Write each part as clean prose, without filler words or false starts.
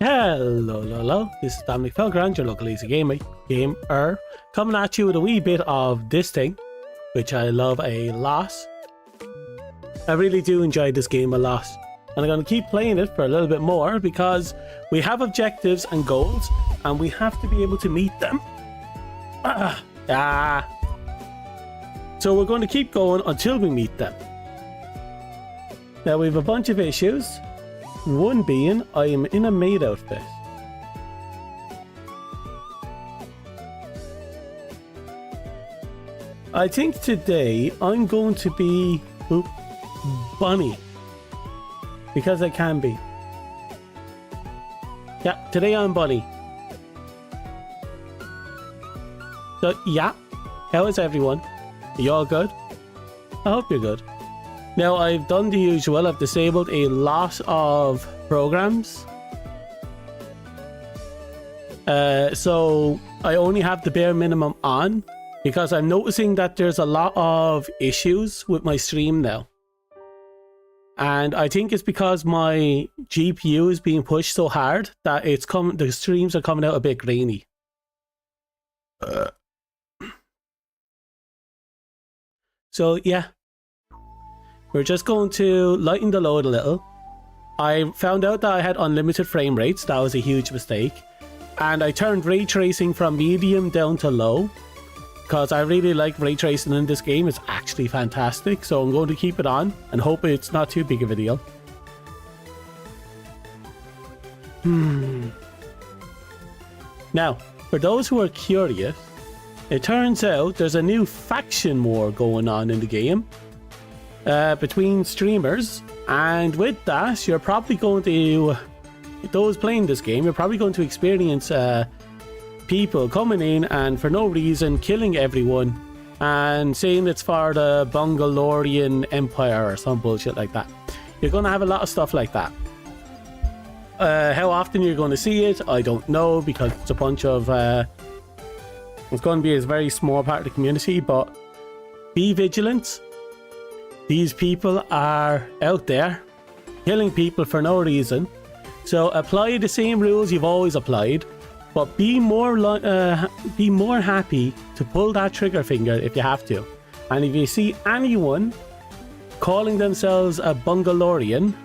Hello, this is Dominic Felgrand, your local easy gamer, coming at you with a wee bit of this thing, which I love a lot. I really do enjoy this game a lot, and I'm going to keep playing it for a little bit more because we have objectives and goals, and we have to be able to meet them. So we're going to keep going until we meet them. Now we have a bunch of issues. One being, I am in a maid outfit. I think today I'm going to be Bunny. Because I can be. Yeah, today I'm Bunny. So yeah, how is everyone? Are you all good? I hope you're good. Now, I've done the usual. I've disabled a lot of programs. So I only have the bare minimum on because I'm noticing that there's a lot of issues with my stream now. And I think it's because my GPU is being pushed so hard that the streams are coming out a bit grainy. So yeah. We're just going to lighten the load a little. I found out that I had unlimited frame rates. That was a huge mistake. And I turned ray tracing from medium down to low. Because I really like ray tracing in this game. It's actually fantastic. So I'm going to keep it on and hope it's not too big of a deal. Now, for those who are curious, it turns out there's a new faction war going on in the game. Between streamers, and with that you're probably going to, those playing this game, you're probably going to experience people coming in and for no reason killing everyone and saying it's for the Bungalorian Empire or some bullshit like that. You're going to have a lot of stuff like that. How often you're going to see it, I don't know, because it's a bunch of it's going to be a very small part of the community, but be vigilant. These people are out there killing people for no reason. So apply the same rules you've always applied, but be more happy to pull that trigger finger if you have to. And if you see anyone calling themselves a Bungalorian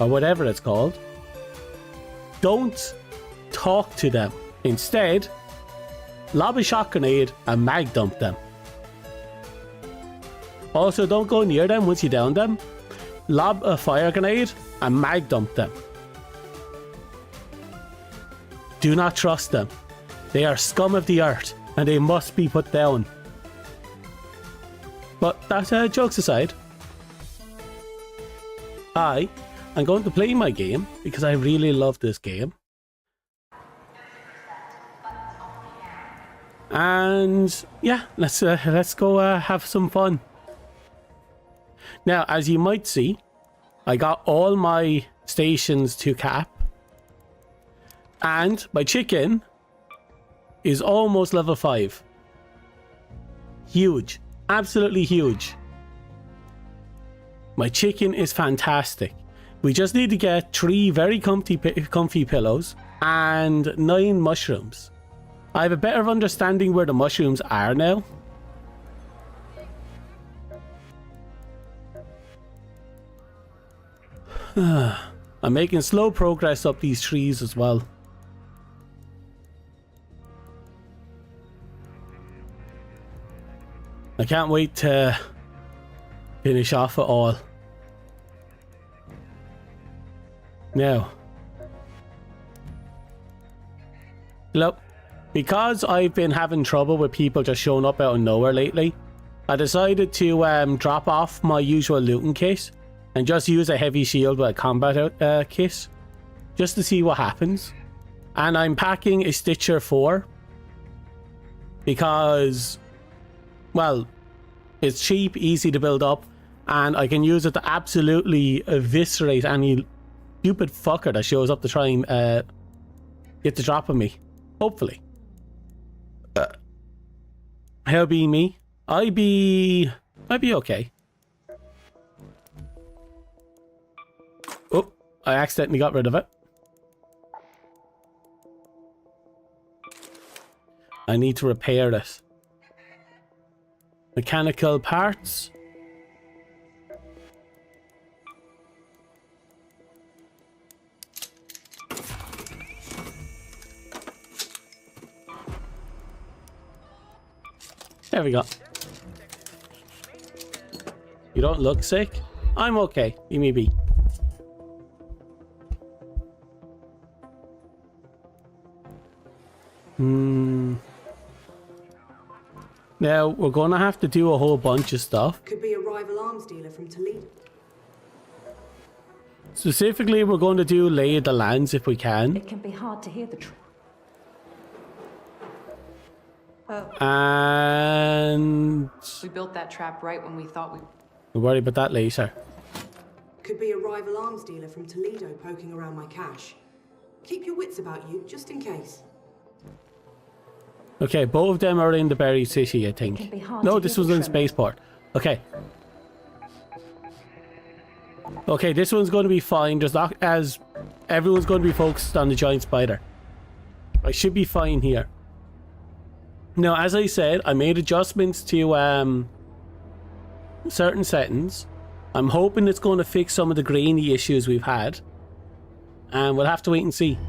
or whatever it's called, don't talk to them. Instead, lob a shot grenade and mag dump them. Also, don't go near them once you down them. Lob a fire grenade and mag dump them. Do not trust them. They are scum of the earth and they must be put down. But that jokes aside, I am going to play my game because I really love this game. And yeah, let's go have some fun. Now, as you might see, I got all my stations to cap. And my chicken is almost level 5. Huge. Absolutely huge. My chicken is fantastic. We just need to get 3 very comfy pillows and 9 mushrooms. I have a better understanding where the mushrooms are now. I'm making slow progress up these trees as well. I can't wait to finish off it all. Now, look, because I've been having trouble with people just showing up out of nowhere lately, I decided to drop off my usual looting kit and just use a heavy shield with a combat kit, just to see what happens. And I'm packing a Stitcher 4 because, well, it's cheap, easy to build up, and I can use it to absolutely eviscerate any stupid fucker that shows up to try and get the drop on me. Hopefully. How be me? I'd be okay. Oh, I accidentally got rid of it. I need to repair it. Mechanical parts. There we go. You don't look sick? I'm okay. You may be. Now, we're going to have to do a whole bunch of stuff. Could be a rival arms dealer from Toledo. Specifically, we're going to do lay of the lands if we can. It can be hard to hear the truth. And We built that trap right when we thought we... we'll worry about that later. Could be a rival arms dealer from Toledo poking around my cache. Keep your wits about you, just in case. Okay, both of them are in the Berry City, I think. No, this was in Spaceport. Okay. Okay, this one's going to be fine, just not as everyone's going to be focused on the giant spider. I should be fine here. Now, as I said, I made adjustments to certain settings. I'm hoping it's going to fix some of the grainy issues we've had. And we'll have to wait and see.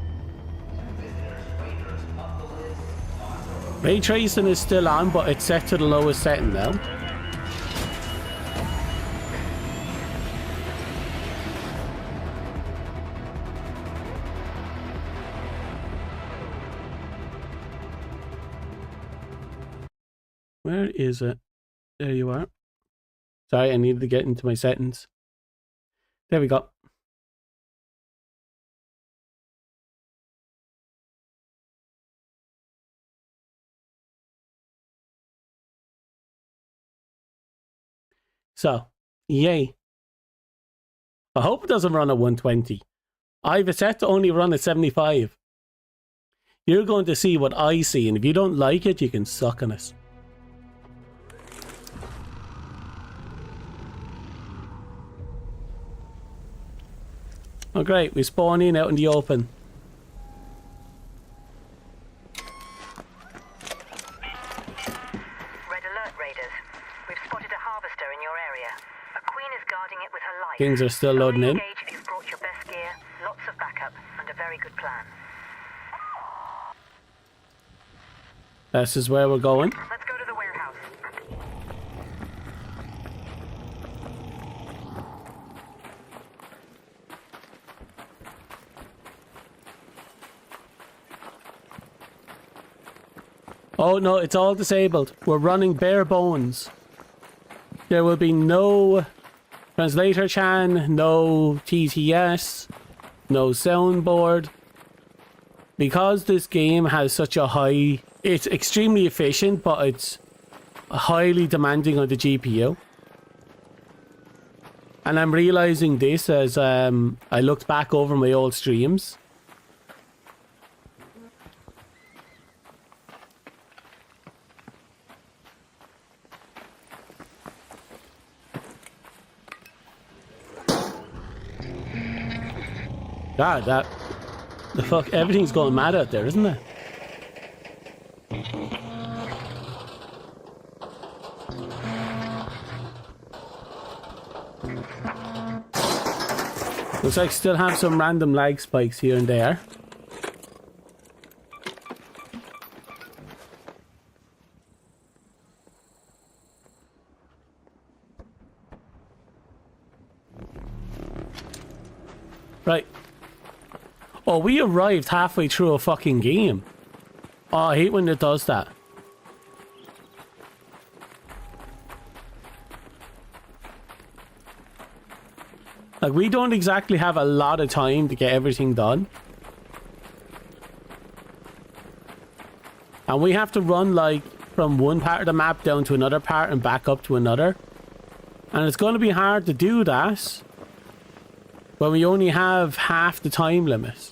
Ray tracing is still on, but it's set to the lowest setting now. Where is it? There you are. Sorry, I needed to get into my settings. There we go. So, yay. I hope it doesn't run at 120. I've it set to only run at 75. You're going to see what I see, and if you don't like it, you can suck on it. Oh great, we spawn in out in the open. Red alert, Raiders. We've spotted a harvester in your area. A queen is guarding it with her life. Things are still loading in. Engage if you've brought your best gear, lots of backup, and a very good plan. This is where we're going. Let's go to the warehouse. Oh no, it's all disabled. We're running bare bones. There will be no translator chan, no TTS, no soundboard. Because this game has such a high... It's extremely efficient, but it's highly demanding on the GPU. And I'm realizing this as I looked back over my old streams. God, the fuck, everything's going mad out there, isn't it? Looks like still have some random lag spikes here and there. Right. Oh, we arrived halfway through a fucking game. Oh, I hate when it does that. Like, we don't exactly have a lot of time to get everything done. And we have to run, like, from one part of the map down to another part and back up to another. And it's going to be hard to do that when we only have half the time limit.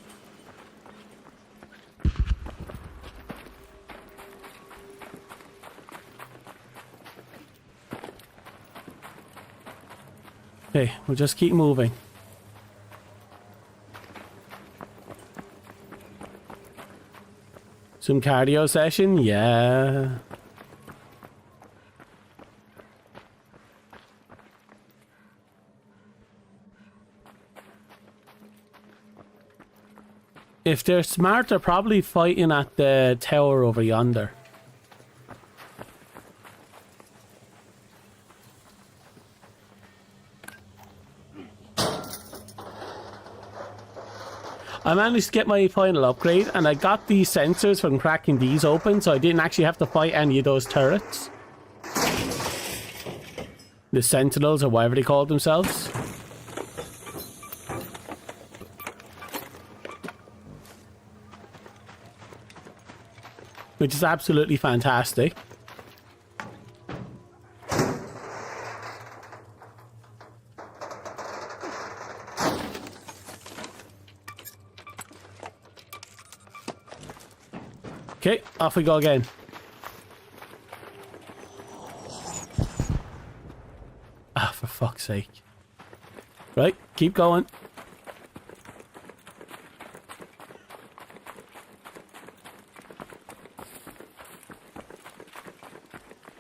Okay, we'll just keep moving. Some cardio session, yeah. If they're smart, they're probably fighting at the tower over yonder. I managed to get my final upgrade, and I got these sensors from cracking these open, so I didn't actually have to fight any of those turrets. The Sentinels, or whatever they call themselves. Which is absolutely fantastic. Okay, off we go again. Ah, for fuck's sake. Right, keep going.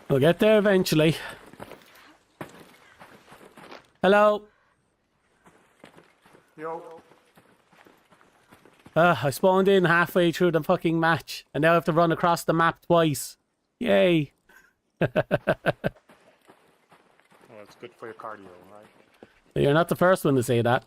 We'll get there eventually. Hello. Yo. I spawned in halfway through the fucking match, and now I have to run across the map twice. Yay. Well, it's good for your cardio, right? You're not the first one to say that.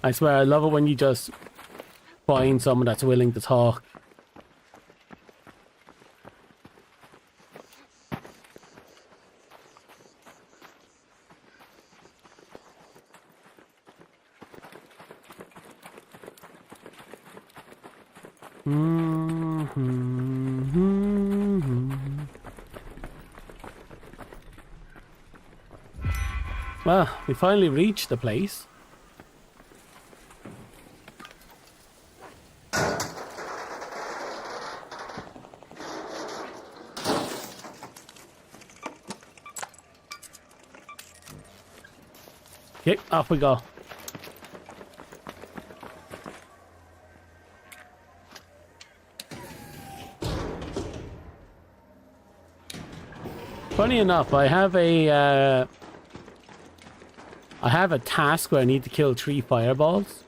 I swear, I love it when you just find someone that's willing to talk. Well, we finally reached the place. Okay, off we go. Funny enough, I have a task where I need to kill 3 fireballs.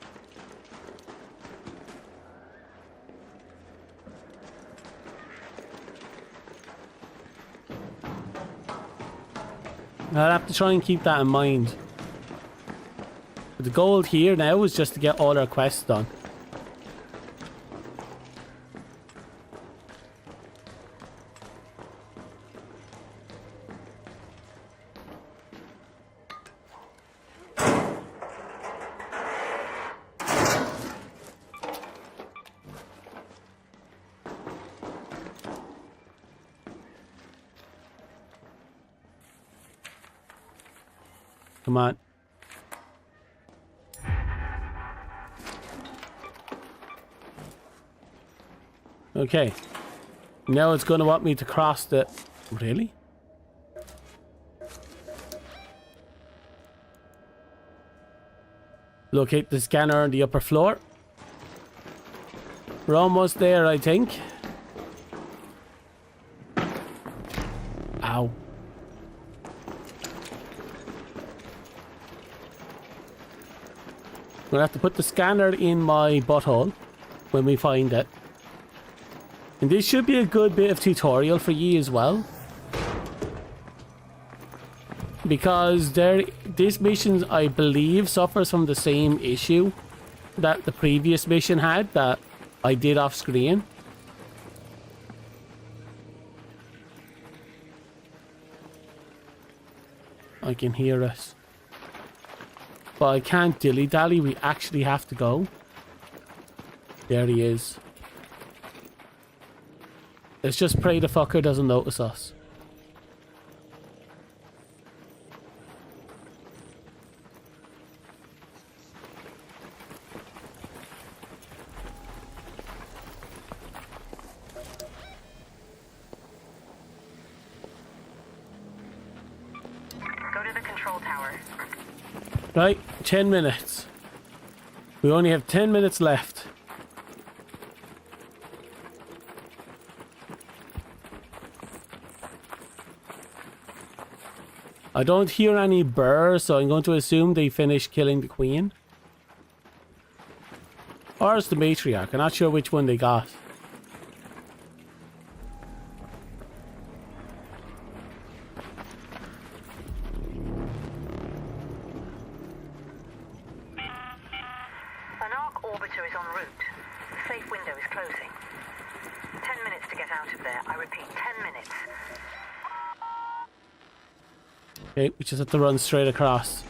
I'll have to try and keep that in mind. But the goal here now is just to get all our quests done. Come on. Okay. Now it's going to want me to cross the... Really? Locate the scanner on the upper floor. We're almost there, I think. Ow. I'm gonna have to put the scanner in my butthole when we find it. And this should be a good bit of tutorial for you as well. Because this mission, I believe, suffers from the same issue that the previous mission had that I did off screen. I can hear us. But I can't dilly-dally, we actually have to go. There he is. Let's just pray the fucker doesn't notice us. Right, 10 minutes. We only have 10 minutes left. I don't hear any burrs, so I'm going to assume they finished killing the queen. Or it's the matriarch. I'm not sure which one they got. An arc orbiter is en route. The safe window is closing. 10 minutes to get out of there. I repeat, 10 minutes. Okay, we just have to run straight across.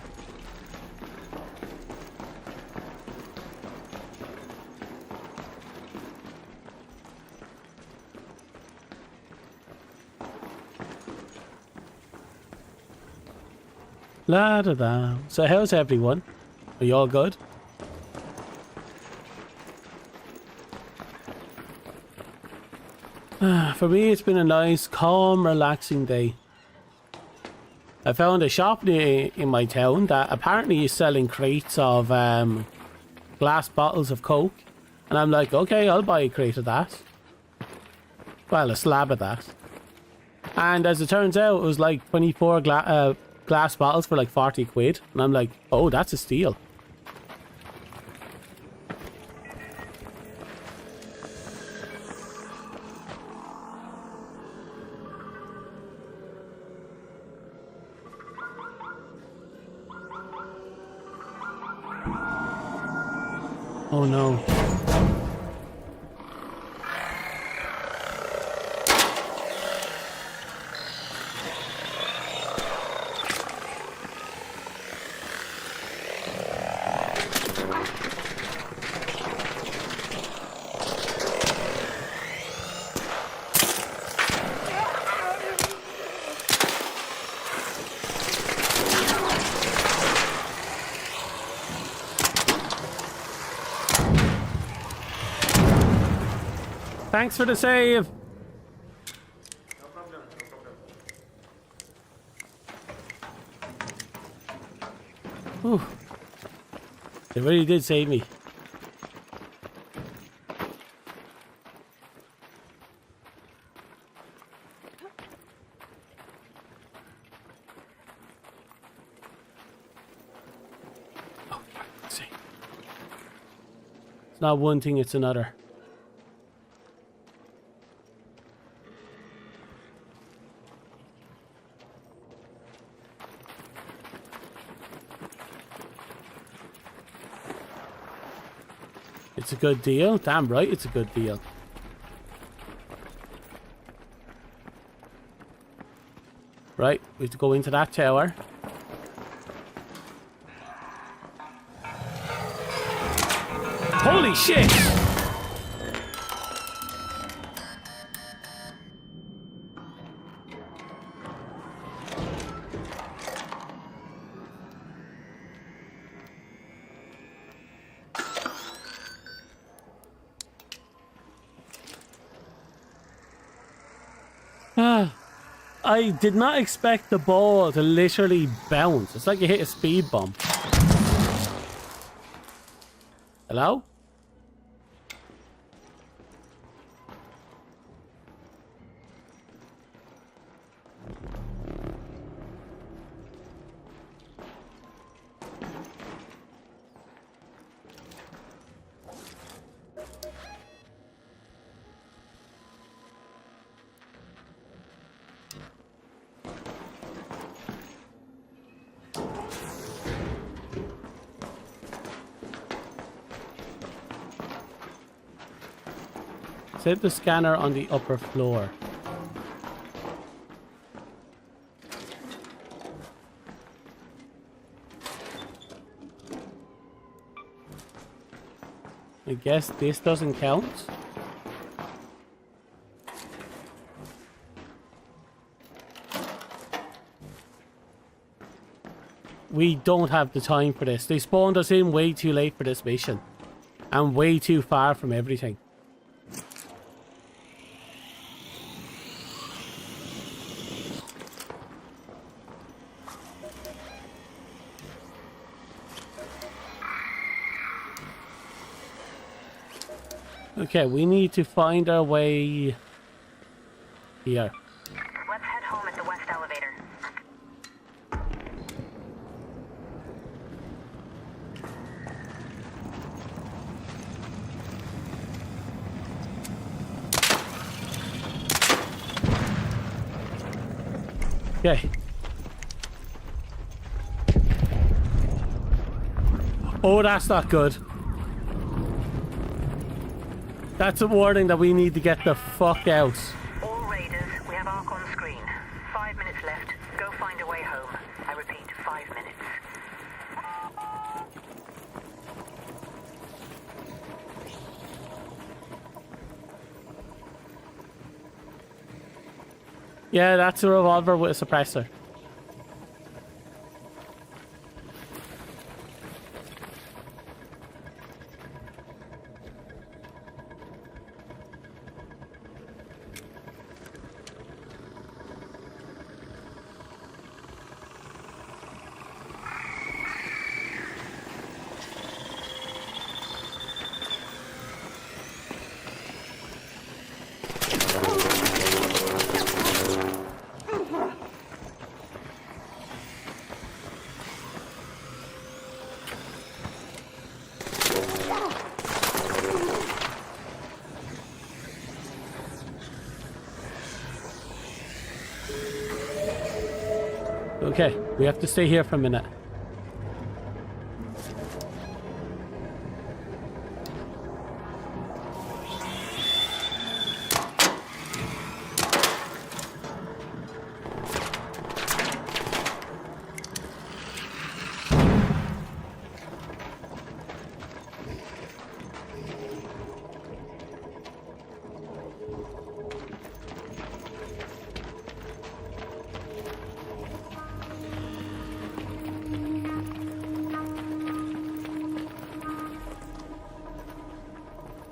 La da da. So how's everyone? Are you all good? For me, it's been a nice, calm, relaxing day. I found a shop in my town that apparently is selling crates of glass bottles of Coke. And I'm like, okay, I'll buy a crate of that. Well, a slab of that. And as it turns out, it was like 24 glass bottles for like 40 quid. And I'm like, oh, that's a steal. Oh no. Thanks for the save. No problem, no problem. Ooh. They really did save me. Oh, let's see. It's not one thing, it's another. It's a good deal. Damn right, it's a good deal. Right, we have to go into that tower. Holy shit! I did not expect the ball to literally bounce. It's like you hit a speed bump. Hello? Set the scanner on the upper floor. I guess this doesn't count. We don't have the time for this. They spawned us in way too late for this mission. And way too far from everything. Okay, we need to find our way here. Let's head home at the west elevator. Okay. Oh, that's not good. That's a warning that we need to get the fuck out. All raiders, we have Ark on screen. 5 minutes left. Go find a way home. I repeat, 5 minutes. Yeah, that's a revolver with a suppressor. Okay, we have to stay here for a minute.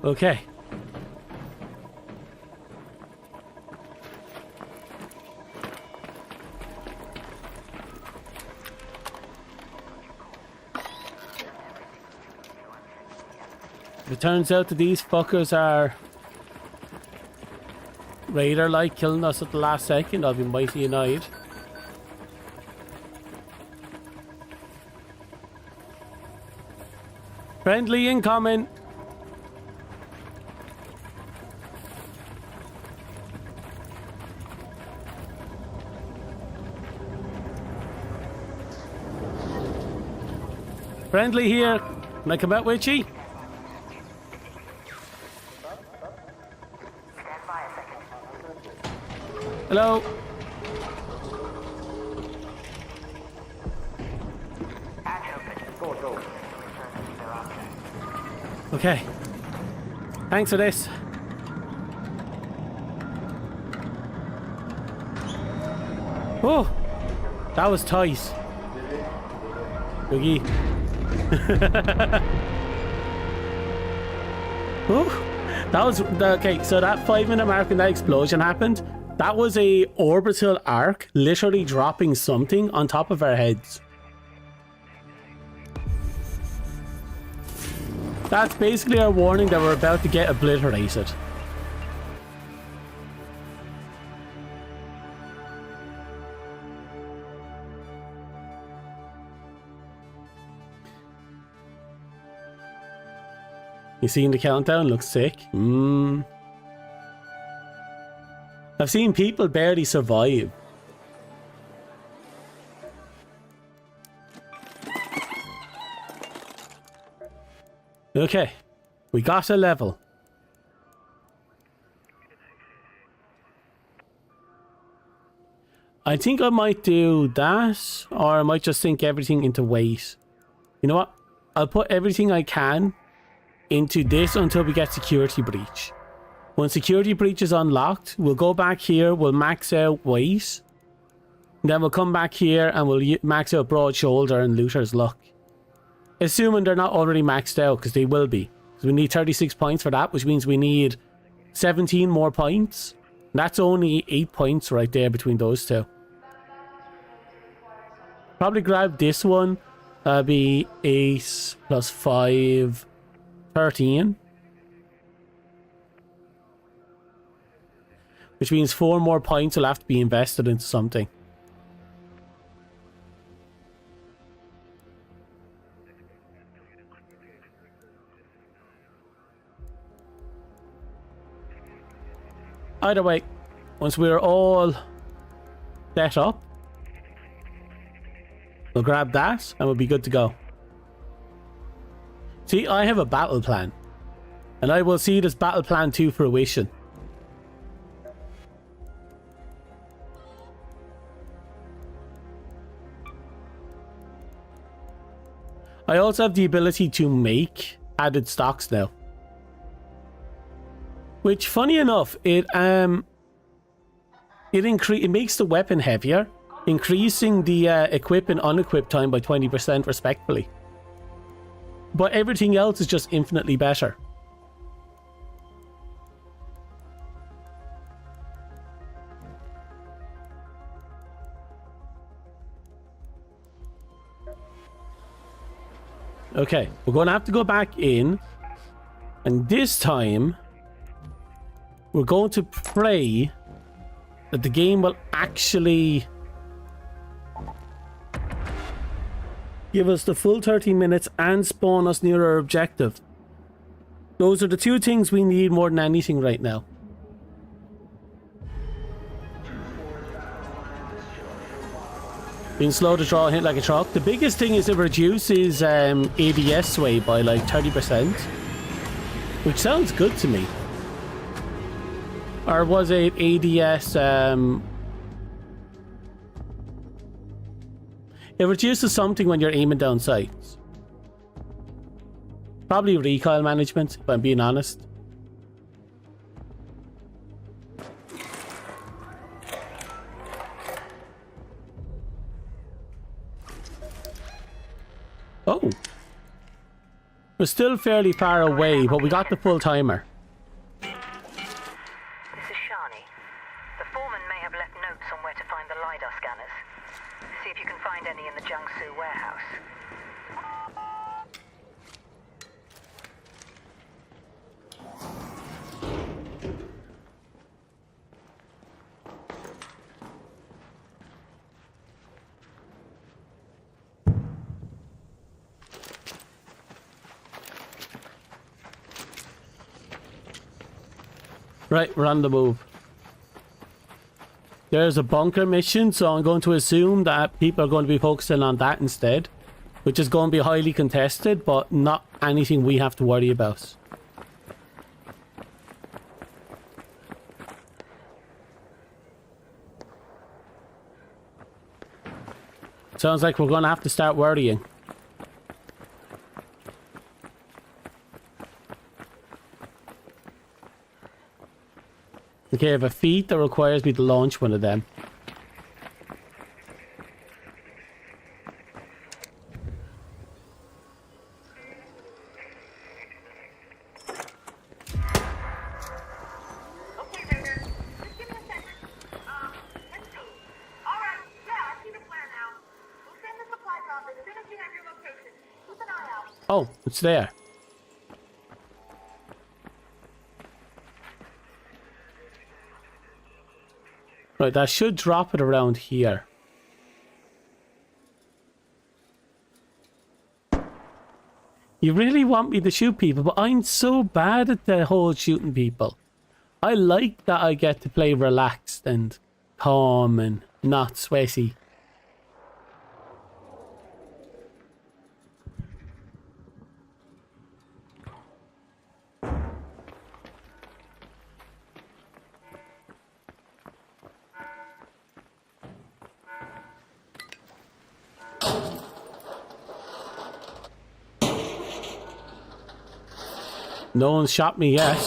Okay. It turns out that these fuckers are raider-like, killing us at the last second. I'll be mighty annoyed. Friendly incoming. Friendly here. Can I come out with you? Hello. Okay. Thanks for this. Oh, that was tight. Boogie. Oh, that was okay. So that 5-minute mark when that explosion happened, that was a orbital arc literally dropping something on top of our heads. That's basically our warning that we're about to get obliterated. You seen the countdown? Looks sick. I've seen people barely survive. Okay, we got a level. I think I might do that, or I might just sink everything into weight. You know what? I'll put everything I can into this until we get security breach. When security breach is unlocked, we'll go back here, we'll max out weight, then we'll come back here and we'll max out broad shoulder and looter's luck. Assuming they're not already maxed out, because they will be. So we need 36 points for that, which means we need 17 more points. That's only 8 points right there between those two. Probably grab this one. That'll be 8 plus 5, 13. which means 4 more points will have to be invested into something. Either way, once we're all set up, we'll grab that and we'll be good to go. See, I have a battle plan, and I will see this battle plan to fruition. I also have the ability to make added stocks now. Which, funny enough, it makes the weapon heavier, increasing the equip and unequip time by 20% respectively. But everything else is just infinitely better. Okay, we're going to have to go back in, and this time we're going to pray that the game will actually give us the full 30 minutes and spawn us near our objective. Those are the 2 things we need more than anything right now. Being slow to draw and hit like a truck. The biggest thing is it reduces ADS sway by like 30%, which sounds good to me. Or was it ADS? It reduces something when you're aiming down sights. Probably recoil management, if I'm being honest. Oh. We're still fairly far away, but we got the full timer. This is Shani. The foreman may have left notes on where to find the LiDAR scanners. See if you can find any in the Jiangsu warehouse. Right, we're on the move. There's a bunker mission, so I'm going to assume that people are going to be focusing on that instead, which is going to be highly contested, but not anything we have to worry about. Sounds like we're going to have to start worrying. Okay, I have a feat that requires me to launch one of them. Okay, Victor. Just give me a second. Let's see. All right. Yeah, I see the plan now. We'll send the supply drop as soon as you have your location. Keep an eye out. Oh, it's there. Right, that should drop it around here. You really want me to shoot people, but I'm so bad at the whole shooting people. I like that I get to play relaxed and calm and not sweaty. No one's shot me yet.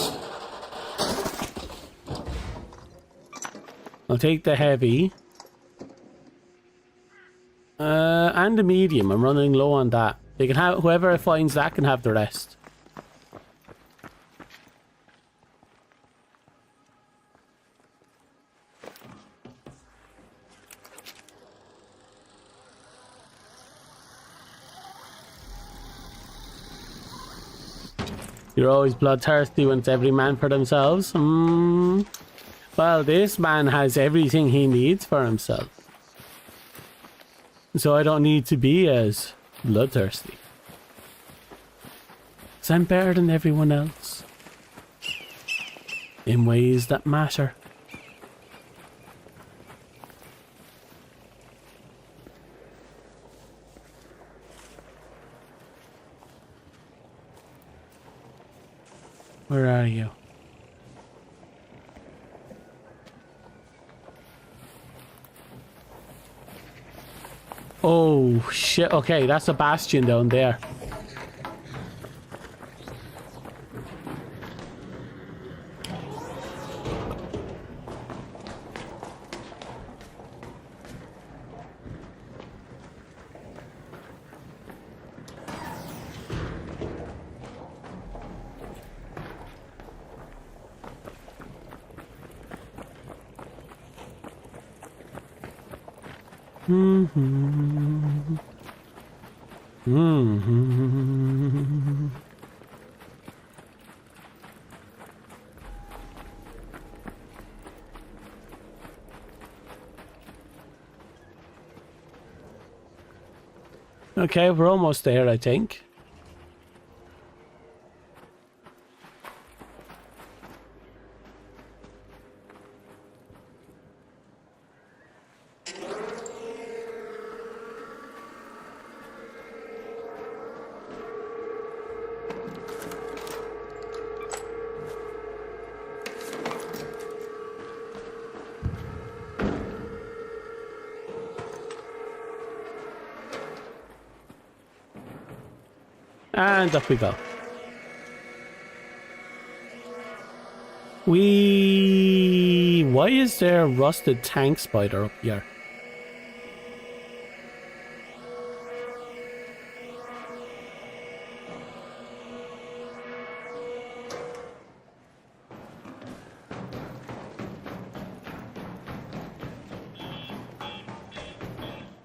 I'll take the heavy. And the medium. I'm running low on that. They can have, whoever finds that can have the rest. You're always bloodthirsty when it's every man for themselves. Well, this man has everything he needs for himself. So I don't need to be as bloodthirsty. 'Cause I'm better than everyone else. In ways that matter. Where are you? Oh shit, okay, that's a bastion down there. Okay, we're almost there, I think. And up we go. Why is there a rusted tank spider up here?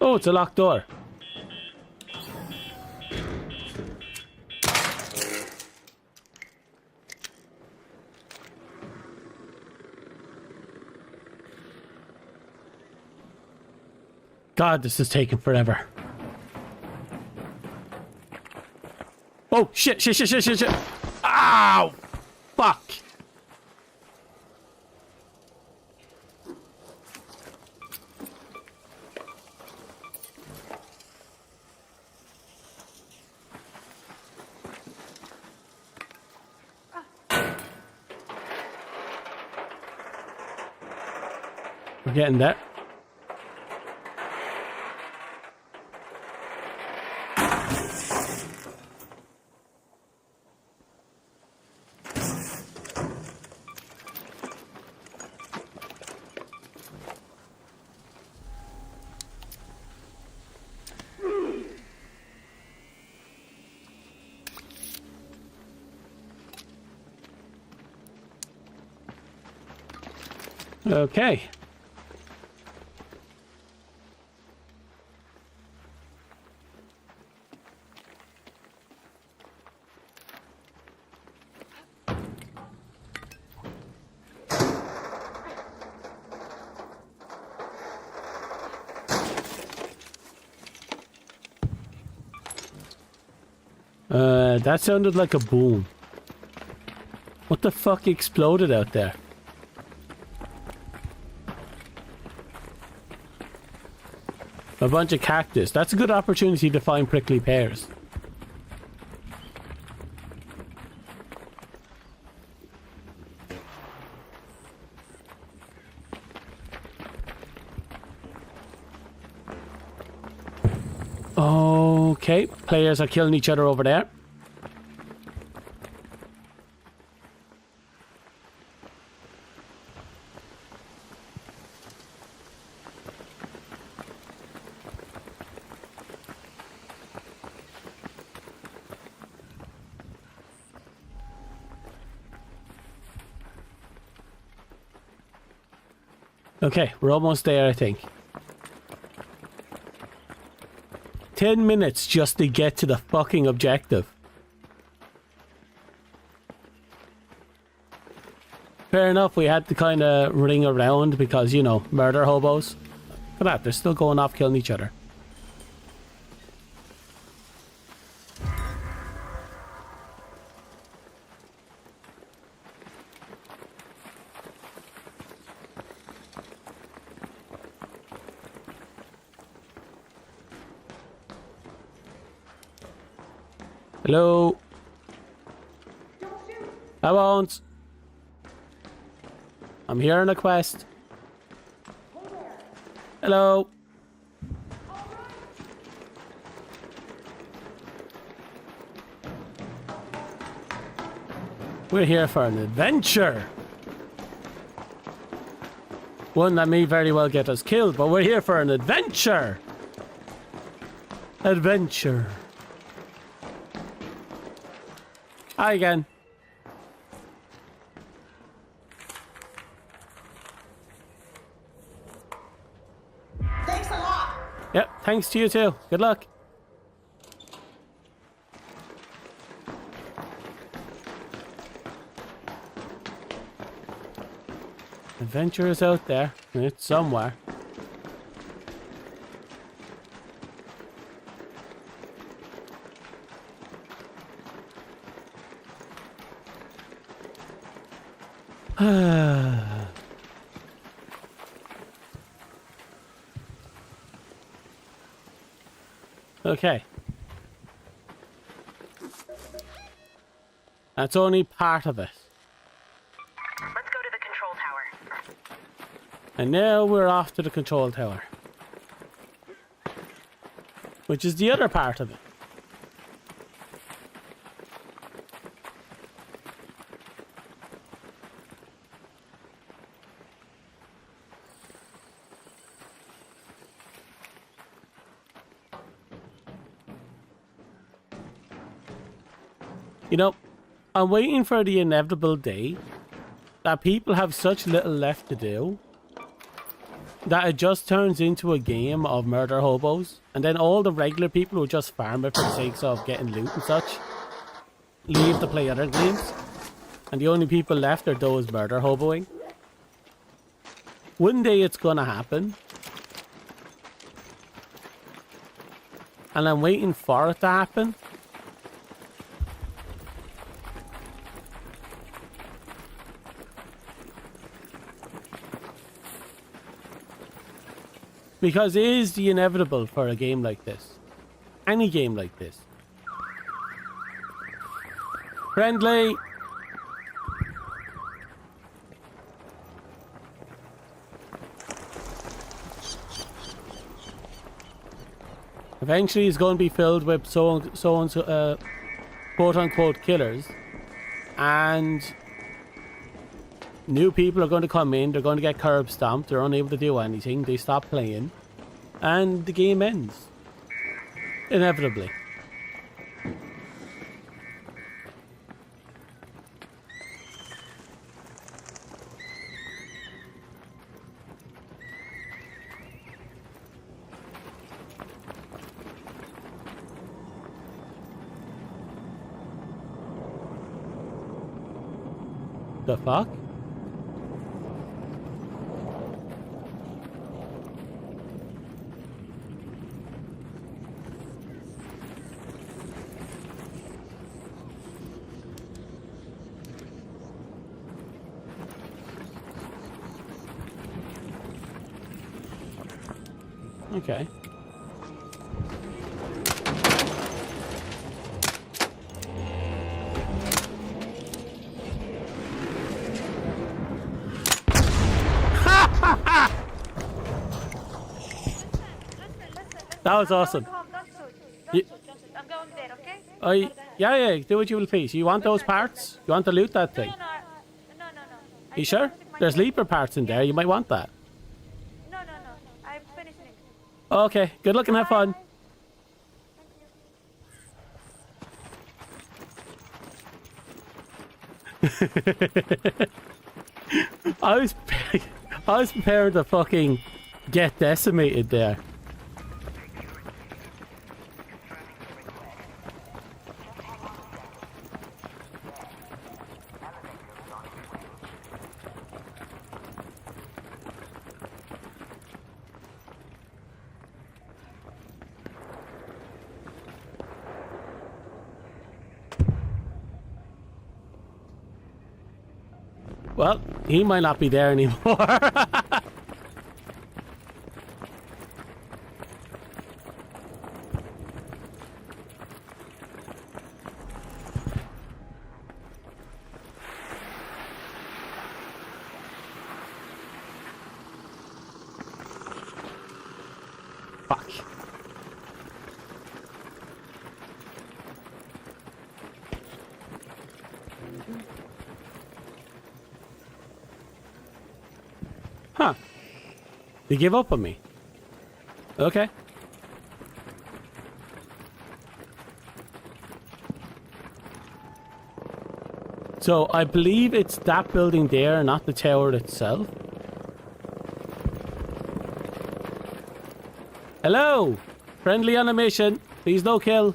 Oh, it's a locked door. God, this is taking forever. Oh, shit. Ow! Fuck. We're getting there. Okay. That sounded like a boom. What the fuck exploded out there? A bunch of cactus. That's a good opportunity to find prickly pears. Okay, players are killing each other over there. Okay, we're almost there, I think. 10 minutes just to get to the fucking objective. Fair enough, we had to kind of ring around because, you know, murder hobos. Look at that, they're still going off killing each other. Hello? I won't. I'm here on a quest. Hello? We're here for an adventure. One that may very well get us killed, but we're here for an adventure. Adventure. Hi again. Thanks a lot. Yep, thanks to you too. Good luck. Adventure is out there. It's somewhere. Okay. That's only part of it. Let's go to the control tower. And now we're off to the control tower. Which is the other part of it. You know, I'm waiting for the inevitable day that people have such little left to do that it just turns into a game of murder hobos, and then all the regular people who just farm it for the sakes of getting loot and such leave to play other games, and the only people left are those murder hoboing. One day it's gonna happen, and I'm waiting for it to happen. Because it is the inevitable for a game like this. Any game like this. Friendly! Eventually it's going to be filled with so quote unquote killers. And new people are going to come in, they're going to get curb stomped, they're unable to do anything, they stop playing, and the game ends. Inevitably. The fuck? Okay. That was awesome. I'm going there, okay? Yeah, do what you will, please. You want those parts? You want to loot that thing? No. You sure? There's leaper parts in there. You might want that. No. I'm finishing it. Okay. Good luck and have fun. I was prepared to fucking get decimated there. Well, he might not be there anymore. Fuck. Huh. They give up on me. Okay. So I believe it's that building there, not the tower itself. Hello! Friendly on a mission. Please no kill.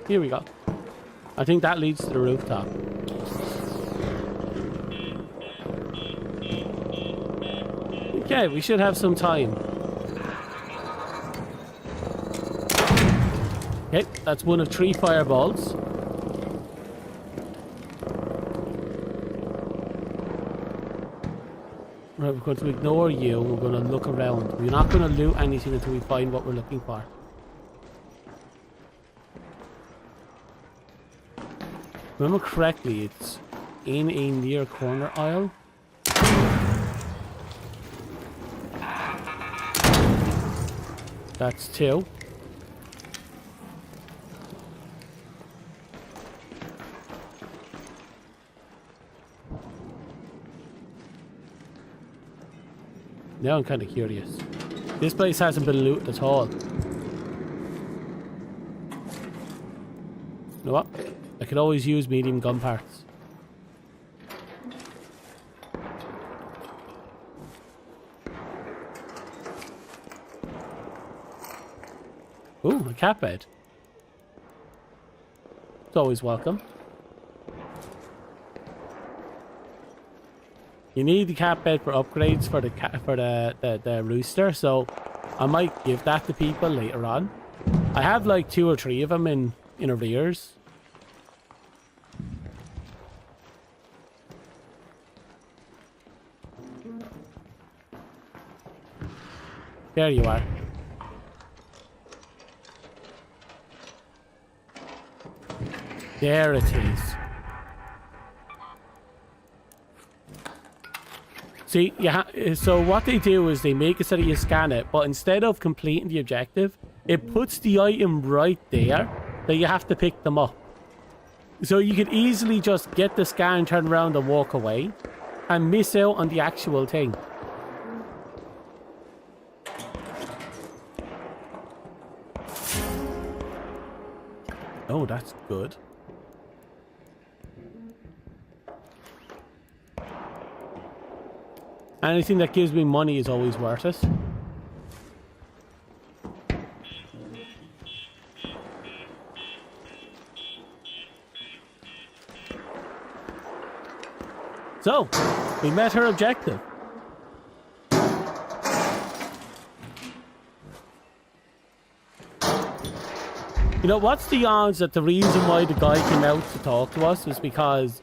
Here we go. I think that leads to the rooftop. Okay, we should have some time. Okay, that's one of 3 fireballs. Right, we're going to ignore you. We're going to look around. We're not going to loot anything until we find what we're looking for. Remember correctly, it's in a near corner aisle. That's 2. Now I'm kind of curious. This place hasn't been looted at all. You know what? I could always use medium gun parts. Ooh, a cat bed. It's always welcome. You need the cat bed for upgrades for the rooster, so I might give that to people later on. I have like 2 or 3 of them in arrears. There you are. There it is. See, so what they do is they make it so that you scan it, but instead of completing the objective, it puts the item right there that you have to pick them up. So you could easily just get the scan, turn around and walk away and miss out on the actual thing. Oh, that's good. Anything that gives me money is always worth it. So, we met her objective. You know, what's the odds that the reason why the guy came out to talk to us was because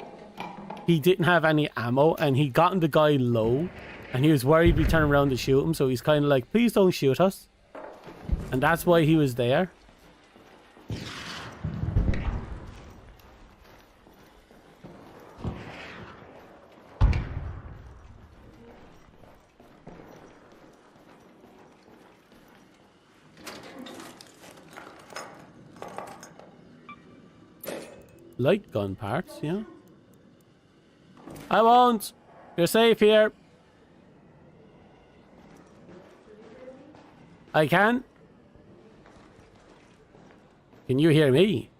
he didn't have any ammo and he'd gotten the guy low and he was worried we'd turn around to shoot him, so he's kind of like, please don't shoot us. And that's why he was there. Light gun parts, yeah. I won't. You're safe here. I can. Can you hear me?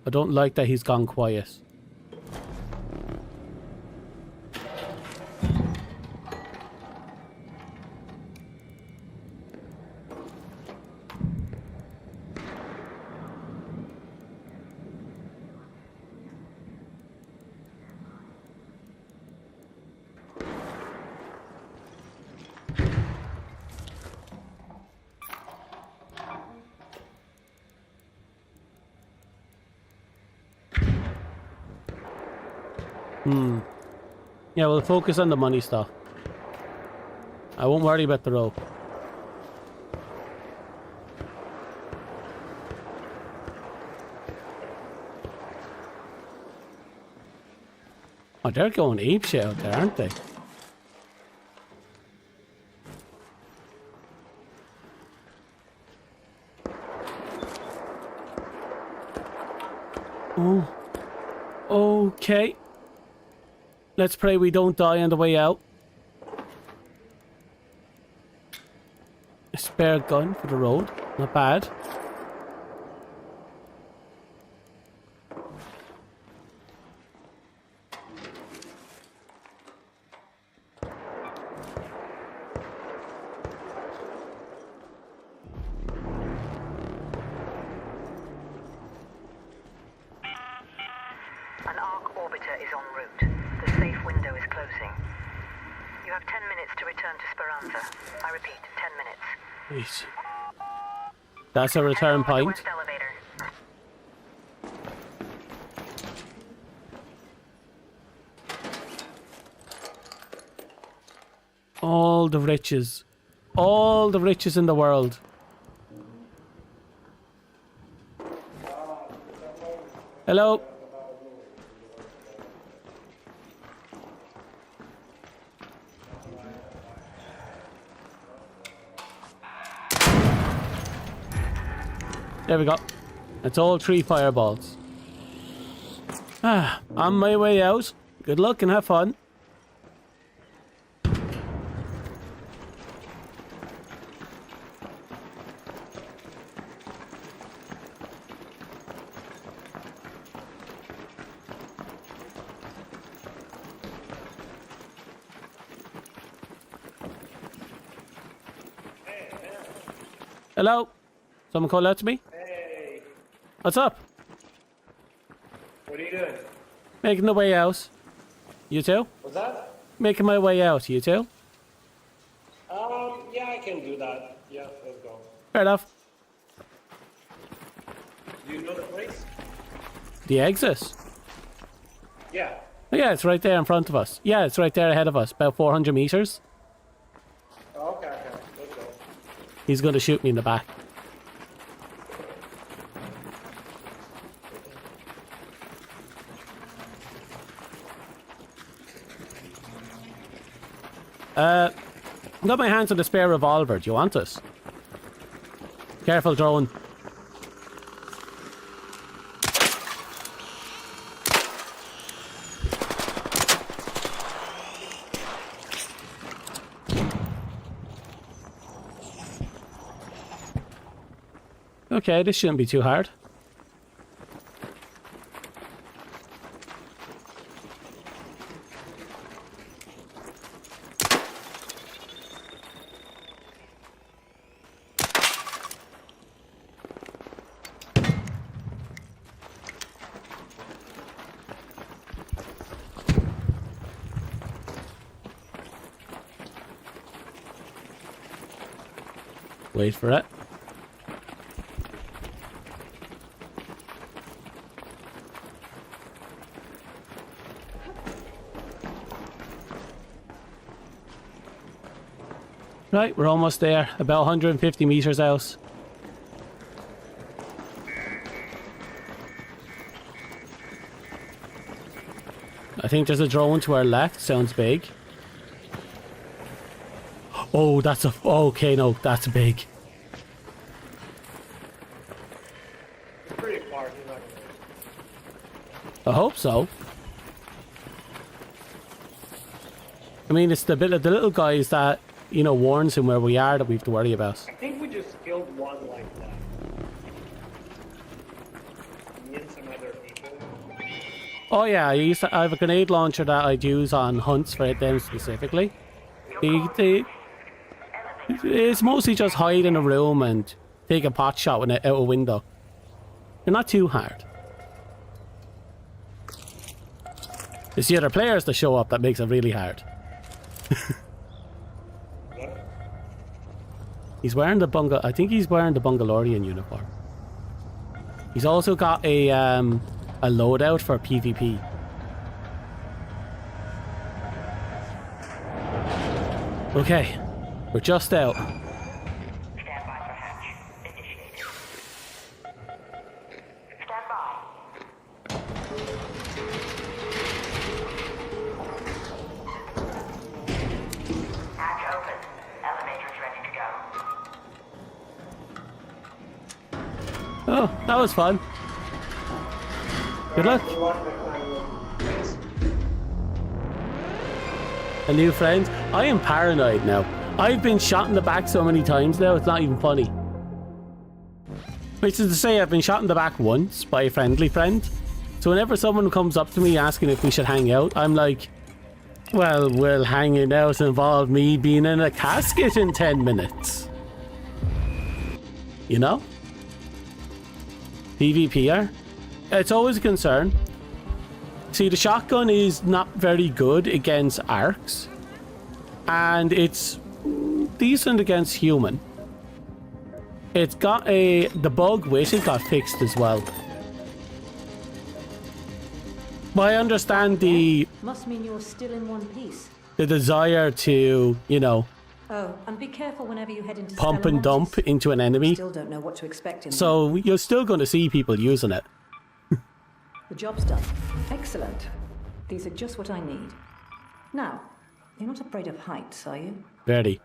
I don't like that he's gone quiet. Yeah, we'll focus on the money stuff. I won't worry about the rope. Oh, they're going apeshit out there, aren't they? Oh. Okay. Let's pray we don't die on the way out. A spare gun for the road. Not bad. An arc orbiter is en route. The safe window is closing. You have 10 minutes to return to Speranza. I repeat, 10 minutes. Jeez. That's a return Head over the point. west elevator. All the riches. All the riches in the world. Hello. There we go. It's all 3 fireballs. Ah, on my way out. Good luck and have fun. Hello? Someone call out to me? Hey, What's up? what are you doing? Making the way out. You too? What's that? Making my way out. You too? Yeah, I can do that. Yeah, let's go. Fair enough. Do you know the place? The exit? Yeah. Oh, yeah, it's right there in front of us. Yeah, it's right there ahead of us. About 400 meters. Oh, okay, let's go. He's going to shoot me in the back. I've got my hands on the spare revolver. Do you want it? Careful, drone. Okay, this shouldn't be too hard. Wait for it. Right, we're almost there. About 150 meters out. I think there's a drone to our left. Sounds big. Oh, that's a... Okay, no, that's big. Pretty far, you're not I hope so. I mean, it's the little guys that, you know, warns him where we are that we have to worry about. I think we just killed one like that. Me and some other Oh yeah, I have a grenade launcher that I'd use on hunts for them specifically. It's mostly just hide in a room and take a pot shot when out a window. They're not too hard. It's the other players that show up that makes it really hard. He's wearing the I think he's wearing the Bungalorian uniform. He's also got a loadout for PvP. Okay, we're just out. Stand by for hatch. Initiated. Stand by. Hatch open. Elevator's ready to go. Oh, that was fun. Good luck. A new friend. I am paranoid now. I've been shot in the back so many times now, it's not even funny. Which is to say, I've been shot in the back once by a friendly friend. So whenever someone comes up to me asking if we should hang out, I'm like, well, will hanging out involve me being in a casket in 10 minutes? You know? PvPer? It's always a concern. See, the shotgun is not very good against arcs. And it's decent against human. It's got the bug with it got fixed as well. But I understand Must mean you're still in one piece. the desire to, you know, Oh, and be careful whenever you head into pump and dump into an enemy. Still don't know what to expect in So you're still going to see people using it. The job's done. Excellent. These are just what I need. Now, you're not afraid of heights, are you? Very.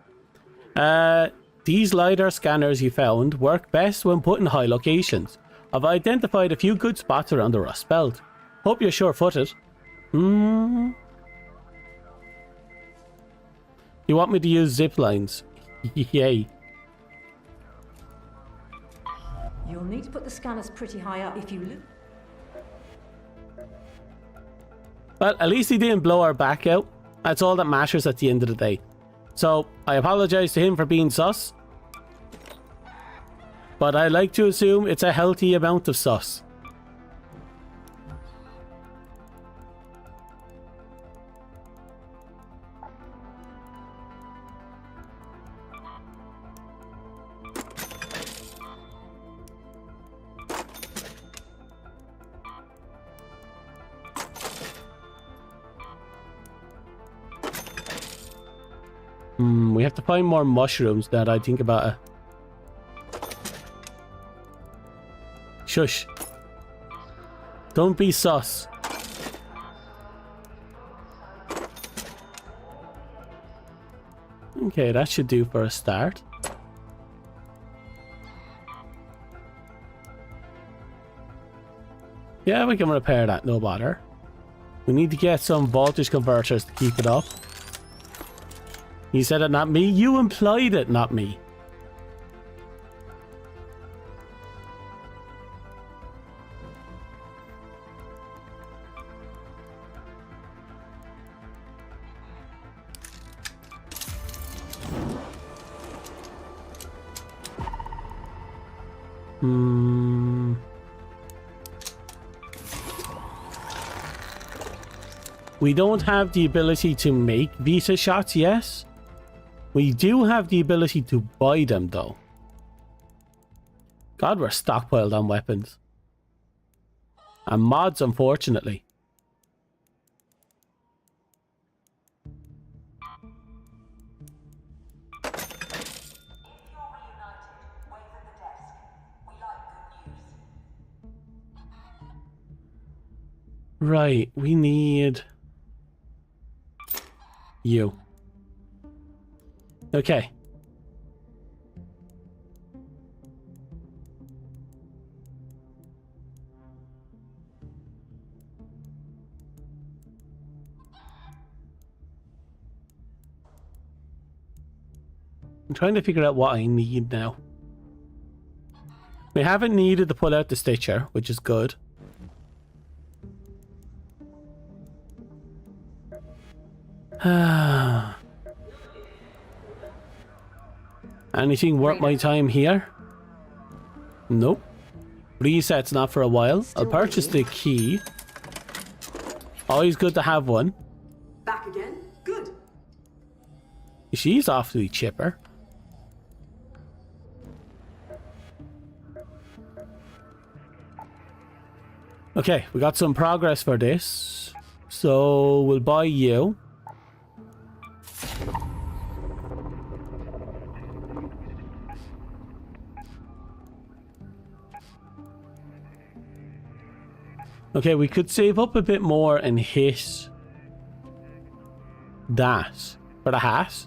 These LiDAR scanners you found work best when put in high locations. I've identified a few good spots around the Rust Belt. Hope you're sure-footed. You want me to use zip lines? Yay. You'll need to put the scanners pretty high up if you look. Well, at least he didn't blow our back out. That's all that matters at the end of the day. So, I apologize to him for being sus. But I like to assume it's a healthy amount of sus. We have to find more mushrooms now that I think about it. Shush. Don't be sus. Okay, that should do for a start. Yeah, we can repair that, no bother. We need to get some voltage converters to keep it up. You said it, not me. You implied it, not me. We don't have the ability to make Vita shots, yes? We do have the ability to buy them, though. God, we're stockpiled on weapons. And mods, unfortunately. Right, we need you. Okay. I'm trying to figure out what I need now. We haven't needed to pull out the Stitcher, which is good. Anything worth my time here? Nope. Reset's not for a while. I'll purchase the key. Always good to have one. Back again? Good. She's awfully chipper. Okay, we got some progress for this. So we'll buy you. Okay, we could save up a bit more and hit that for the hat.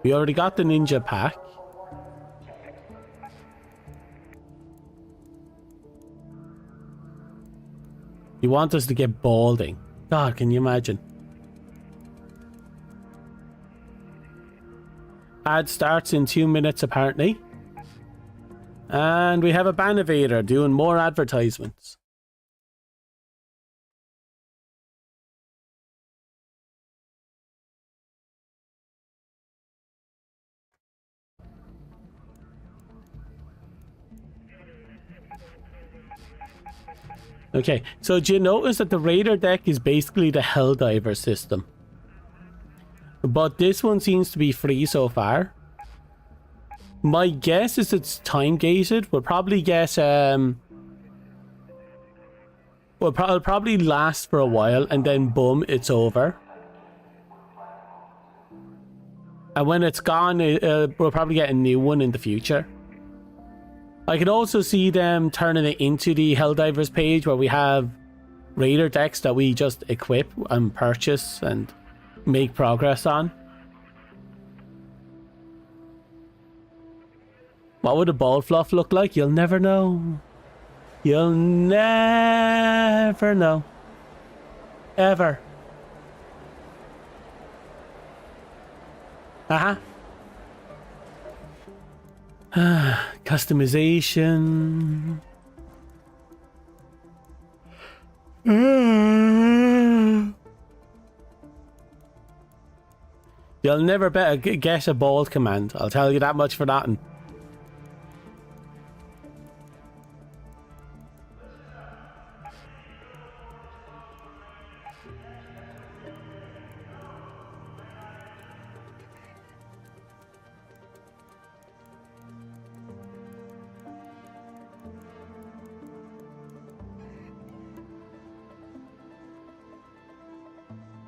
We already got the ninja pack. You want us to get balding. God, can you imagine? Ad starts in 2 minutes apparently. And we have a Banavator doing more advertisements. Okay, so do you notice that the Raider deck is basically the Helldiver system? But this one seems to be free so far. My guess is it's time gated. We'll probably get it'll probably last for a while and then boom, it's over. And when it's gone, we'll probably get a new one in the future. I can also see them turning it into the Helldivers page where we have Raider decks that we just equip and purchase and make progress on. What would a ball fluff look like? You'll never know. You'll never know. Ever. Customization. You'll never get a bald command. I'll tell you that much for nothing.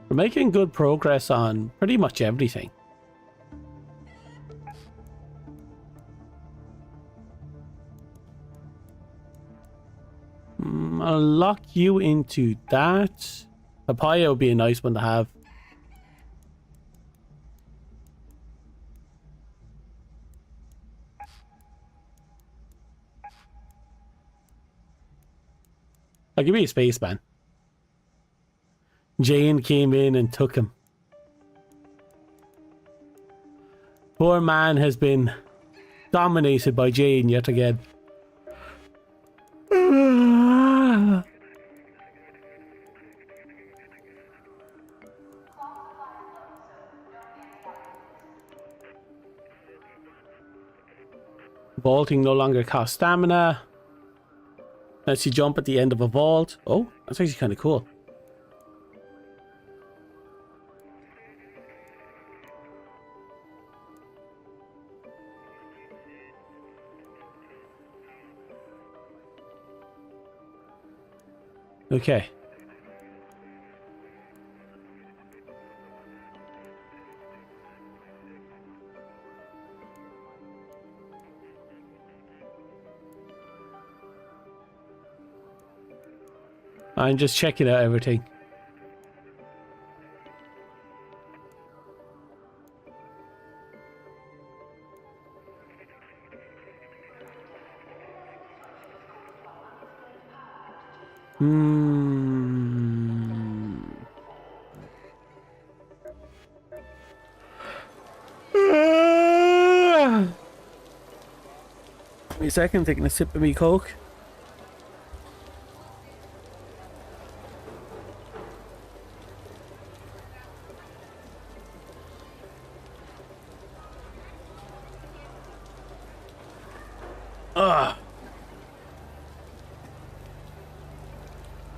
We're making good progress on pretty much everything. I'll lock you into that. Papaya would be a nice one to have. I'll give me a spaceman. Jane came in and took him. Poor man has been dominated by Jane yet again. Vaulting no longer costs stamina. Lets you jump at the end of a vault. Oh, that's actually kind of cool. Okay. I'm just checking out everything. Wait a second, taking a sip of me Coke. Ugh.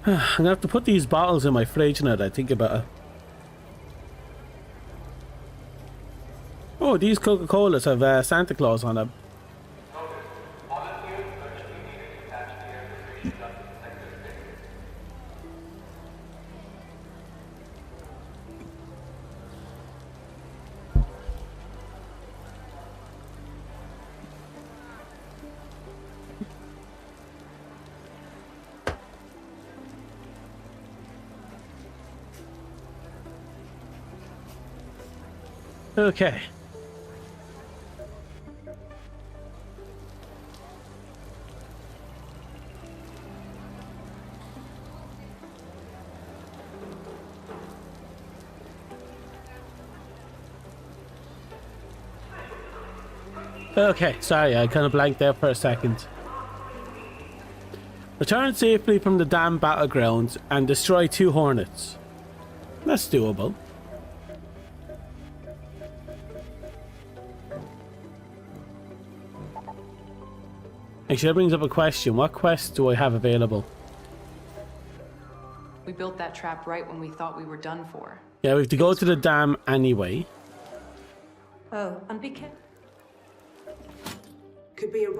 I'm gonna have to put these bottles in my fridge now that I think about it. Oh, these Coca-Colas have Santa Claus on them. Okay. Okay, sorry, I kind of blanked there for a second. Return safely from the damn battlegrounds and destroy 2 Hornets. That's doable. Actually, that brings up a question. What quests do I have available? We built that trap right when we thought we were done for. Yeah, we have to go to the dam anyway. Oh, and be careful. Could be a...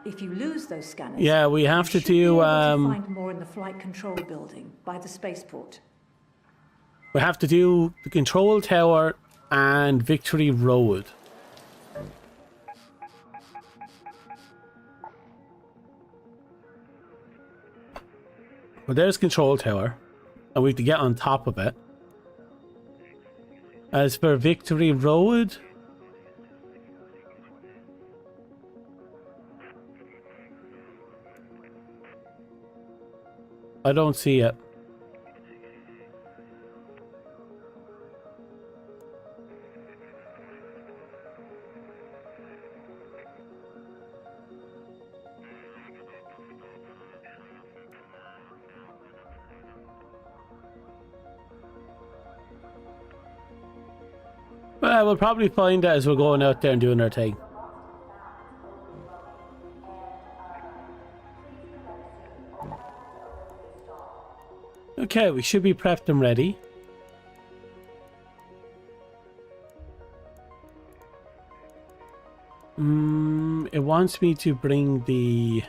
If you lose those scanners, Yeah, we have you to should be do, able to find more in the flight control building by the spaceport. We have to do the control tower and Victory Road. Well, there's control tower, and we have to get on top of it. As for Victory Road, I don't see it. Well, we'll probably find it as we're going out there and doing our thing. Okay, we should be prepped and ready. It wants me to bring the...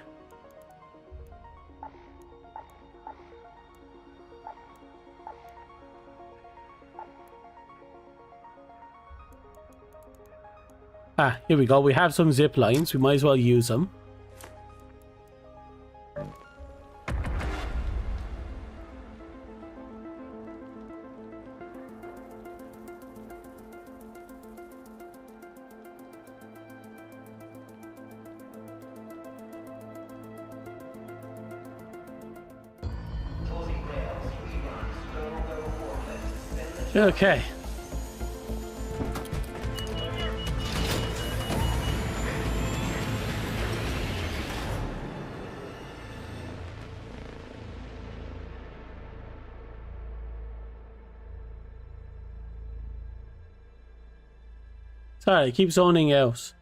Ah, here we go. We have some zip lines. We might as well use them. Okay. Sorry, I keep zoning out.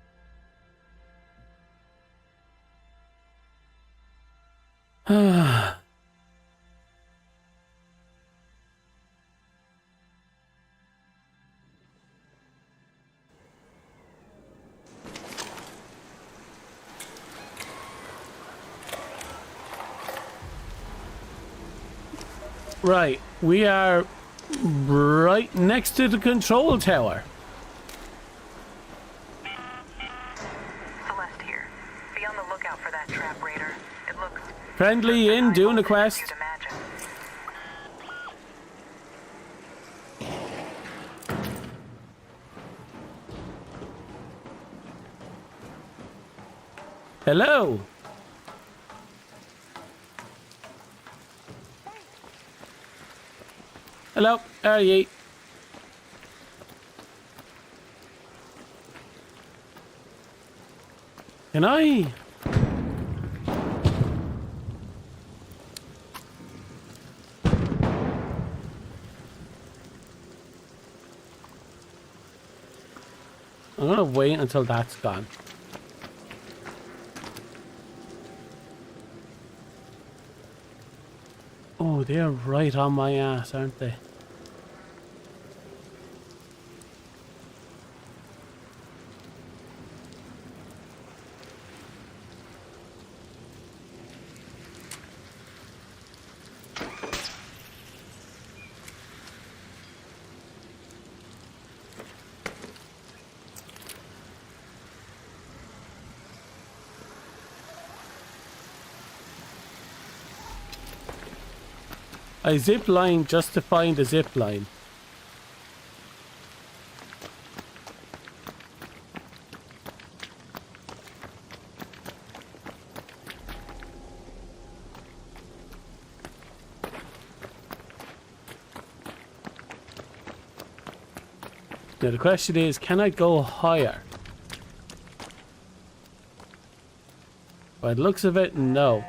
Right, we are right next to the control tower. Celeste here. Be on the lookout for that trap raider. It looks Friendly in, doing the quest. you'd imagine. Hello. Hello, how are you? Can I? I'm gonna wait until that's gone. Oh, they're right on my ass, aren't they? I zip line just to find a zip line. Now the question is, can I go higher? By the looks of it, no.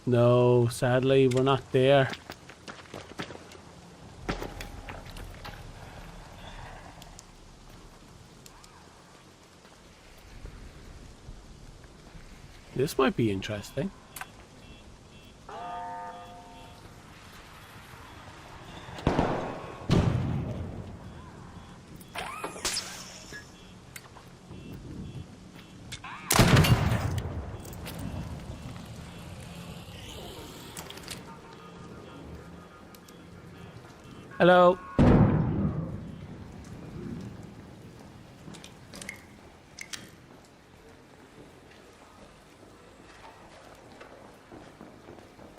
No, sadly, we're not there. This might be interesting. Hello.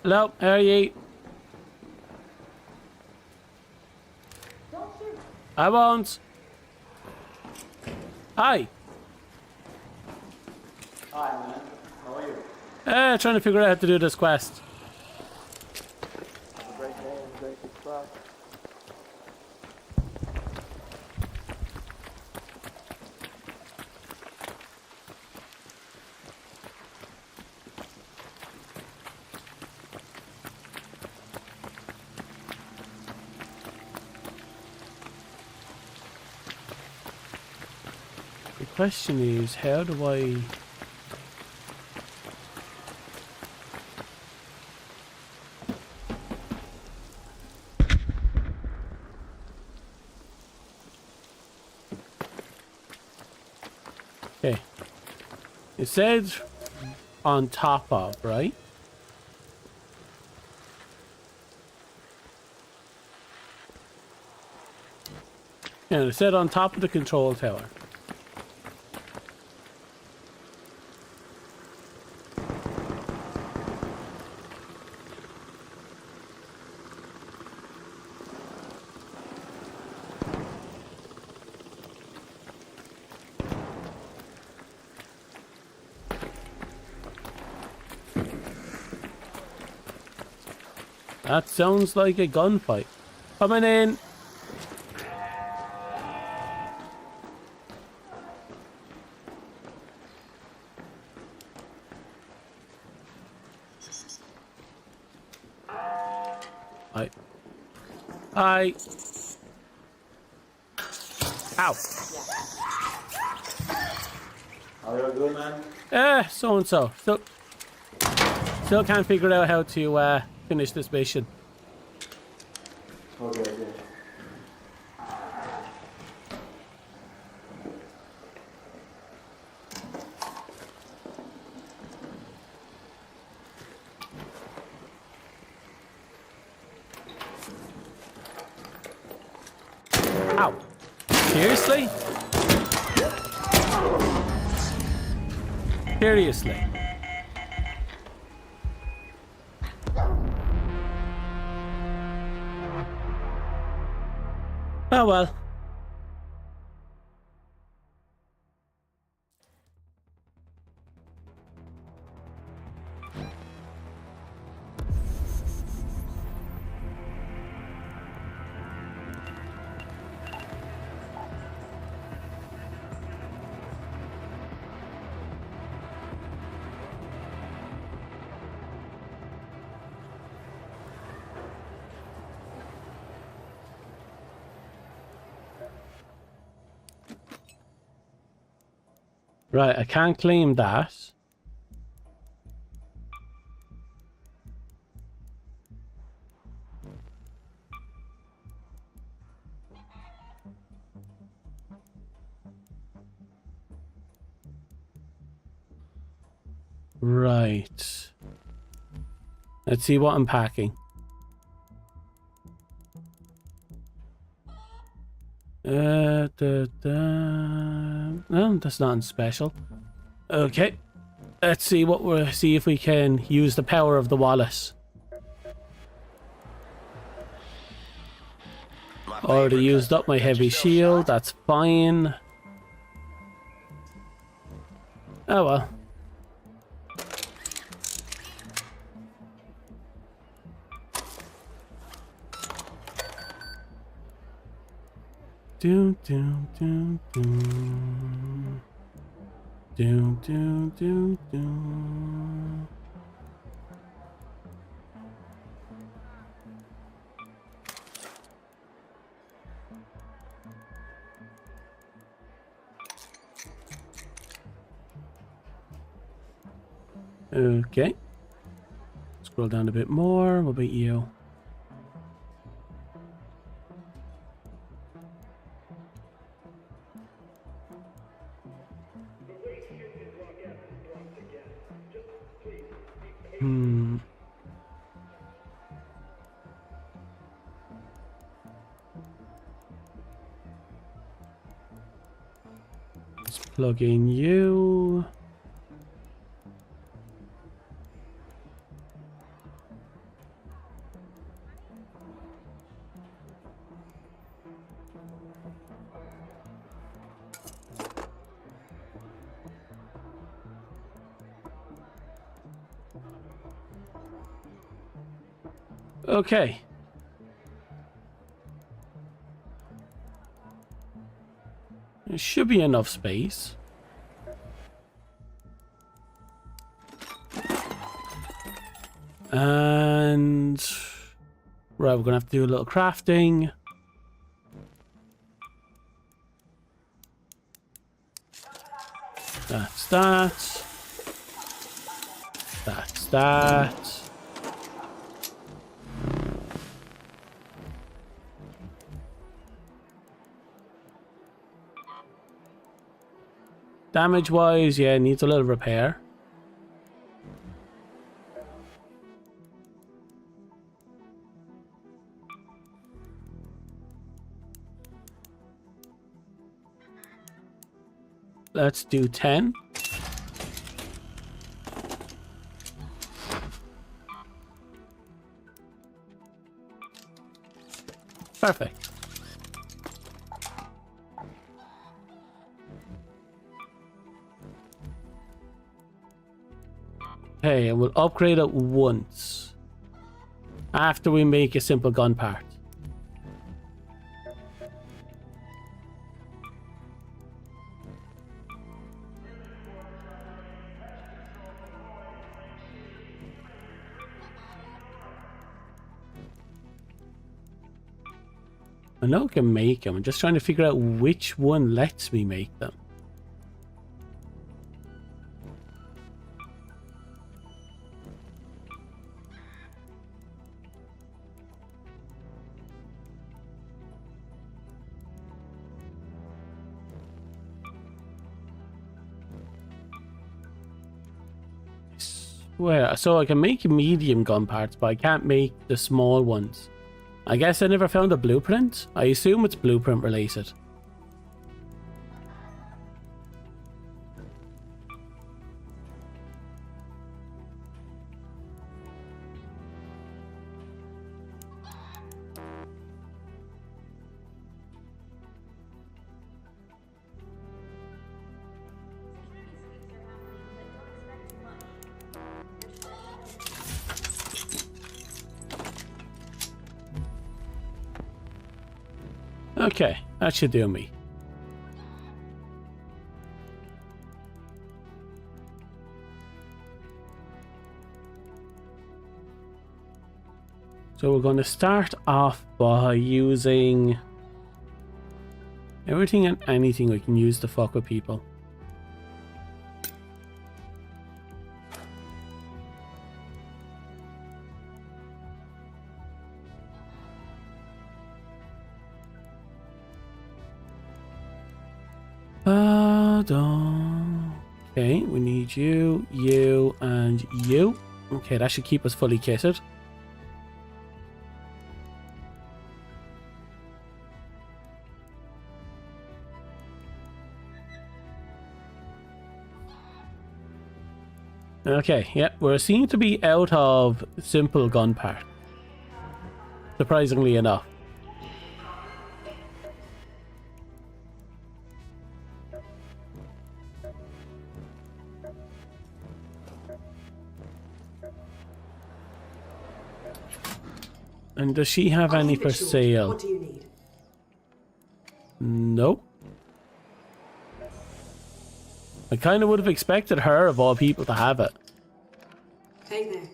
Hello, how are you? I won't. Hi. Hi, man. How are you? Trying to figure out how to do this quest. Have a great day and a great subscribe. The question is, how do I... Okay. It said on top of, right? Yeah, it said on top of the control tower. That sounds like a gunfight. Coming in. Hi. Hi. Ow. How are you doing, man? So and so. Still can't figure out how to finish this mission. Okay, okay. Ow. Seriously? Seriously. Oh well. Right, I can't claim that. Right. Let's see what I'm packing. No, that's not special. Okay. Let's see what see if we can use the power of the wallet. Already used up my heavy shield, that's fine. Oh well. Do do do do do do do do. Okay. Scroll down a bit more. What about you? Let's plug in you. Okay. There should be enough space. And right, we're gonna have to do a little crafting. That's that. That's that. Damage wise, yeah, needs a little repair. Let's do 10. Perfect. Okay, and we'll upgrade it once after we make a simple gun part. I know I can make them. I'm just trying to figure out which one lets me make them. Where? So I can make medium gun parts, but I can't make the small ones. I guess I never found a blueprint. I assume it's blueprint related. Okay, that should do me. So we're going to start off by using everything and anything we can use to fuck with people. Okay, we need you, you, and you. Okay, that should keep us fully kitted. Okay, yeah, we're seem to be out of simple gun part. Surprisingly enough. And does she have any for sale? What do you need? Nope. I kind of would have expected her, of all people, to have it. Hey there.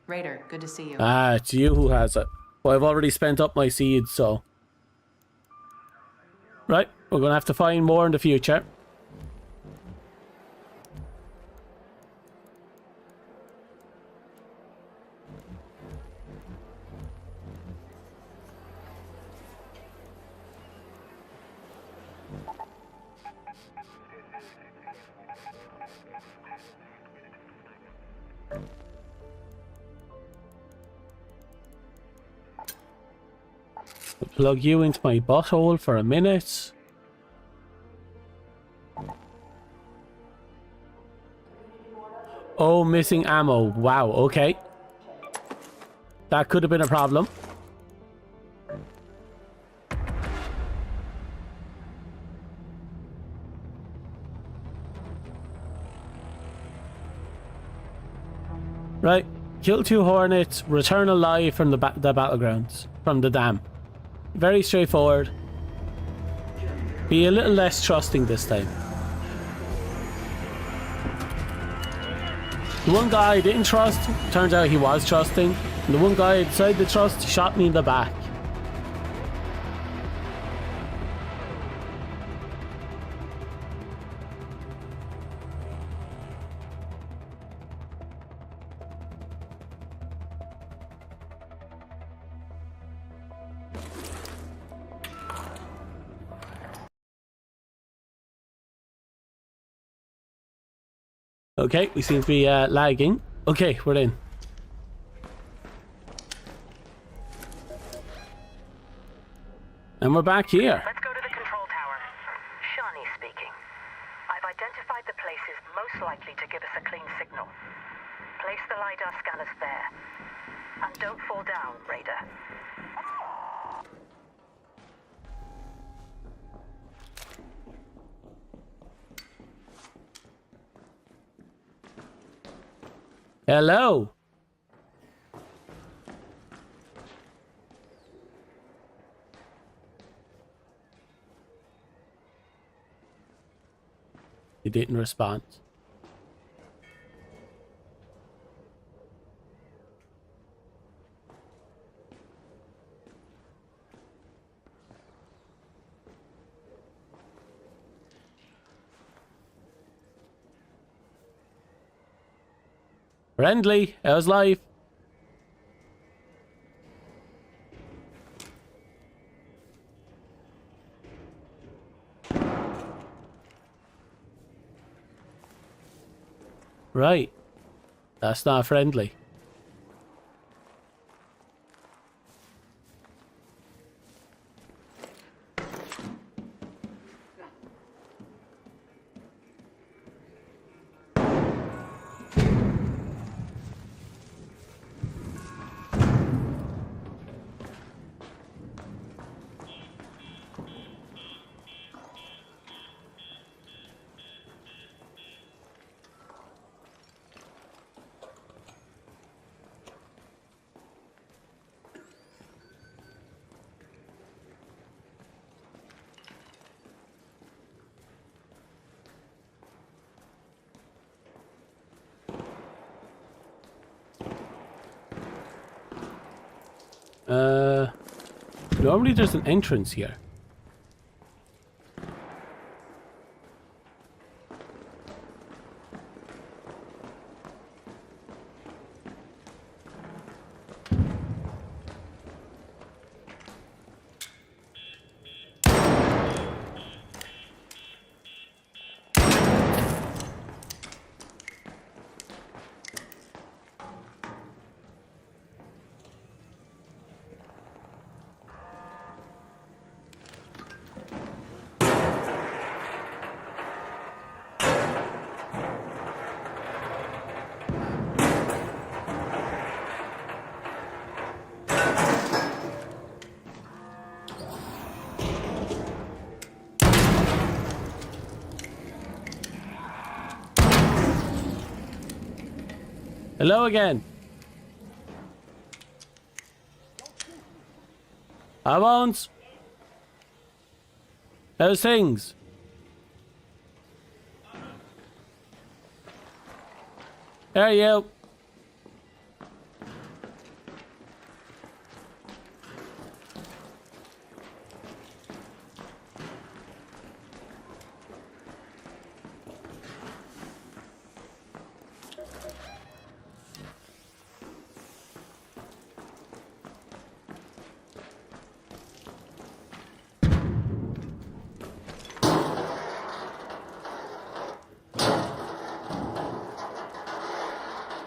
Raider, good to see you. Ah, it's you who has it. Well, I've already spent up my seeds, so... Right, we're going to have to find more in the future. Plug you into my butthole for a minute. Oh, missing ammo. Wow, okay. That could have been a problem. Right. Kill 2 hornets, return alive from the battlegrounds, from the dam. Very straightforward. Be a little less trusting this time. The one guy I didn't trust, turns out he was trusting. And the one guy I decided to trust shot me in the back. Okay, we seem to be lagging. Okay, we're in. And we're back here. Let's go to the control tower. Shani speaking. I've identified the places most likely to give us a clean signal. Place the LiDAR scanners there. And don't fall down, Raider. Hello. He didn't respond. Friendly, how's life? Right. That's not friendly. Normally there's an entrance here. Hello again. I won't. How's things? There you.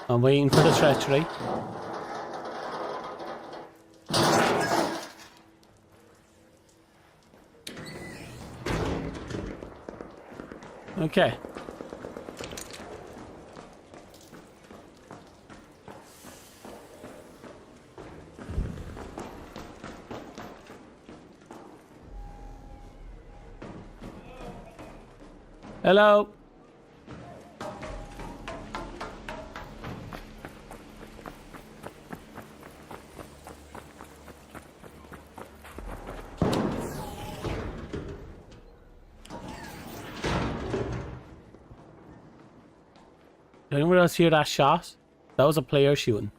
I'm waiting for the treachery. Okay. Hello. Did anyone else hear that shot? That was a player shooting.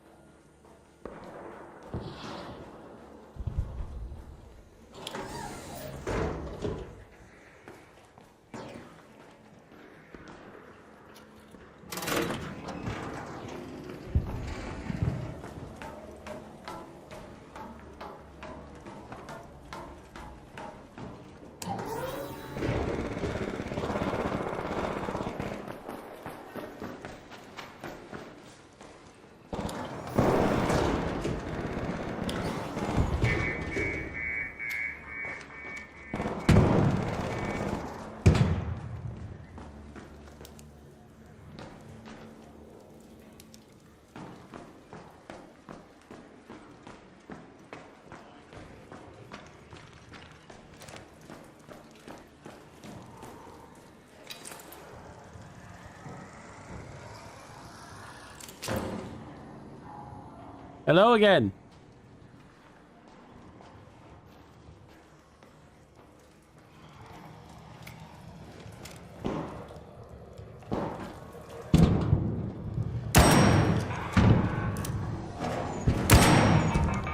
Hello again.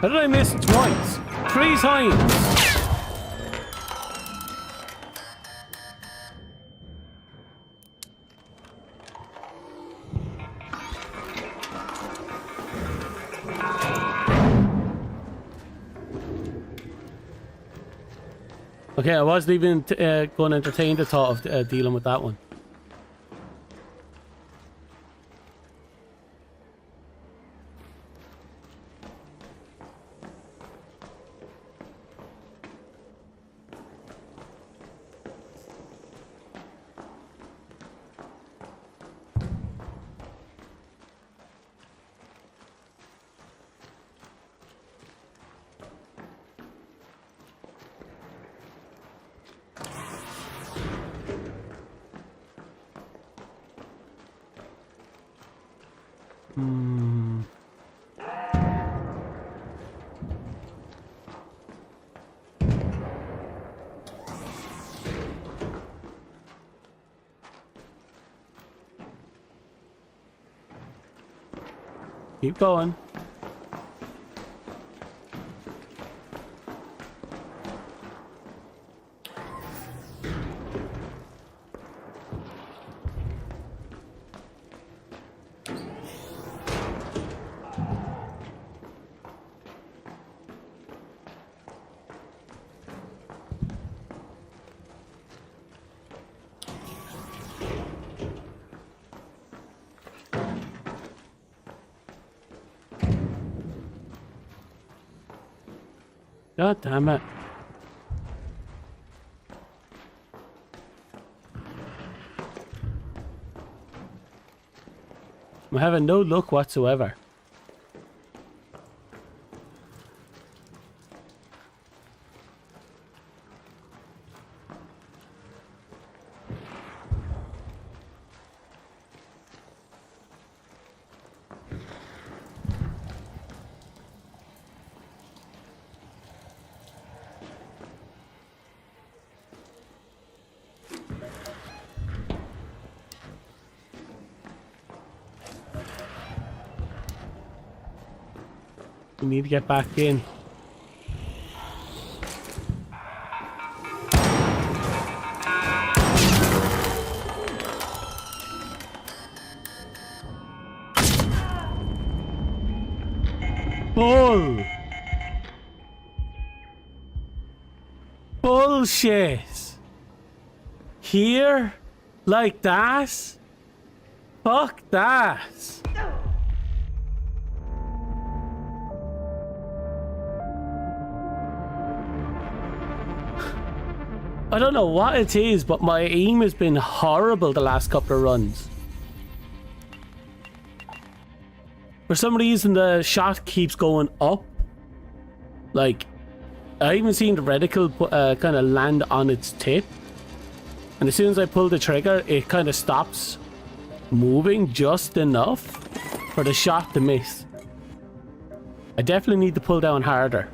How did I miss twice? 3 times. Okay, I wasn't even going to entertain the thought of dealing with that one. Keep going. God damn it. I'm having no luck whatsoever. We need to get back in. Bull! Bullshit! Here? Like that? Fuck that! I don't know what it is, but my aim has been horrible the last couple of runs. For some reason, the shot keeps going up. Like, I even seen the reticle kind of land on its tip. And as soon as I pull the trigger, it kind of stops moving just enough for the shot to miss. I definitely need to pull down harder.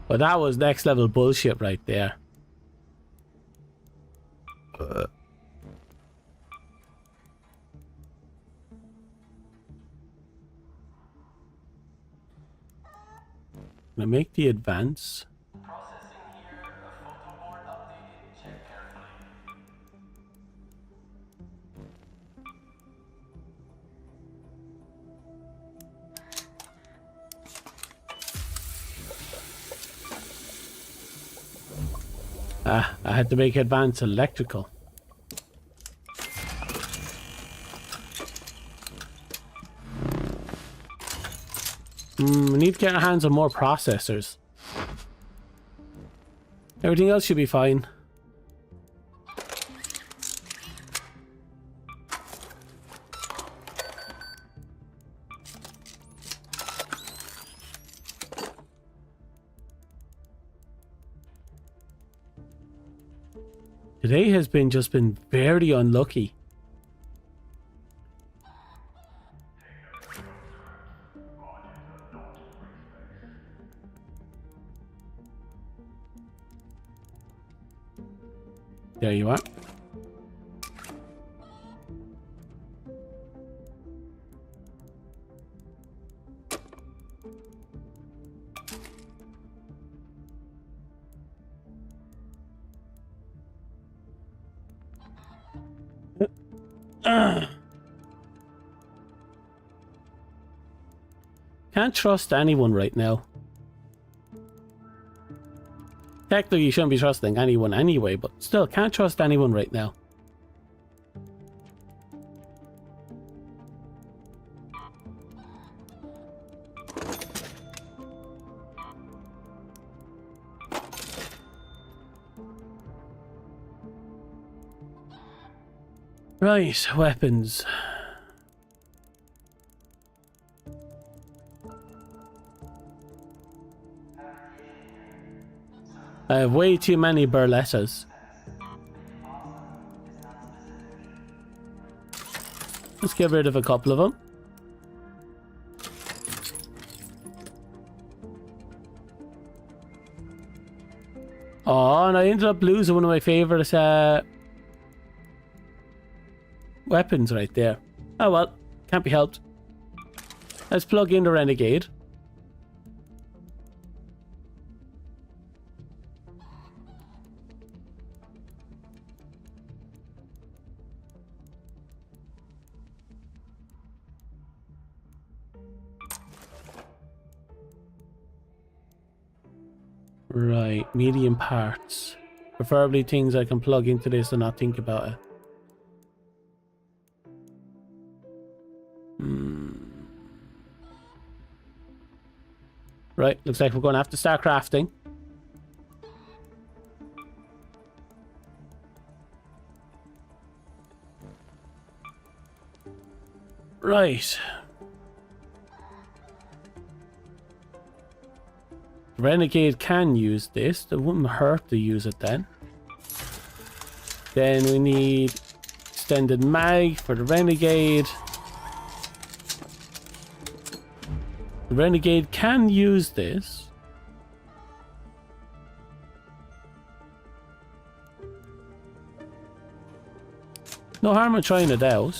But that was next level bullshit right there. Can I make the advance? Processing here, a photo board updated, check carefully. Ah, I had to make advance electrical. We need to get our hands on more processors. Everything else should be fine. Today has just been very unlucky. There you are. Can't trust anyone right now. Technically, you shouldn't be trusting anyone anyway, but still, can't trust anyone right now. Right, weapons. I have way too many Berlettas. Let's get rid of a couple of them. Oh, and I ended up losing one of my favourite weapons right there. Oh well, can't be helped. Let's plug in the Renegade. Right, medium parts. Preferably things I can plug into this and not think about it. Right, looks like we're going to have to start crafting. Right. Renegade can use this. It wouldn't hurt to use it then. Then we need extended mag for the Renegade. The Renegade can use this. No harm in trying it out.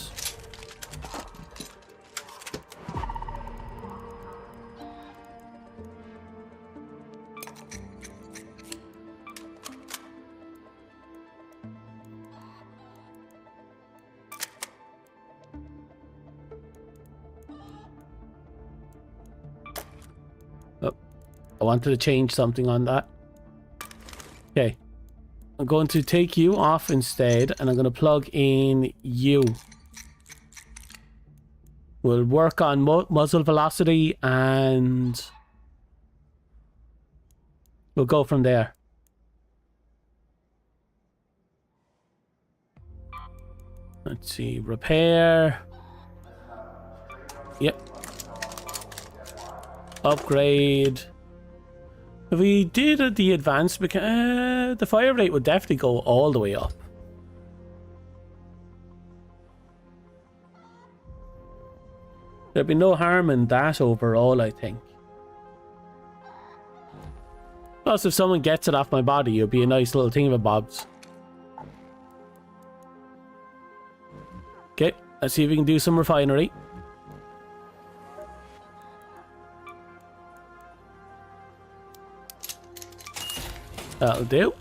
I wanted to change something on that. Okay. I'm going to take you off instead, and I'm going to plug in you. We'll work on muzzle velocity, and we'll go from there. Let's see. Repair. Yep. Upgrade. If we did the advanced, the fire rate would definitely go all the way up. There'd be no harm in that overall, I think. Plus, if someone gets it off my body, it'd be a nice little thingamabobs. Okay, let's see if we can do some refinery. That'll do.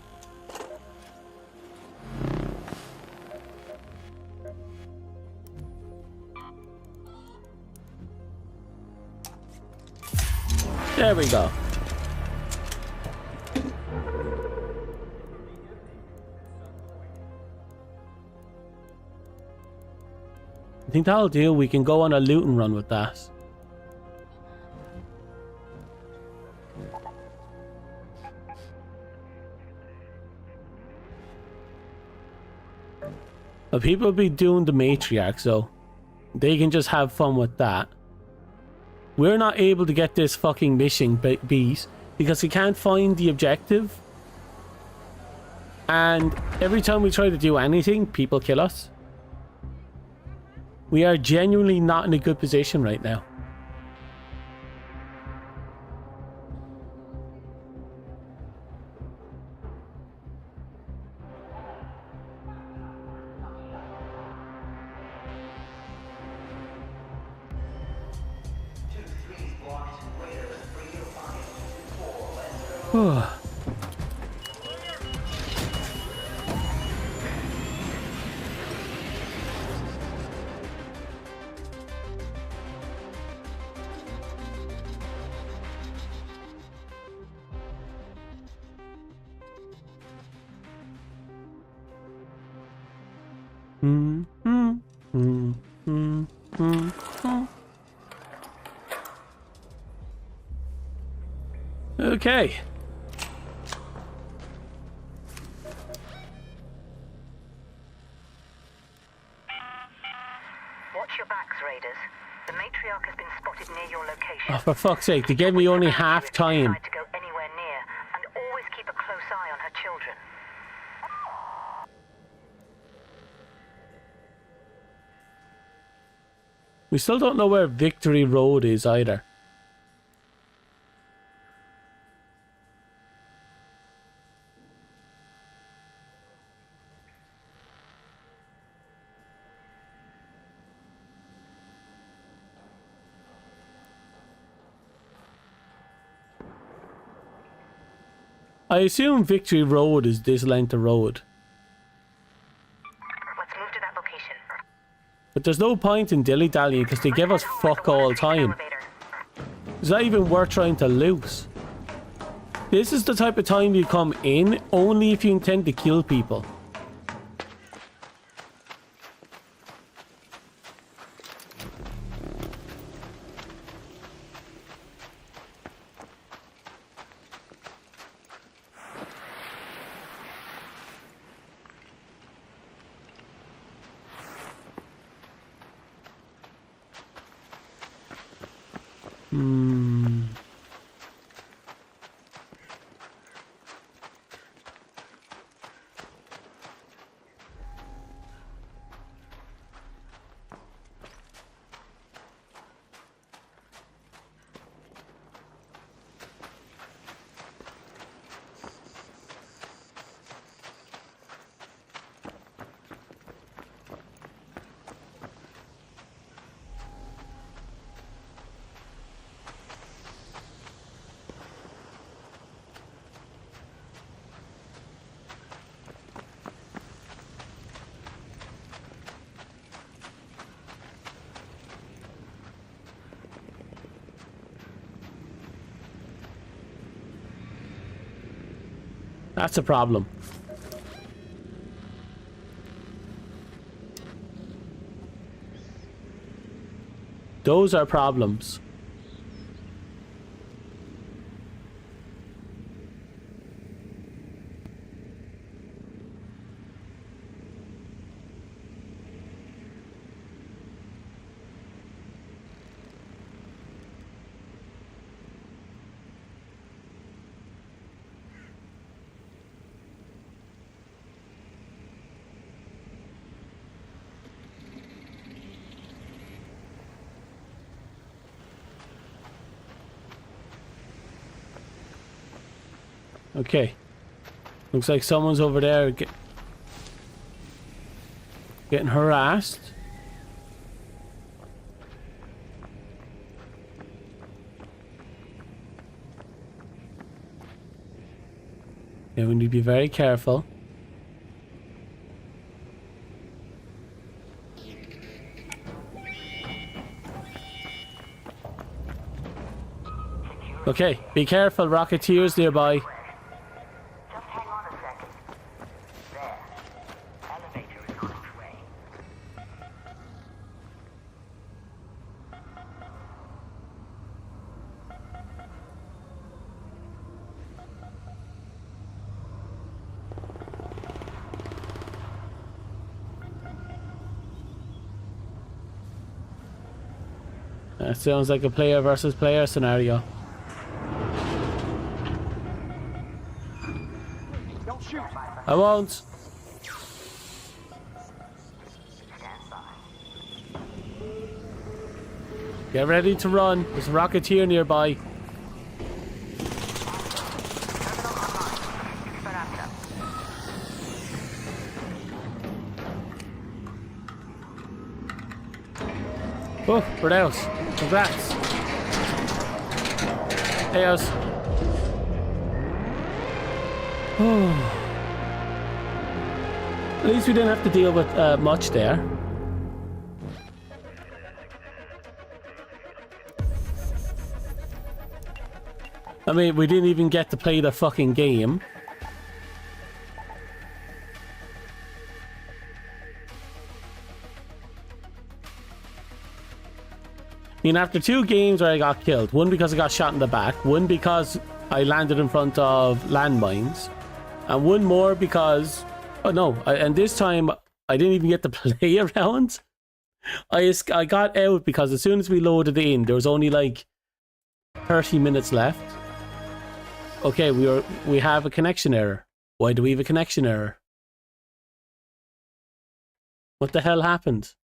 There we go. I think that'll do. We can go on a looting run with that. But people be doing the matriarch, so they can just have fun with that. We're not able to get this fucking mission beat because we can't find the objective. And every time we try to do anything, people kill us. We are genuinely not in a good position right now. Okay. Watch your backs, Raiders. The matriarch has been spotted near your location. Oh, for fuck's sake, they gave me only half time. To go anywhere near, and always keep a close eye on her children. We still don't know where Victory Road is either. I assume Victory Road is this length of road. Let's move to that location. But there's no point in dilly-dallying because they give us fuck all time. It's not even worth trying to lose. This is the type of time you come in only if you intend to kill people. That's a problem. Those are problems. Okay. Looks like someone's over there getting harassed. Yeah, we need to be very careful. Okay, be careful, Rocketeers nearby. Just hang on a second. There. Elevator is on its way. That sounds like a player versus player scenario. I won't. Stand by. Get ready to run. There's a Rocketeer nearby. Oh, we're out. Congrats. Hey, us. Oh. At least we didn't have to deal with much there. I mean, we didn't even get to play the fucking game. I mean, after 2 games where I got killed, one because I got shot in the back, one because I landed in front of landmines, and one more because... Oh no, and this time I didn't even get to play around. I got out because as soon as we loaded in, there was only like 30 minutes left. Okay, we have a connection error. Why do we have a connection error? What the hell happened?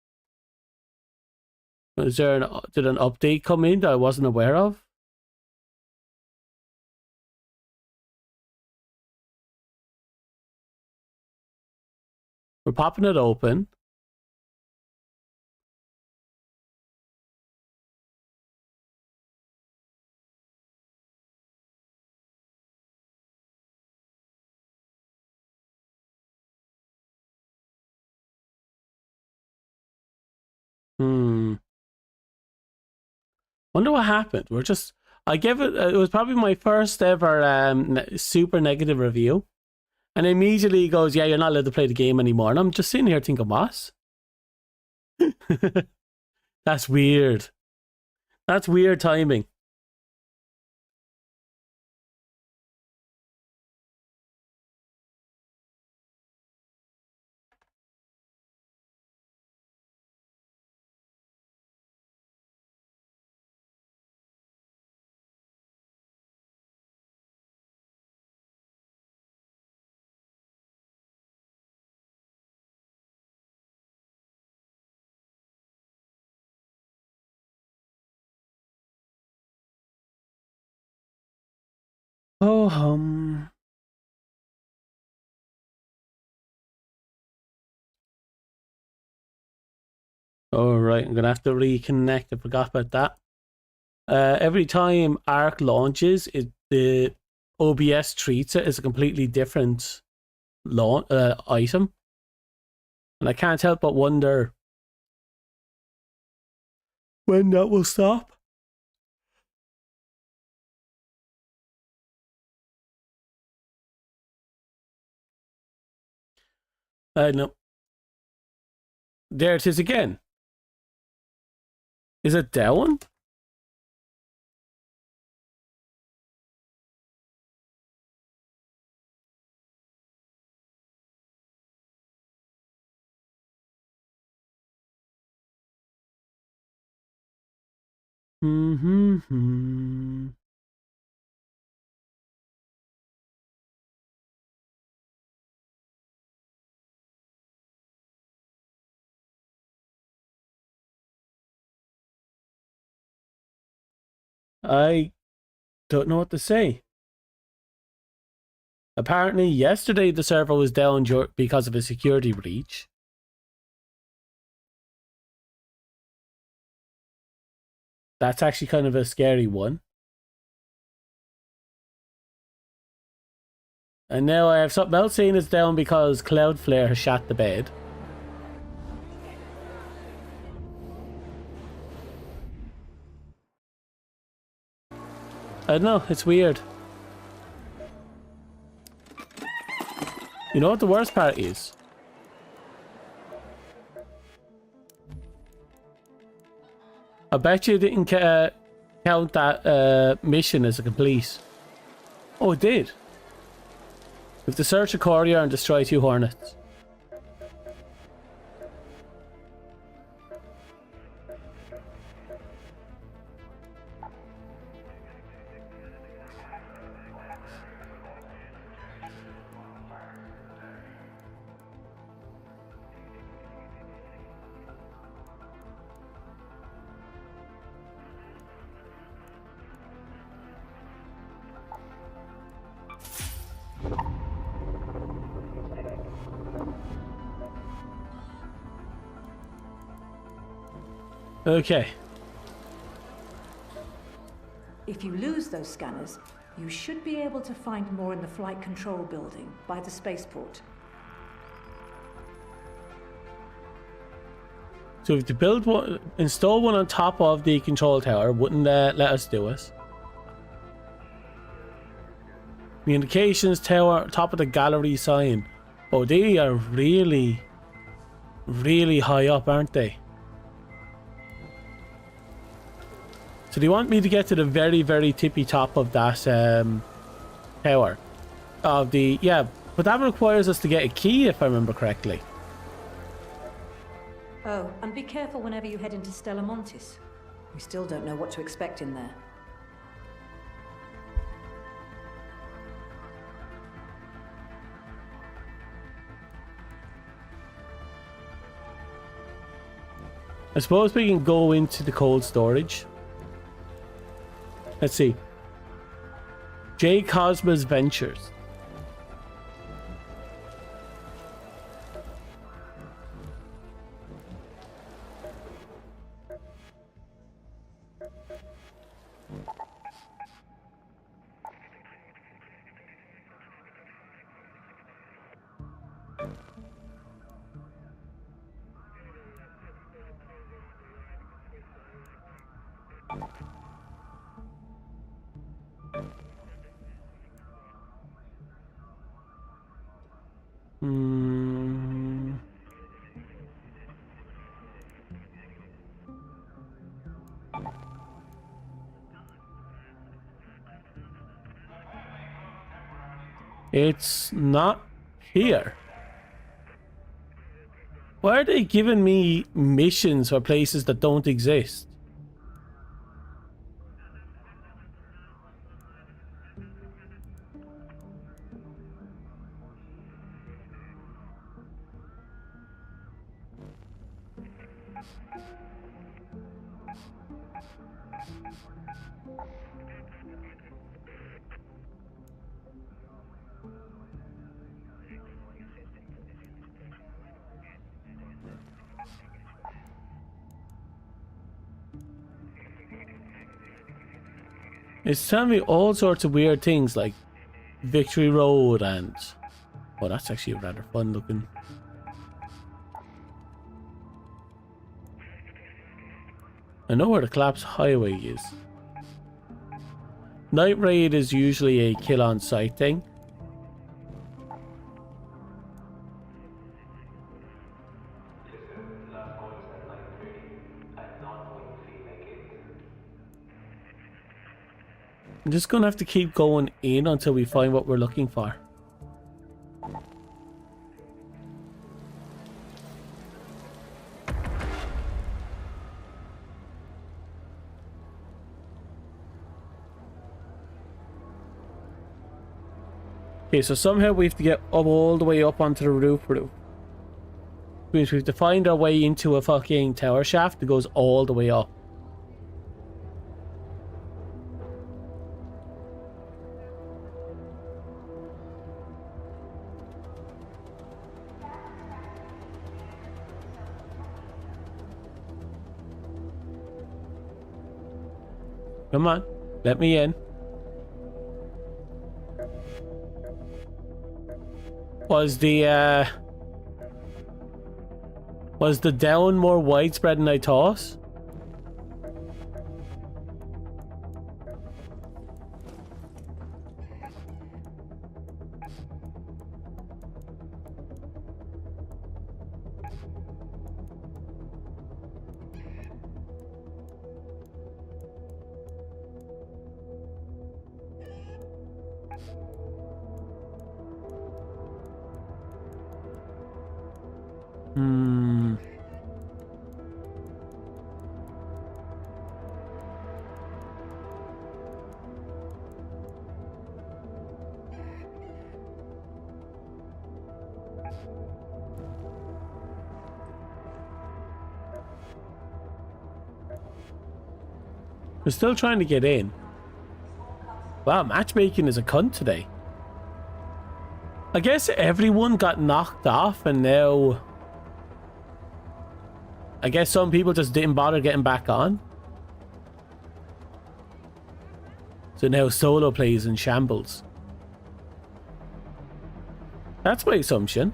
Is there did an update come in that I wasn't aware of? We're popping it open. Wonder what happened. I gave it. It was probably my first ever super negative review, and immediately he goes, "Yeah, you're not allowed to play the game anymore." And I'm just sitting here thinking, "What? That's weird. That's weird timing." Oh, all right, I'm gonna have to reconnect. I forgot about that. Every time Arc launches, the OBS treats it as a completely different item, and I can't help but wonder when that will stop. No. There it is again. Is it down? Mm-hmm. I don't know what to say. Apparently, yesterday the server was down because of a security breach. That's actually kind of a scary one. And now I have something else saying it's down because Cloudflare has shot the bed. I don't know, it's weird. You know what the worst part is? I bet you didn't count that mission as a complete. Oh, it did. We have to search a courier and destroy 2 hornets. Okay. If you lose those scanners, you should be able to find more in the flight control building by the spaceport. So if to build one, install one on top of the control tower, wouldn't let us do it. Communications tower, top of the gallery sign. Oh, they are really, really high up, aren't they? So they want me to get to the very, very tippy top of that tower. Of the, yeah, but that requires us to get a key, if I remember correctly. Oh, and be careful whenever you head into Stella Montis. We still don't know what to expect in there. I suppose we can go into the cold storage. Let's see. J. Cosmos Ventures. It's not here. Why are they giving me missions for places that don't exist? It's telling me all sorts of weird things like Victory Road and... Oh, that's actually rather fun looking. I know where the collapsed highway is. Night raid is usually a kill on sight thing. I'm just gonna have to keep going in until we find what we're looking for. Okay, so somehow we have to get up all the way up onto the roof. Which means we have to find our way into a fucking tower shaft that goes all the way up. Come on, let me in. Was the down more widespread than I thought? We're still trying to get in. Wow, matchmaking is a cunt today. I guess everyone got knocked off and now... I guess some people just didn't bother getting back on. So now solo plays in shambles. That's my assumption.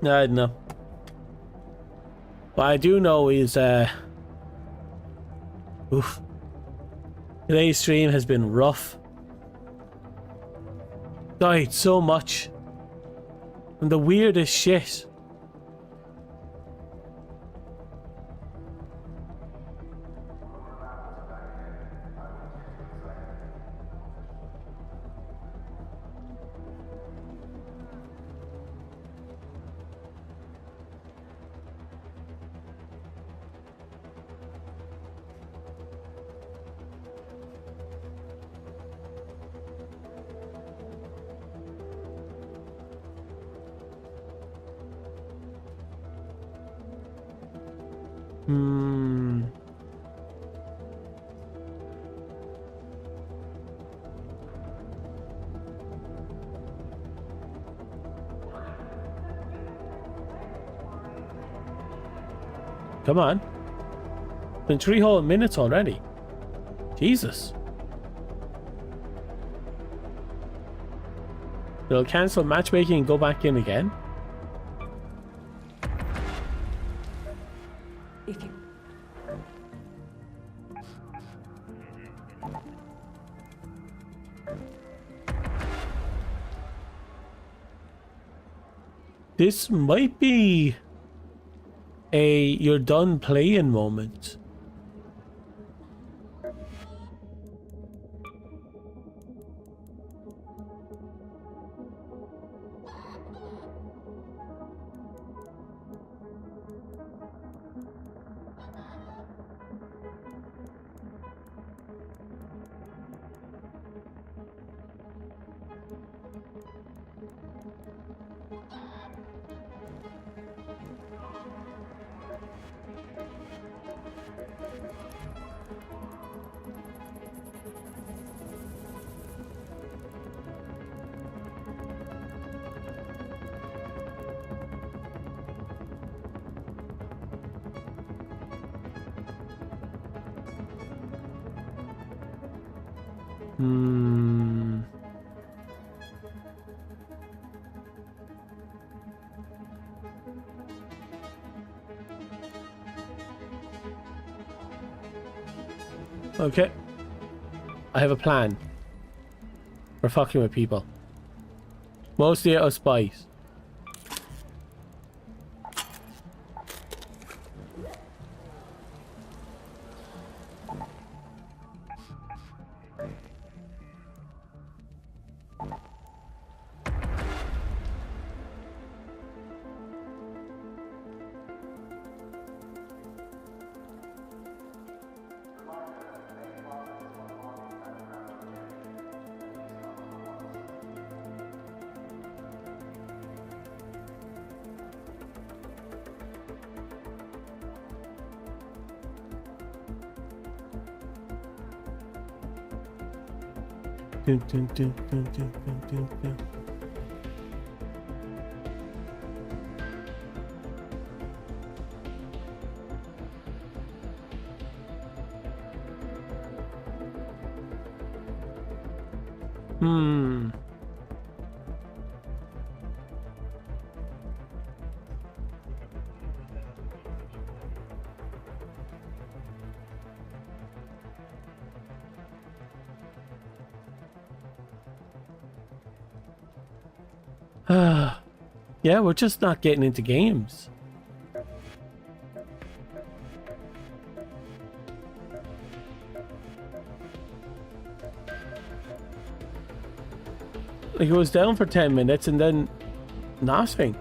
I don't know. What I do know is, oof. Today's stream has been rough. Died so much. And the weirdest shit. Come on. It's been 3 whole minutes already. Jesus. They'll cancel matchmaking and go back in again. If you... This might be a you're done playing moment. Okay. I have a plan. We're fucking with people. Mostly out of spite. Dun, dun, dun, dun, dun, dun, dun, dun. Yeah, we're just not getting into games. Like, it was down for 10 minutes and then nothing.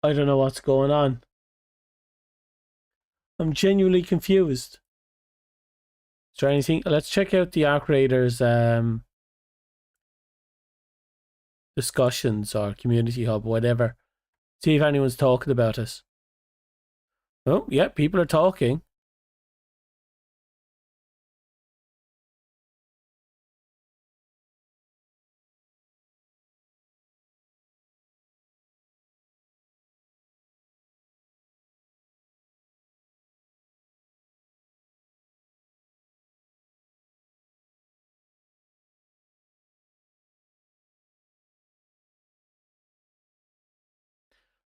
I don't know what's going on. I'm genuinely confused. Is there anything? Let's check out the Arc Raiders discussions or community hub, whatever. See if anyone's talking about us. Oh, yeah, people are talking.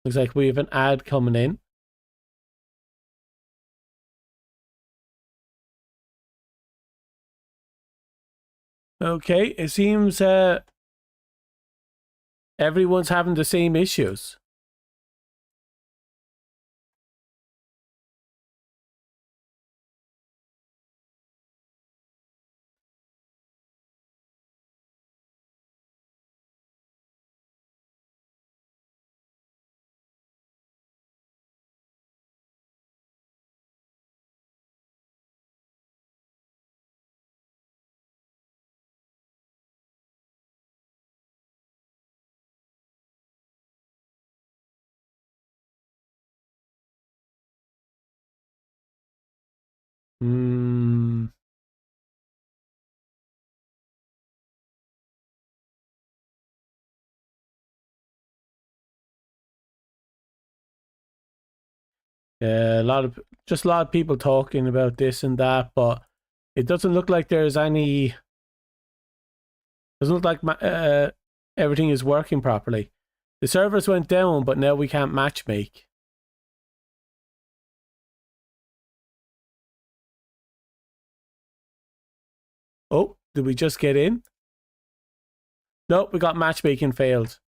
Looks like we have an ad coming in. Okay, it seems everyone's having the same issues. Yeah, just a lot of people talking about this and that, but it doesn't look like there's any. Doesn't look like everything is working properly. The servers went down, but now we can't matchmake. Oh, did we just get in? Nope, we got matchmaking failed.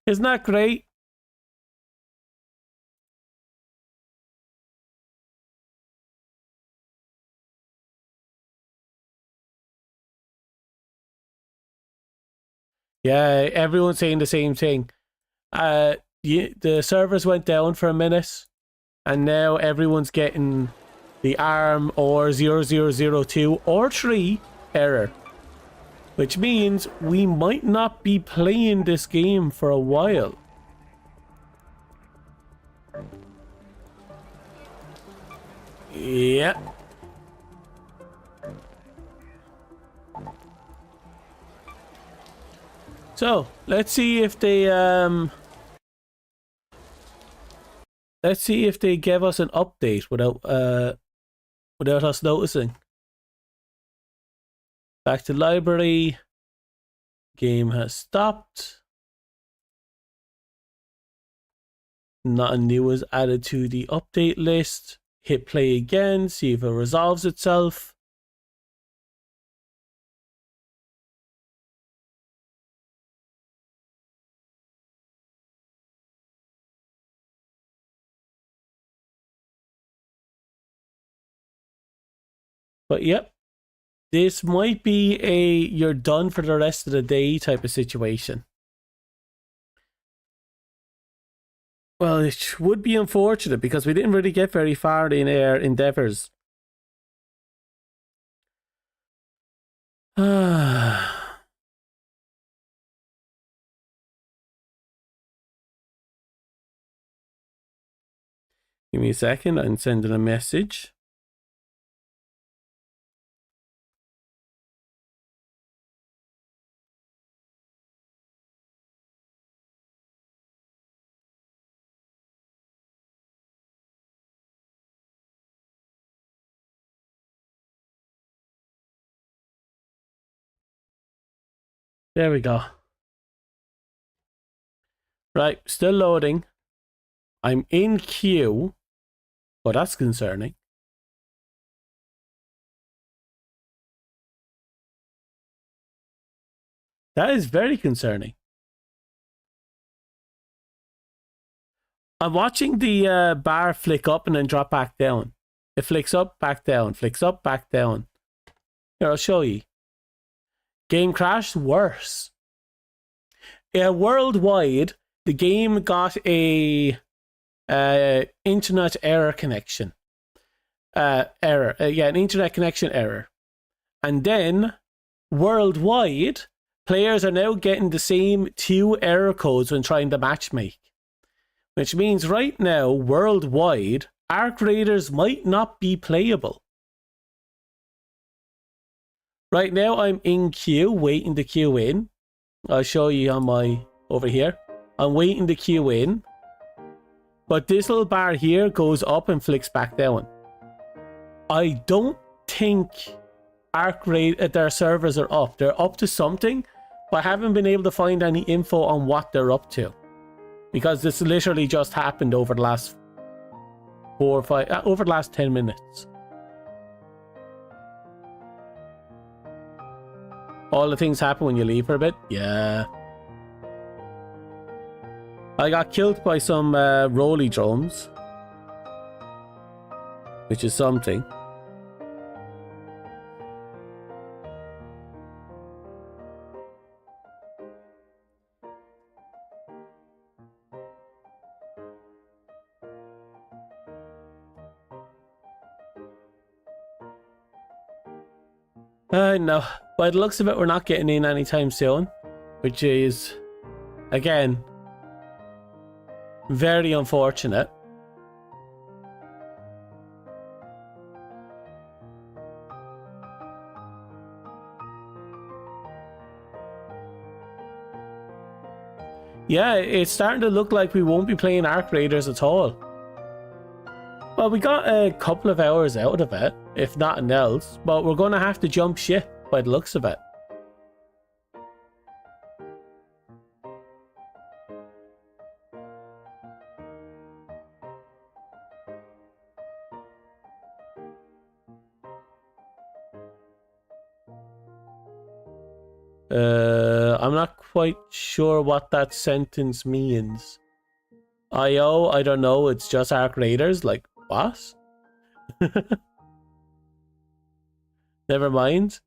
Isn't that great? Yeah, everyone's saying the same thing. The servers went down for a minute, and now everyone's getting the ARM or 0002 or 3 error, which means we might not be playing this game for a while. Yeah. So let's see if they give us an update without us noticing. Back to library. Game has stopped. Nothing new is added to the update list. Hit play again, see if it resolves itself. But yep, this might be a you're done for the rest of the day type of situation. Well, it would be unfortunate because we didn't really get very far in our endeavors. Give me a second, I'm sending a message. There we go. Right, still loading. I'm in queue. Oh, that's concerning. That is very concerning. I'm watching the bar flick up and then drop back down. It flicks up, back down, flicks up, back down. Here, I'll show you. Game crashed, worse. Worldwide, the game got a internet error connection. An internet connection error. And then, worldwide, players are now getting the same 2 error codes when trying to matchmake. Which means right now, worldwide, Arc Raiders might not be playable. Right now, I'm in queue, waiting to queue in. I'll show you on my, over here. I'm waiting to queue in. But this little bar here goes up and flicks back down. I don't think Arc Raid, their servers are up. They're up to something, but I haven't been able to find any info on what they're up to. Because this literally just happened over the last 4 or 5, over the last 10 minutes. All the things happen when you leave for a bit? Yeah. I got killed by some rolly drones. Which is something. No. By the looks of it, we're not getting in anytime soon. Which is, again, very unfortunate. Yeah, it's starting to look like we won't be playing Arc Raiders at all. Well, we got a couple of hours out of it, if nothing else, but we're going to have to jump ship by the looks of it. I'm not quite sure what that sentence means. IO, I don't know, it's just Arc Raiders? Like, what? Never mind.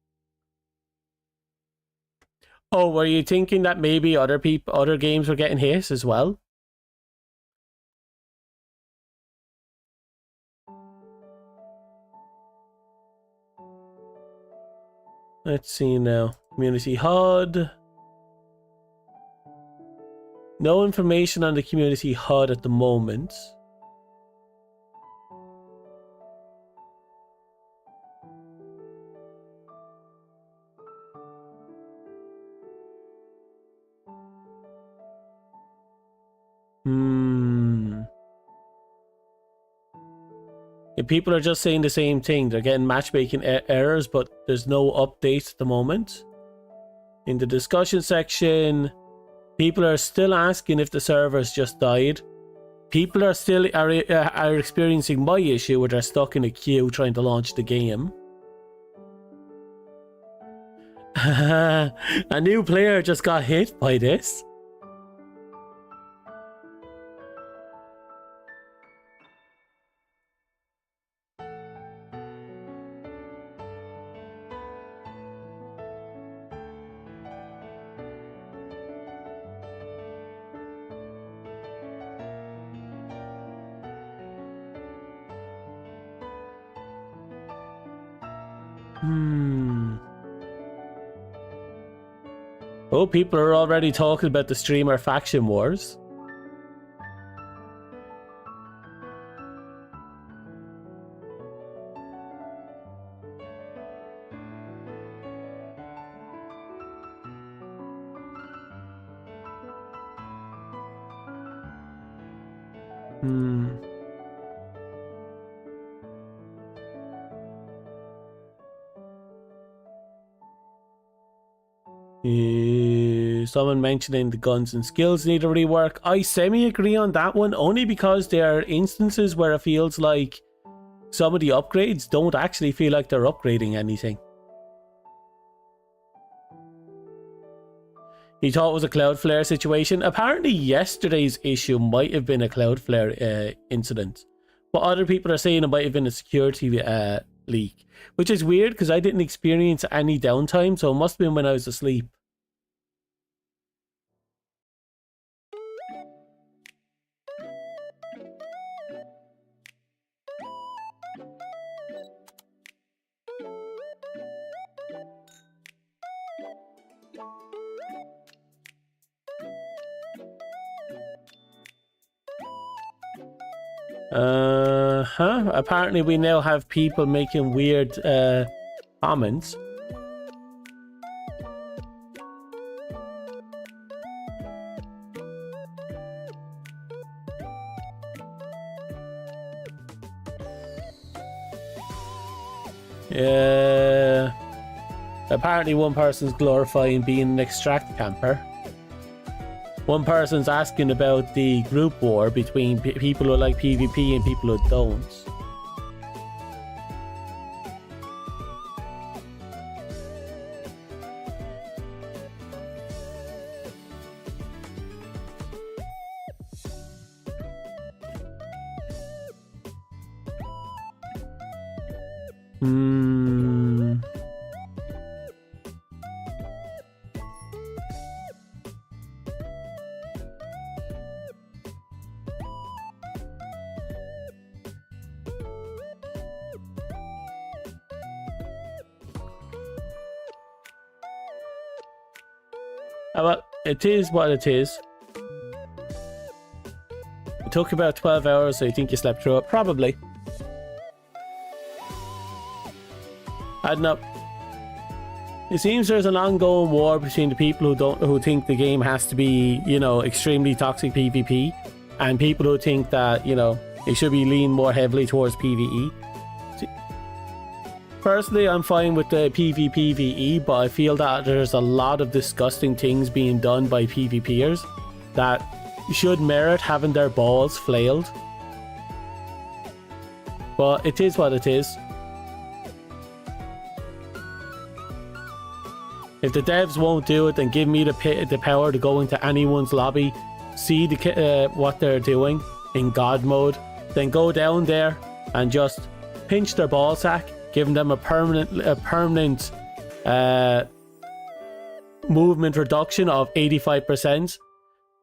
Oh, were you thinking that maybe other games were getting hit as well? Let's see now. Community HUD. No information on the community HUD at the moment. Yeah, people are just saying the same thing. They're getting matchmaking errors, but there's no updates at the moment. In the discussion section, people are still asking if the servers just died. People are still are experiencing my issue where they're stuck in a queue trying to launch the game. A new player just got hit by this. Oh, people are already talking about the streamer faction wars. Someone mentioning the guns and skills need a rework. I semi-agree on that one, only because there are instances where it feels like some of the upgrades don't actually feel like they're upgrading anything. He thought it was a Cloudflare situation. Apparently yesterday's issue might have been a Cloudflare incident, but other people are saying it might have been a security leak, which is weird because I didn't experience any downtime, so it must have been when I was asleep. Apparently we now have people making weird comments. Apparently one person's glorifying being an extract camper. One person's asking about the group war between people who like PvP and people who don't. Well, it is what it is. It took about 12 hours, so you think you slept through it? Probably. I don't know. It seems there's an ongoing war between the people who think the game has to be, you know, extremely toxic PvP, and people who think that, you know, It should be leaning more heavily towards PvE. Personally, I'm fine with the PvPvE, but I feel that there's a lot of disgusting things being done by PvPers that should merit having their balls flailed. But it is what it is. If the devs won't do it, then give me the power to go into anyone's lobby, see what they're doing in God mode, then go down there and just pinch their ball sack, giving them a permanent movement reduction of 85%,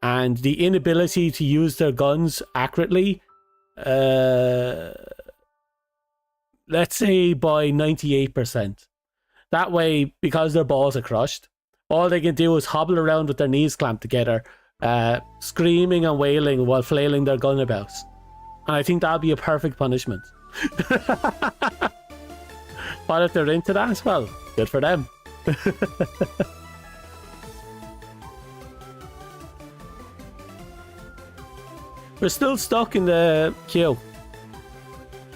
and the inability to use their guns accurately, let's say by 98%. That way, because their balls are crushed, all they can do is hobble around with their knees clamped together, screaming and wailing while flailing their gun about. And I think that'll be a perfect punishment. But if they're into that, well, good for them. We're still stuck in the queue.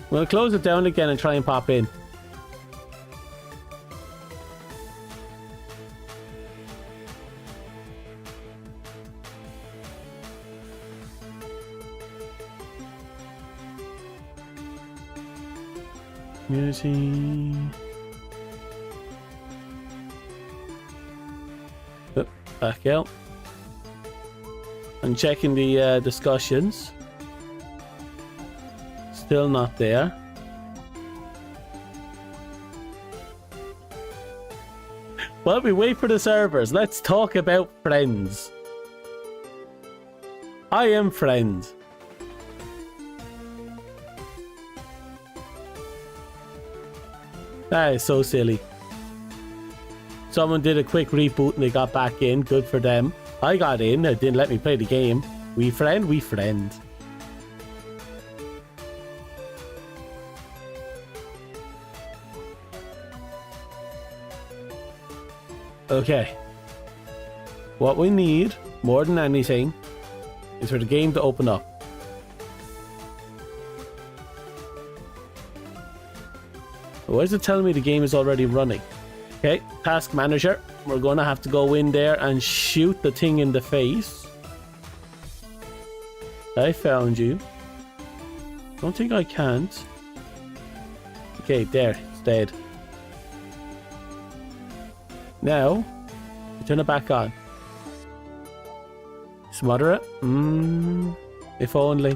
We'll close it down again and try and pop in. Community. Oh, back out. I'm checking the discussions. Still not there. Well, we wait for the servers. Let's talk about friends. I am friends. That is so silly. Someone did a quick reboot and they got back in. Good for them. I got in. It didn't let me play the game. We friend, we friend. Okay. What we need, more than anything, is for the game to open up. Why is it telling me the game is already running? Okay, task manager. We're gonna have to go in there and shoot the thing in the face. I found you. Don't think I can't. Okay, there, it's dead. Now, turn it back on. Smother it? If only.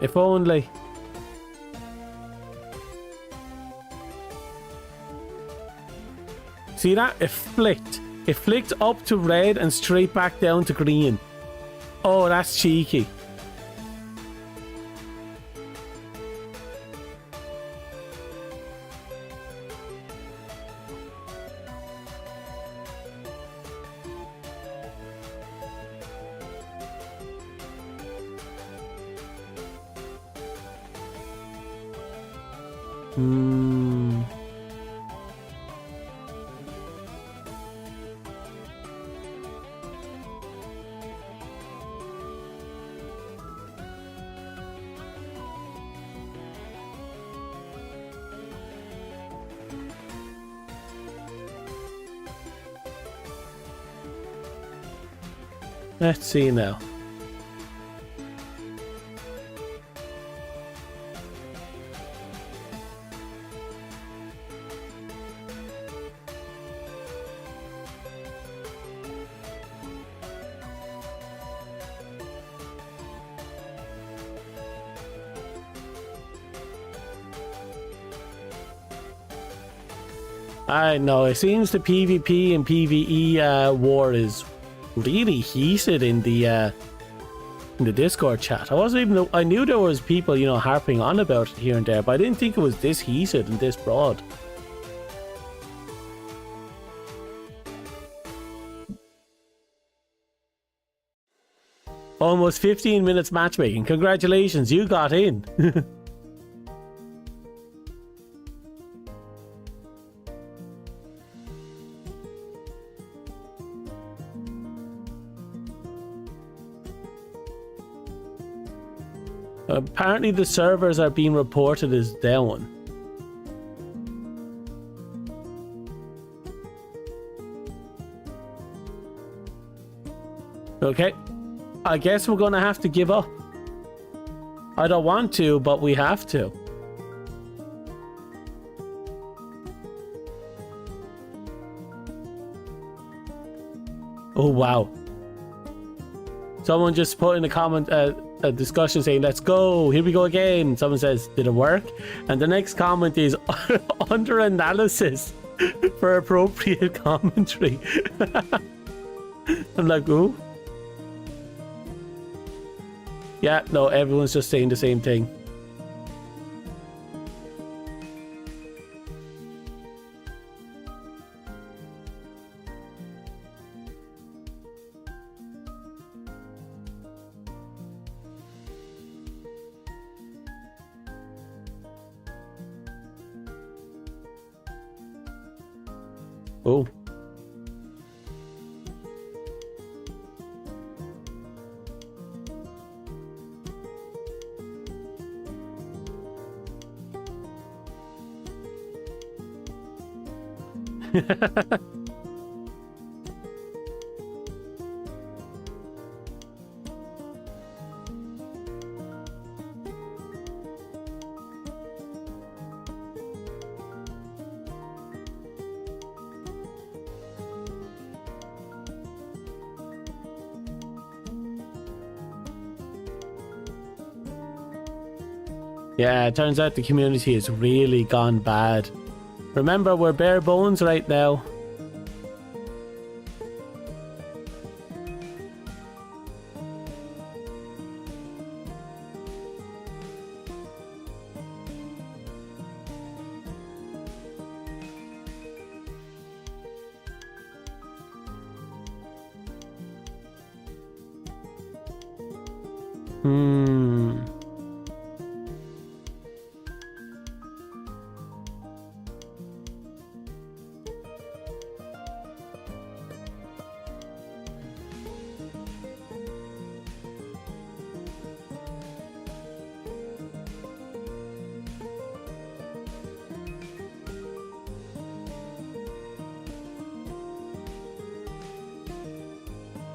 If only. See that? It flicked. It flicked up to red and straight back down to green. Oh, that's cheeky. Let's see now. I know, it seems the PvP and PvE war is really heated in the Discord chat. I knew there was people, you know, harping on about it here and there, but I didn't think it was this heated and this broad. Almost 15 minutes matchmaking. Congratulations, you got in. Apparently the servers are being reported as down. Okay, I guess we're gonna have to give up. I don't want to, but we have to. Oh wow. Someone just put in a comment, a discussion saying, let's go, here we go again. Someone says, did it work? And the next comment is, under analysis for appropriate commentary. I'm like, ooh. Yeah, no, everyone's just saying the same thing. Oh. Yeah, it turns out the community has really gone bad. Remember, we're bare bones right now.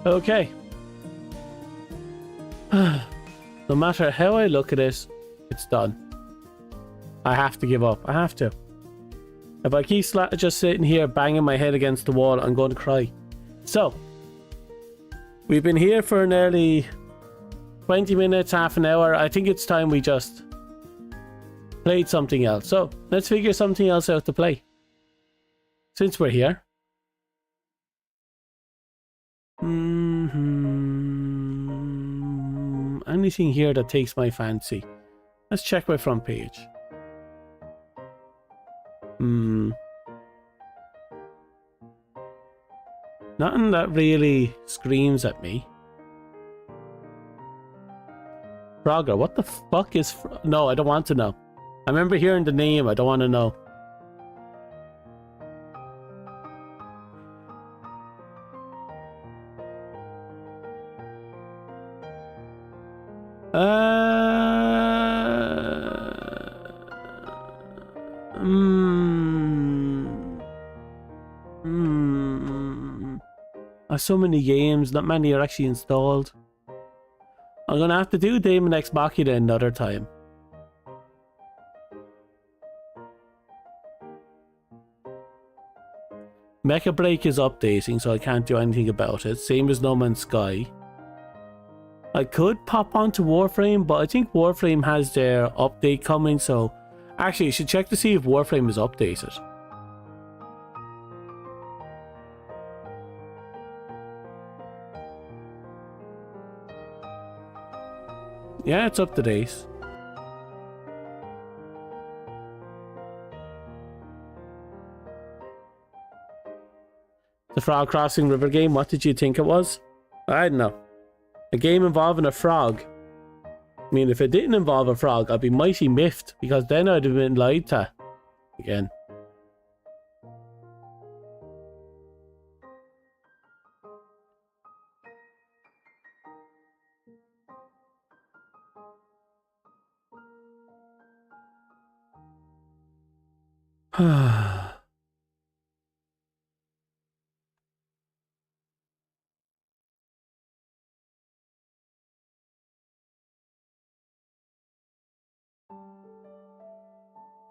Okay. No matter how I look at it, it's done. I have to give up. I have to. If I keep just sitting here banging my head against the wall, I'm going to cry. So, we've been here for nearly 20 minutes, half an hour. I think it's time we just played something else. So, let's figure something else out to play. Since we're here. Anything here that takes my fancy. Let's check my front page. Nothing that really screams at me. Frogger, what the fuck is no, I don't want to know. I remember hearing the name, I don't want to know. So many games, not many are actually installed. I'm gonna have to do Daemon X Machina another time. Mecha Break is updating, so I can't do anything about it. Same as No Man's Sky. I could pop onto Warframe, but I think Warframe has their update coming, so... Actually, you should check to see if Warframe is updated. Yeah, it's up to date. The Frog Crossing River game, what did you think it was? I don't know. A game involving a frog. I mean, if it didn't involve a frog, I'd be mighty miffed, because then I'd have been lied to. Again.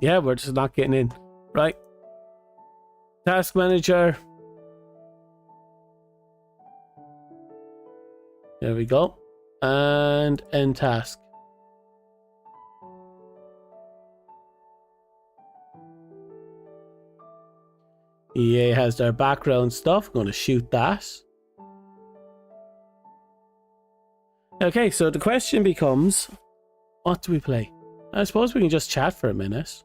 Yeah, we're just not getting in. Right. Task manager. There we go. And end task. EA has their background stuff. Going to shoot that. Okay, so the question becomes, what do we play? I suppose we can just chat for a minute.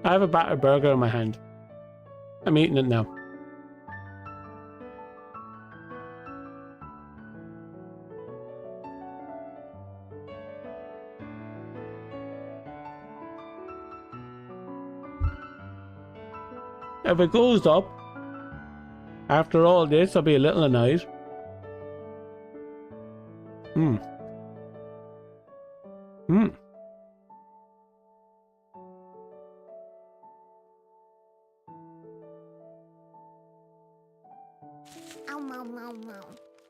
I have a battered burger in my hand. I'm eating it now. If it goes up, after all this, I'll be a little annoyed.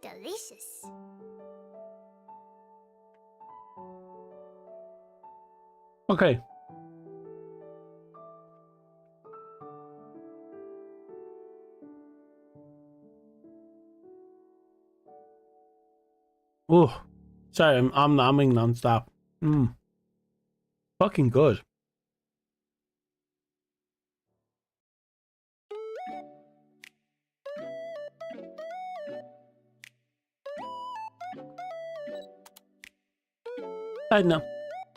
Delicious. Okay. Oh, sorry, I'm nomming non-stop. Fucking good. I don't know.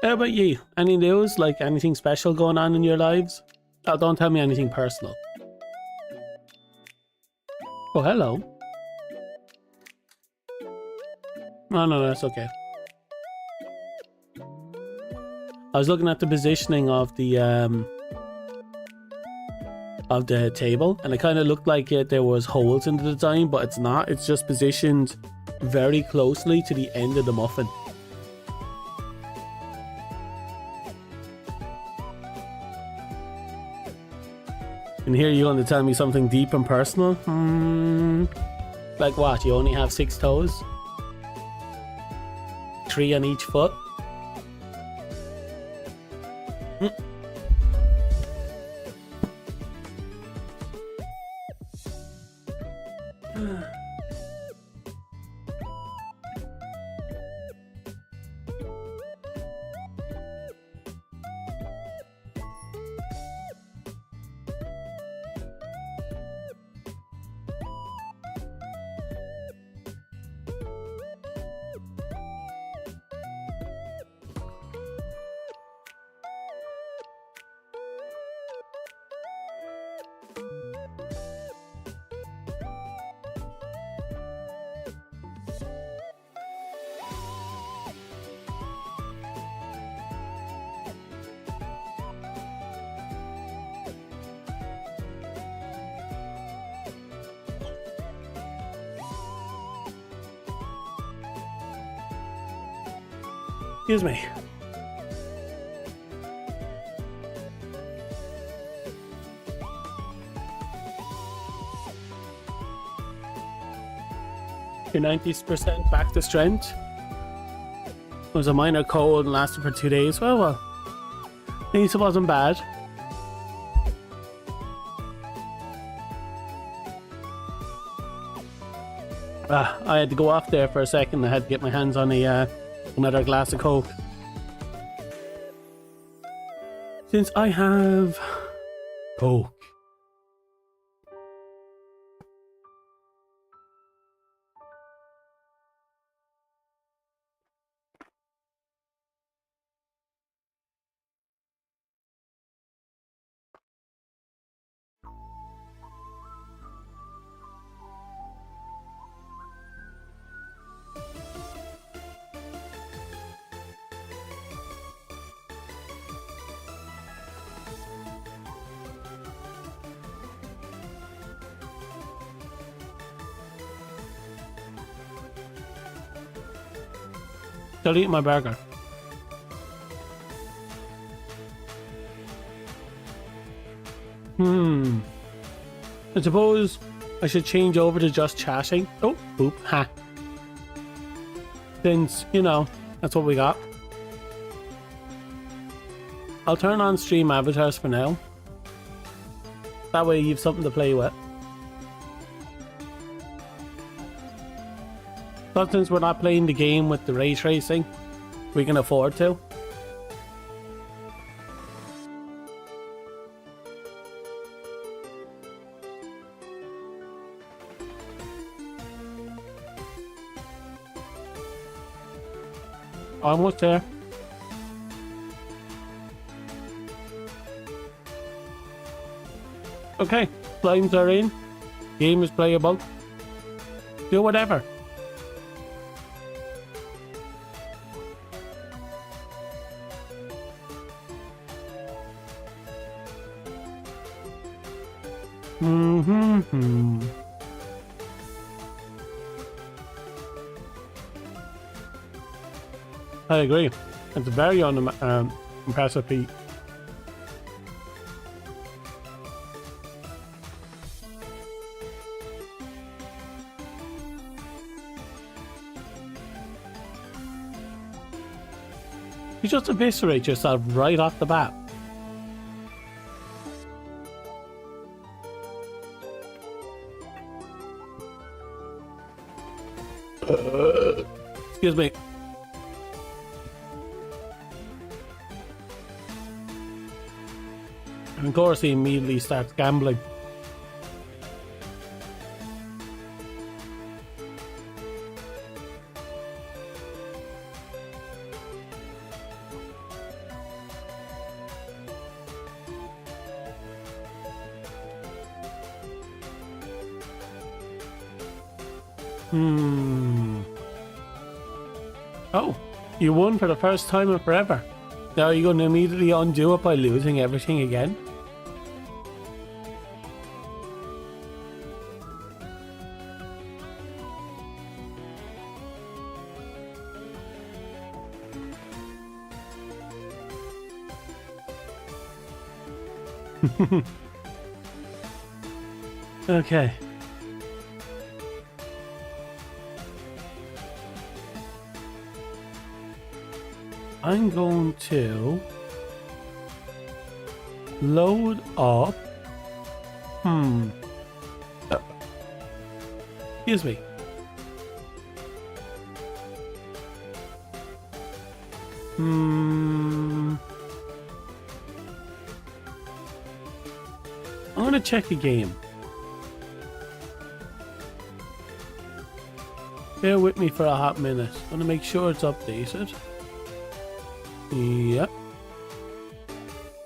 How about you? Any news? Like anything special going on in your lives? Oh, don't tell me anything personal. Oh, hello. Oh, no, that's okay. I was looking at the positioning of the table, and it kind of looked like there was holes in the design, but it's not. It's just positioned very closely to the end of the muffin. And here you're going to tell me something deep and personal? Like what? You only have 6 toes? 3 on each foot? Excuse me. You're 90% back to strength. It was a minor cold and lasted for 2 days. Well. At least it wasn't bad. I had to go off there for a second. I had to get my hands on another glass of Coke. Since I have Coke. Still eating my burger. I suppose I should change over to just chatting. Oh, boop, ha. Since, you know, that's what we got. I'll turn on stream avatars for now. That way you have something to play with. But since we're not playing the game with the ray tracing, we can afford to. Almost there. Okay, slimes are in. Game is playable. Do whatever. I agree. It's very impressive feat. You just eviscerate yourself right off the bat. Excuse me. And of course he immediately starts gambling. Oh, you won for the first time in forever. Now are you going to immediately undo it by losing everything again? Okay. I'm going to load up. Excuse me. I'm going to check a game. Bear with me for a hot minute. I'm going to make sure it's updated. Yep.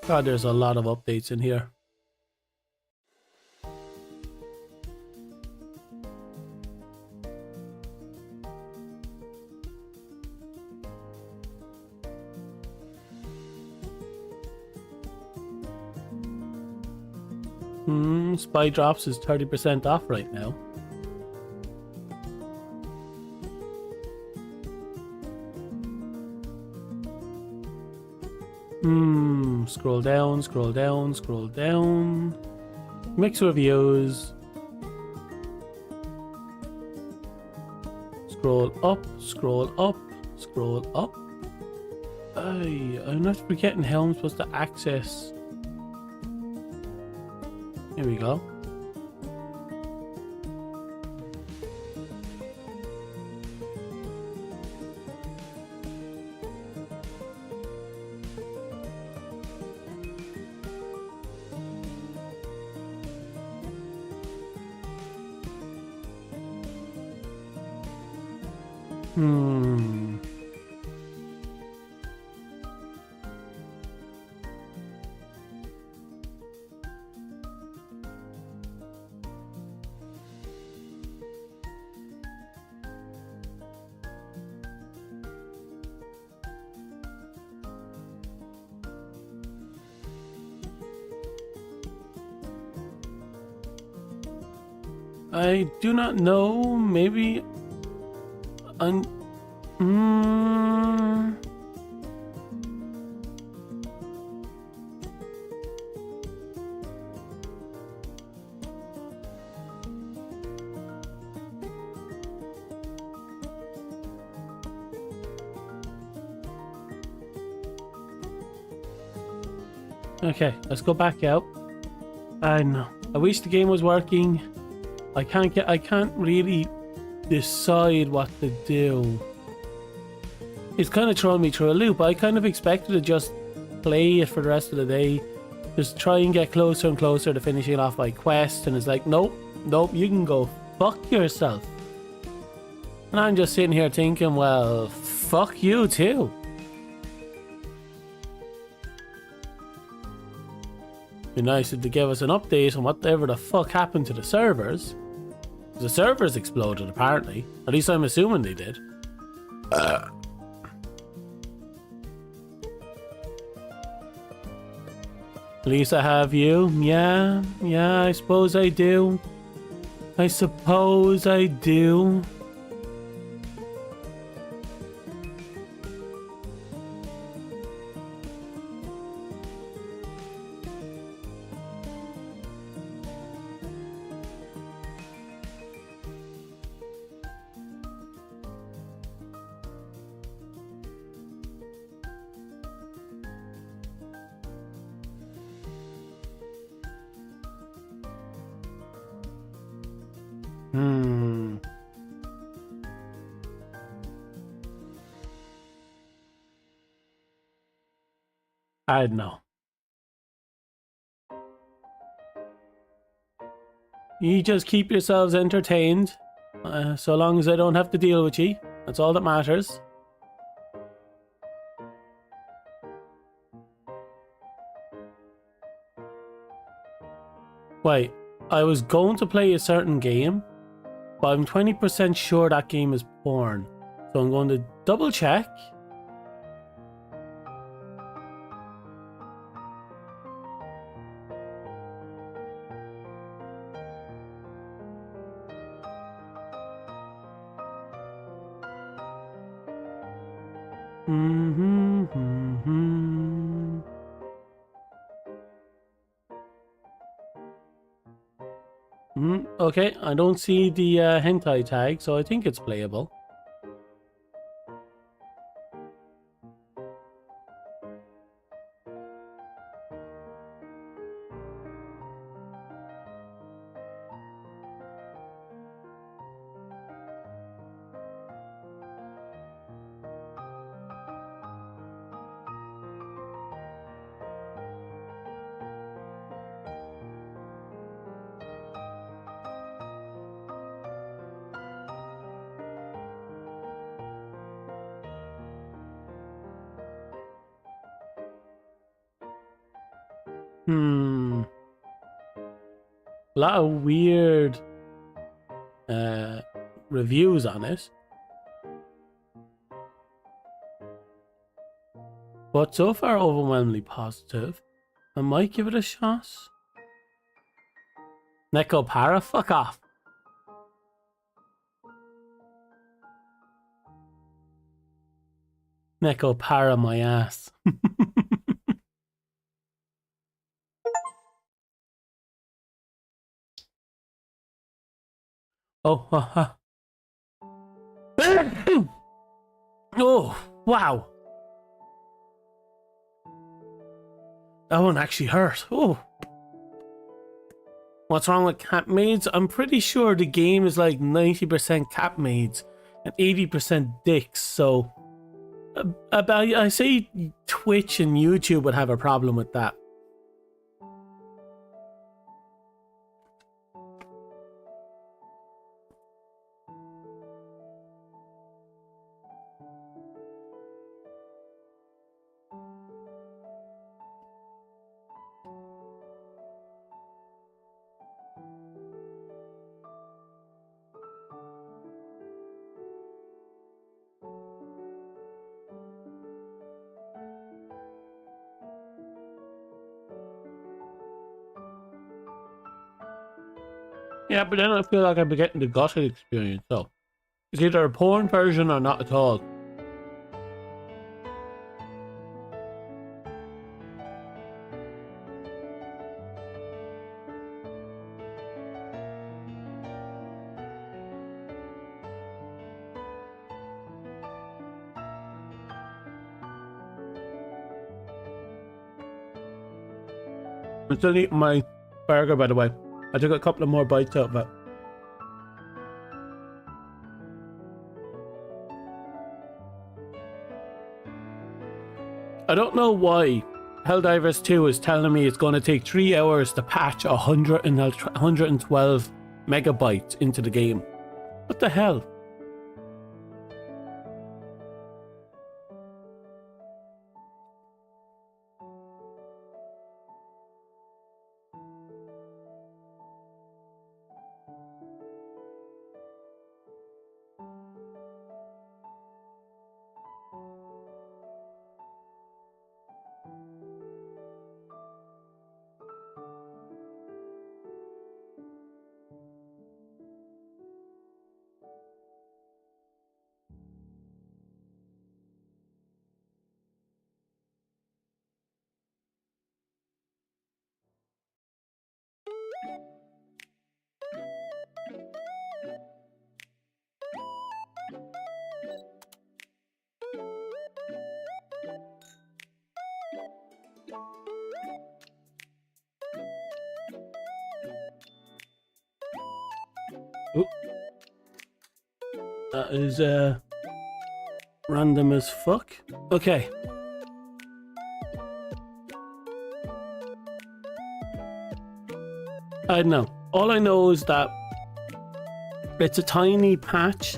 God, there's a lot of updates in here. Spy Drops is 30% off right now. Scroll down, scroll down, scroll down. Mix reviews. Scroll up, scroll up, scroll up. I'm not forgetting how I'm supposed to access. Here we go. Hmm. I do not know. Maybe. Hmm. Okay, let's go back out. I know. I wish the game was working. I can't really decide what to do. It's kind of throwing me through a loop. I kind of expected to just play it for the rest of the day. Just try and get closer and closer to finishing off my quest. And it's like, nope, you can go fuck yourself. And I'm just sitting here thinking, well, fuck you too. Be nice if they gave us an update on whatever the fuck happened to the servers. The servers exploded, apparently. At least I'm assuming they did. At least I have you. Yeah, I suppose I do. I suppose I do. I don't know. You just keep yourselves entertained. So long as I don't have to deal with you. That's all that matters. Wait, I was going to play a certain game, but I'm 20% sure that game is porn. So I'm going to double check. Okay, I don't see the hentai tag, so I think it's playable. A lot of weird reviews on it. But so far overwhelmingly positive. I might give it a shot. Neko Para, fuck off. Neko Para my ass. Oh, oh, wow. That one actually hurt. Oh. What's wrong with cat maids? I'm pretty sure the game is like 90% cat maids and 80% dicks. So I say Twitch and YouTube would have a problem with that. Yeah, but then I feel like I'd be getting the gothic experience, so it's either a porn version or not at all. I'm still eating my burger, by the way. I took a couple of more bites out of it. I don't know why Helldivers 2 is telling me it's going to take 3 hours to patch 112 megabytes into the game. What the hell? Oop. That is random as fuck. Okay. I don't know. All I know is that it's a tiny patch.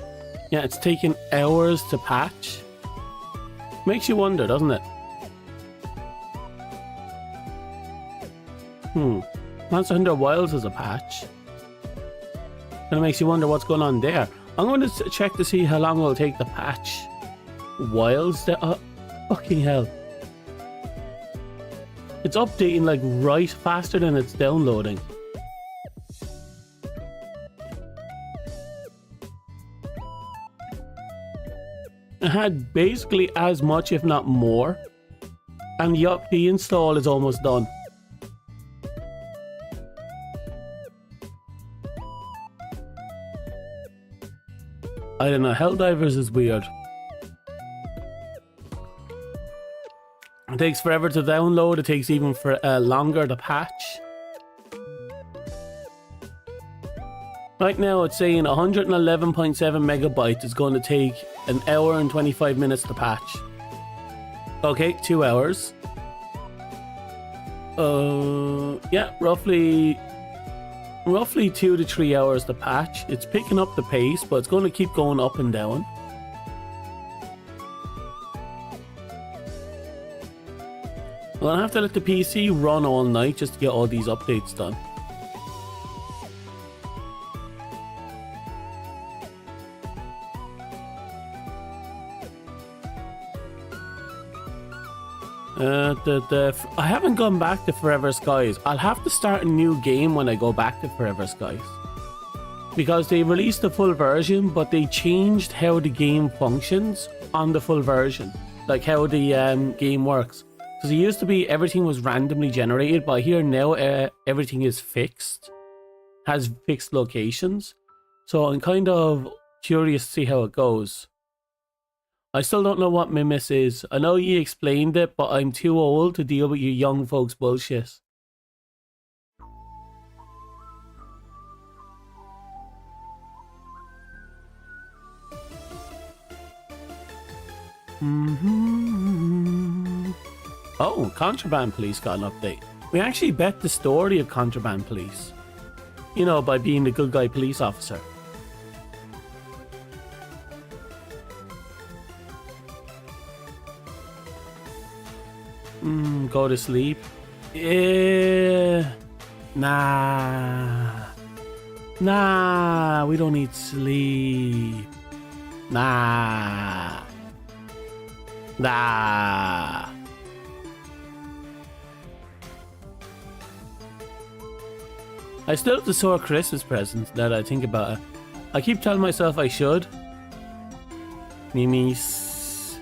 Yeah, it's taken hours to patch. Makes you wonder, doesn't it? Monster Hunter Wilds is a patch. And it makes you wonder what's going on there. I'm going to check to see how long it will take to patch Wilds. Fucking hell. It's updating like right faster than it's downloading. It had basically as much, if not more. And the install is almost done. I don't know, Helldivers is weird. It takes forever to download, it takes even longer to patch. Right now it's saying 111.7 megabytes is going to take an hour and 25 minutes to patch. Okay, 2 hours. Yeah, roughly 2 to 3 hours to patch. It's picking up the pace, but it's going to keep going up and down. Well, I have to let the PC run all night just to get all these updates done. I haven't gone back to Forever Skies. I'll have to start a new game when I go back to Forever Skies. Because they released the full version, but they changed how the game functions on the full version. Like how the game works. Because it used to be everything was randomly generated, but here now everything is fixed. Has fixed locations. So I'm kind of curious to see how it goes. I still don't know what Mimis is. I know you explained it, but I'm too old to deal with you young folks' bullshit. Oh, Contraband Police got an update. We actually bet the story of Contraband Police. You know, by being the good guy police officer. Go to sleep. Yeah. Nah, we don't need sleep. Nah. I still have to sort Christmas presents now that I think about it. I keep telling myself I should. Mimis.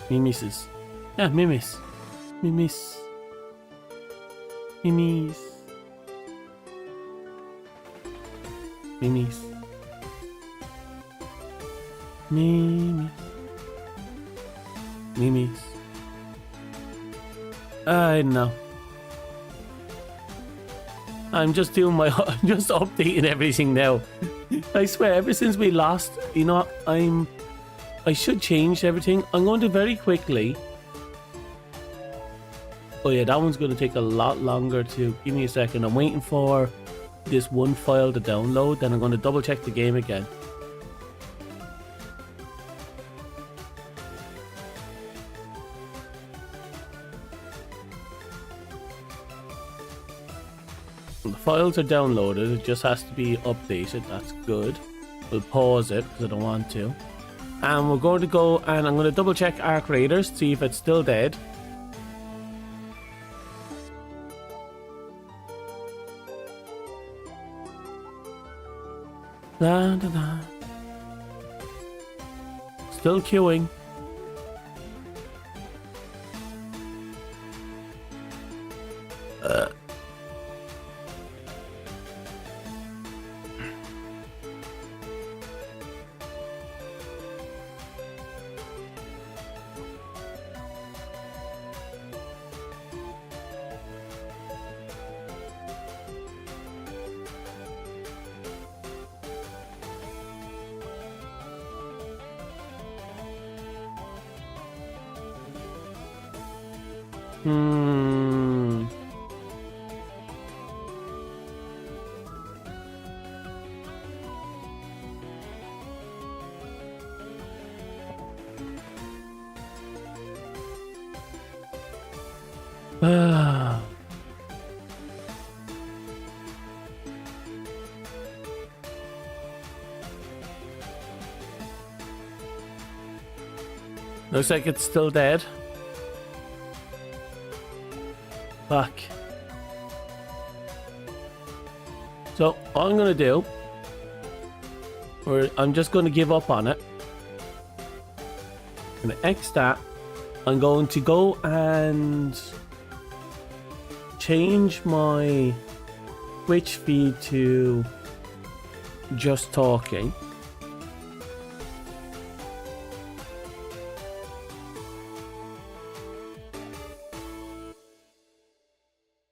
Mimises. Yeah, mimis. Mimis. Mimis. Mimis. Mimis. Mimis. I know. I'm just doing my. I'm just updating everything now. I swear, ever since we lost, you know, I should change everything. I'm going to very quickly. Oh yeah, that one's going to take a lot longer to. Give me a second. I'm waiting for this one file to download. Then I'm going to double check the game again. The files are downloaded, it just has to be updated. That's good. We'll pause it because I don't want to. And we're going to go and I'm going to double check Arc Raiders, see if it's still dead. Da, da, da. Still queuing. Looks like it's still dead. Fuck. So, all I'm gonna do, I'm just gonna give up on it. I'm gonna X that. I'm going to go and change my Twitch feed to just talking.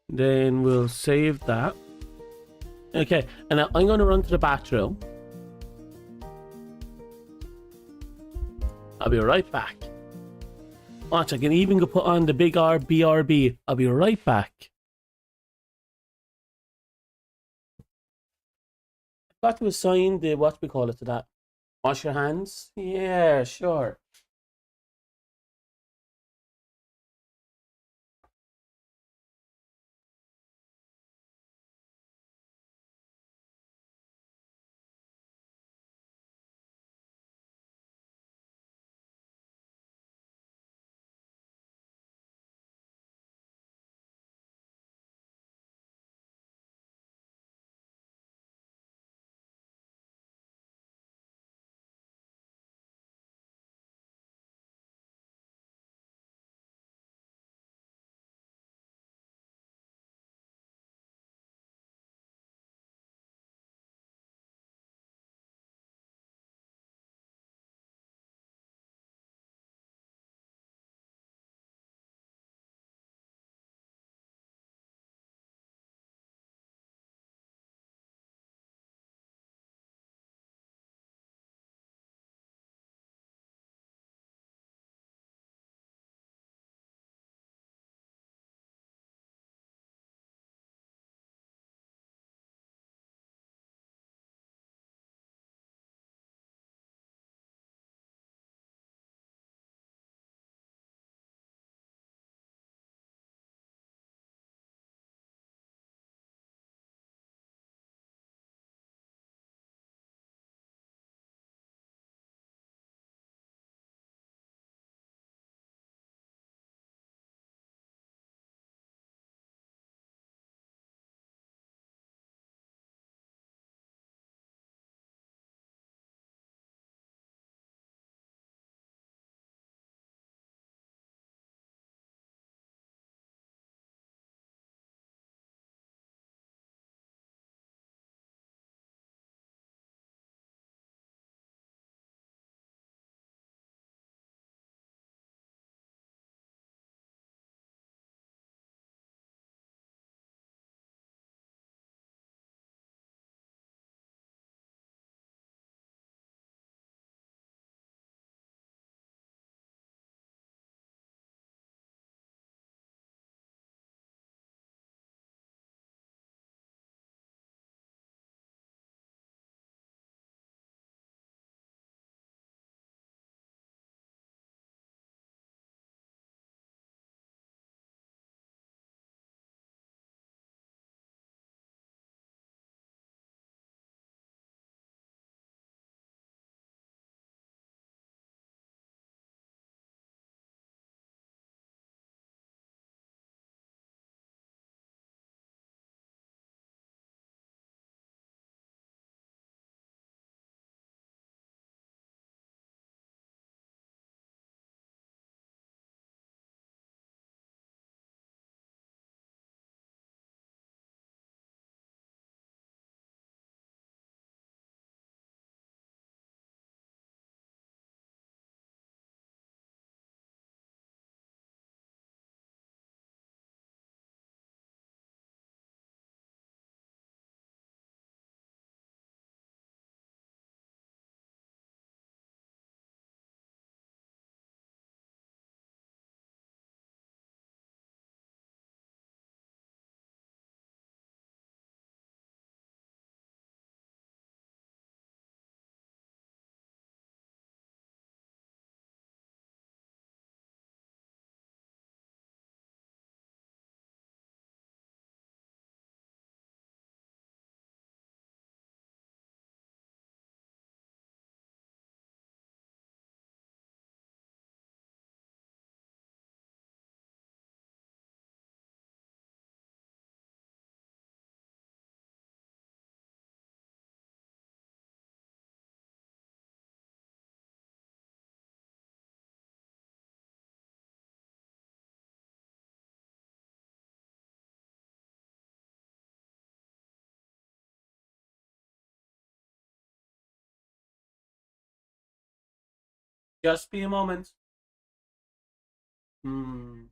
Then we'll save that. Okay, and now I'm going to run to the bathroom. I'll be right back. Watch, I can even go put on the big R BRB. I'll be right back. Got to assign the what we call it to that. Wash your hands? Yeah, sure. Just be a moment. Hmm.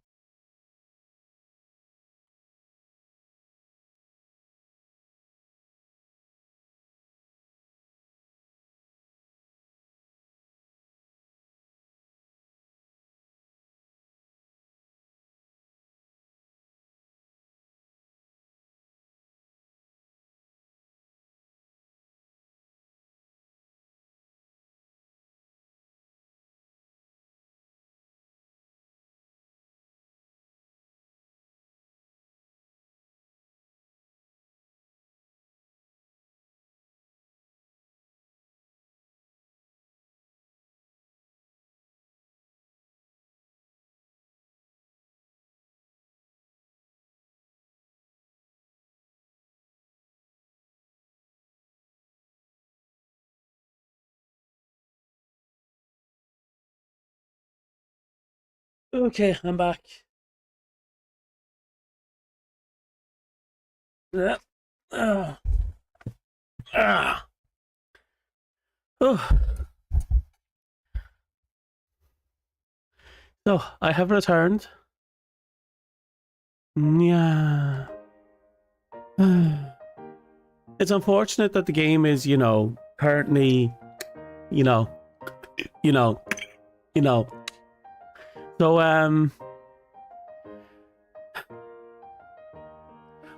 Okay, I'm back. Yeah. Oh. So, I have returned. Yeah. It's unfortunate that the game is, currently, you know, you know, you know. So,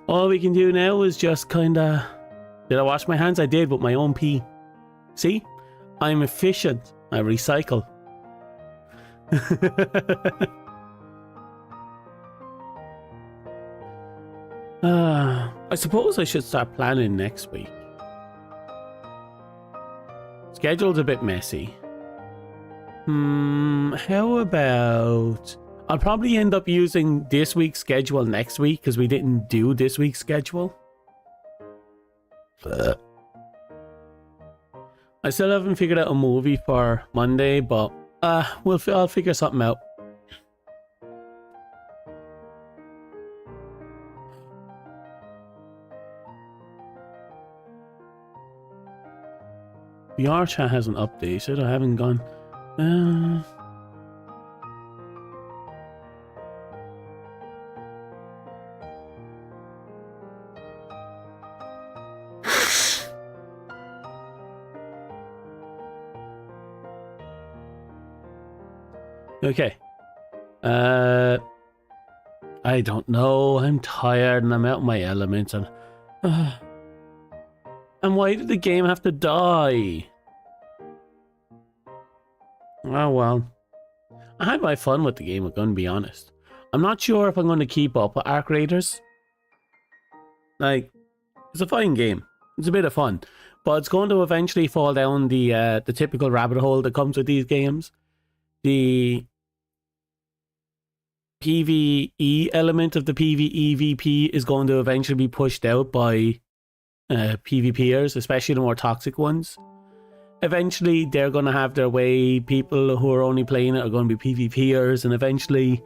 all we can do now is just kinda... Did I wash my hands? I did, with my own pee. See? I'm efficient. I recycle. I suppose I should start planning next week. Schedule's a bit messy. How about... I'll probably end up using this week's schedule next week because we didn't do this week's schedule. I still haven't figured out a movie for Monday, but I'll figure something out. The R chat hasn't updated. I haven't gone. Okay. I don't know. I'm tired and I'm out of my element. And why did the game have to die? Oh well. I had my fun with the game, I'm going to be honest. I'm not sure if I'm going to keep up with Arc Raiders. Like, it's a fine game. It's a bit of fun. But it's going to eventually fall down the typical rabbit hole that comes with these games. The PvE element of the PvEVP is going to eventually be pushed out by PvPers, especially the more toxic ones. Eventually, they're going to have their way. People who are only playing it are going to be PvPers, and eventually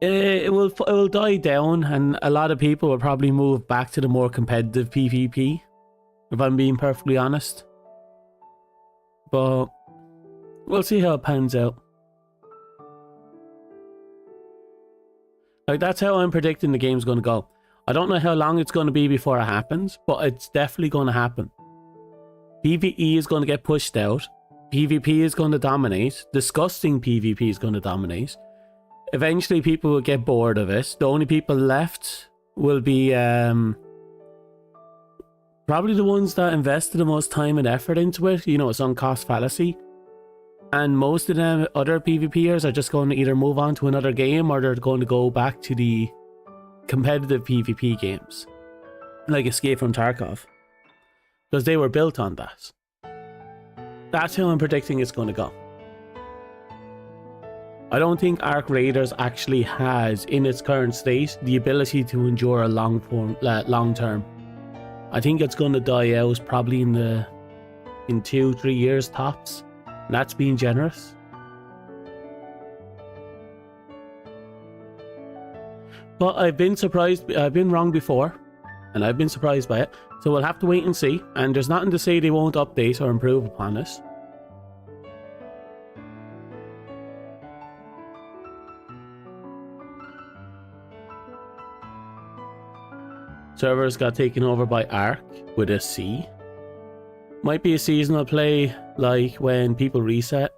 it will die down, and a lot of people will probably move back to the more competitive PvP, if I'm being perfectly honest. But we'll see how it pans out. Like, that's how I'm predicting the game's going to go. I don't know how long it's going to be before it happens, but it's definitely going to happen. PvE is going to get pushed out. PvP is going to dominate. Disgusting PvP is going to dominate. Eventually people will get bored of it. The only people left will be probably the ones that invested the most time and effort into it. You know, it's on cost fallacy. And most of them other PvPers are just going to either move on to another game, or they're going to go back to the competitive PvP games, like Escape from Tarkov, because they were built on that. That's how I'm predicting it's going to go. I don't think Arc Raiders actually has, in its current state, the ability to endure a long term. I think it's going to die out probably in 2-3 years tops. And that's being generous. But I've been surprised. I've been wrong before, and I've been surprised by it. So we'll have to wait and see. And there's nothing to say they won't update or improve upon it. Servers got taken over by Ark with a C. Might be a seasonal play, like when people reset.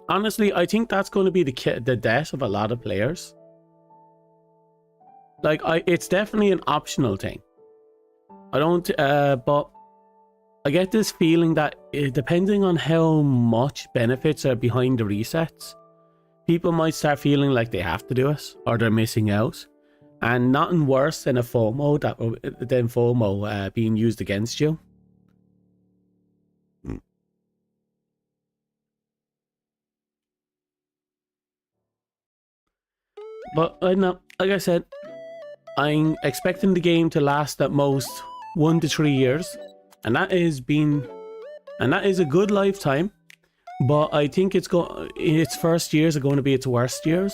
Honestly, I think that's going to be the death of a lot of players. Like, it's definitely an optional thing. I don't, but I get this feeling that depending on how much benefits are behind the resets, people might start feeling like they have to do it or they're missing out. And nothing worse than FOMO being used against you. But I know, like I said, I'm expecting the game to last at most 1 to 3 years, and that is a good lifetime. But I think its first years are going to be its worst years,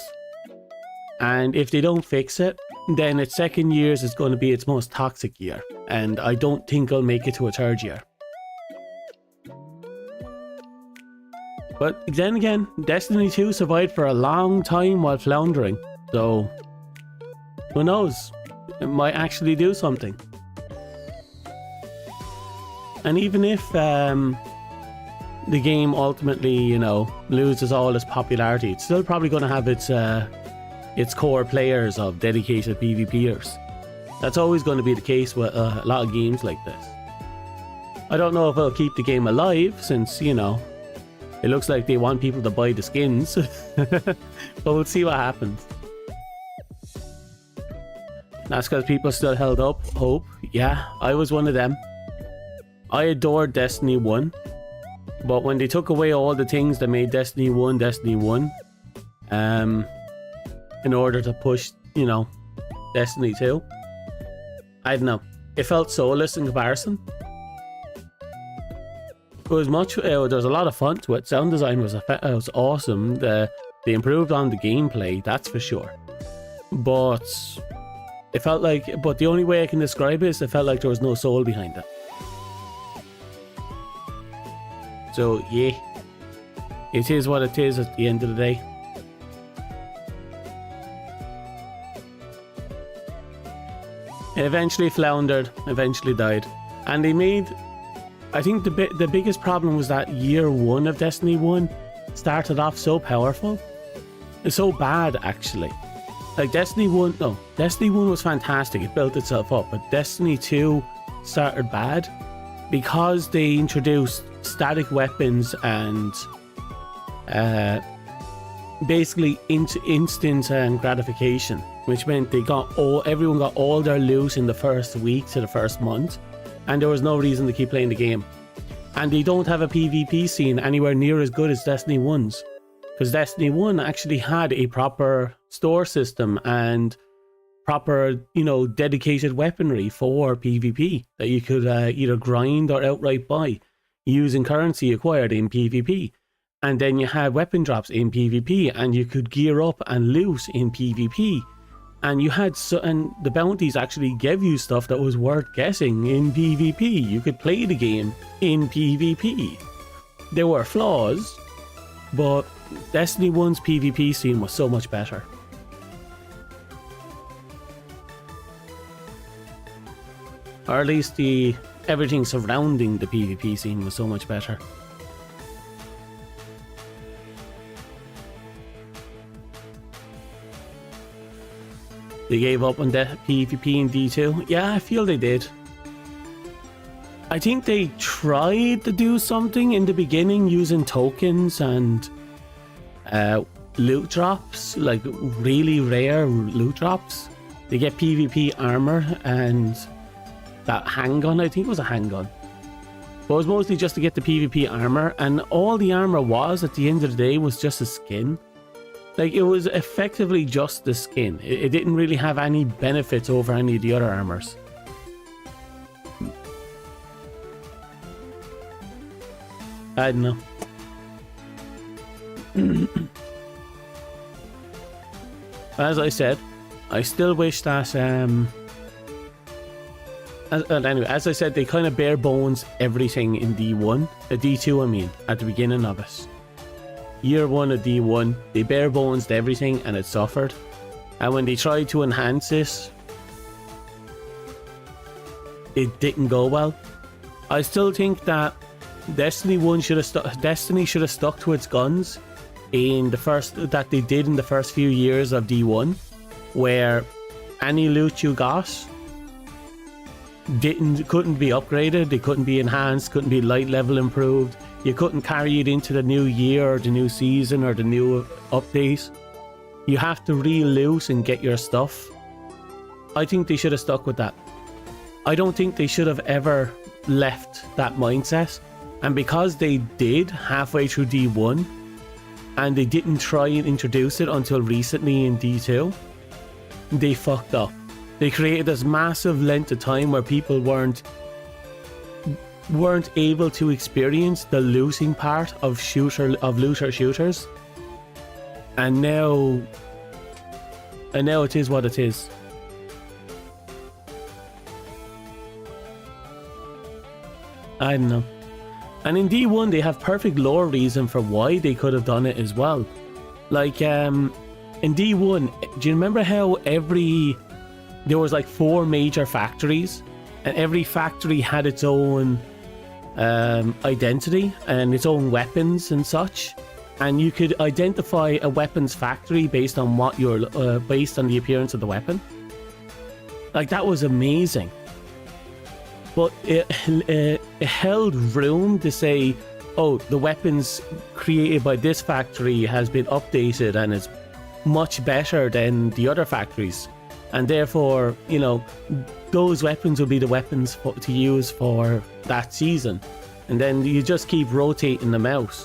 and if they don't fix it, then its second years is going to be its most toxic year, and I don't think I'll make it to a third year. But then again, Destiny 2 survived for a long time while floundering, so who knows? It might actually do something. And even if the game ultimately, you know, loses all its popularity, it's still probably going to have its core players of dedicated PvPers. That's always going to be the case with a lot of games like this. I don't know if it'll keep the game alive, since, you know, it looks like they want people to buy the skins. But we'll see what happens. That's because people still held up hope. Yeah, I was one of them. I adored Destiny 1. But when they took away all the things that made Destiny 1 Destiny 1, in order to push, you know, Destiny 2, I don't know. It felt soulless in comparison. It was much. There was a lot of fun to it. Sound design was awesome. They improved on the gameplay, that's for sure. But it felt like. But the only way I can describe it is it felt like there was no soul behind it. So yeah, it is what it is at the end of the day. It eventually floundered, eventually died, and they made. I think the biggest problem was that year 1 of Destiny 1 started off so powerful. It's so bad, actually. Like Destiny 1 was fantastic. It built itself up, but Destiny 2 started bad because they introduced static weapons and basically instant gratification, which meant everyone got all their loot in the first week to the first month, and there was no reason to keep playing the game. And they don't have a PvP scene anywhere near as good as Destiny 1's, because Destiny 1 actually had a proper store system and proper, you know, dedicated weaponry for PvP that you could either grind or outright buy using currency acquired in PvP. And then you had weapon drops in PvP, and you could gear up and loot in PvP. And you had and the bounties actually gave you stuff that was worth getting in PvP. You could play the game in PvP. There were flaws, but Destiny 1's PvP scene was so much better. Or at least everything surrounding the PvP scene was so much better. They gave up on the PvP in D2. Yeah, I feel they did. I think they tried to do something in the beginning using tokens and loot drops, like really rare loot drops. They get PvP armor and that handgun. I think it was a handgun. But it was mostly just to get the PvP armor, and all the armor was at the end of the day was just a skin. Like, it was effectively just the skin. It didn't really have any benefits over any of the other armors. I don't know. As I said, I still wish that anyway, as I said, they kind of bare bones everything in D1, D2 I mean, at the beginning of it. Year 1 of D1, they bare bones everything and it suffered. And when they tried to enhance it, it didn't go well. I still think that Destiny should have stuck to its guns in the first that they did in the first few years of D1, where any loot you got couldn't be upgraded, they couldn't be enhanced, couldn't be light level improved. You couldn't carry it into the new year or the new season or the new update. You have to re-loot and get your stuff. I think they should have stuck with that. I don't think they should have ever left that mindset. And because they did halfway through D1, and they didn't try and introduce it until recently in D2, they fucked up. They created this massive length of time where people weren't able to experience the looting part of looter shooters. And now it is what it is. I don't know. And in D1 they have perfect lore reason for why they could have done it as well. Like in D1, do you remember how there was like 4 major factories, and every factory had its own identity and its own weapons and such, and you could identify a weapons factory based on based on the appearance of the weapon. Like, that was amazing. But it held room to say, oh, the weapons created by this factory has been updated and is much better than the other factories, and therefore, you know, those weapons will be the weapons to use for that season. And then you just keep rotating them out,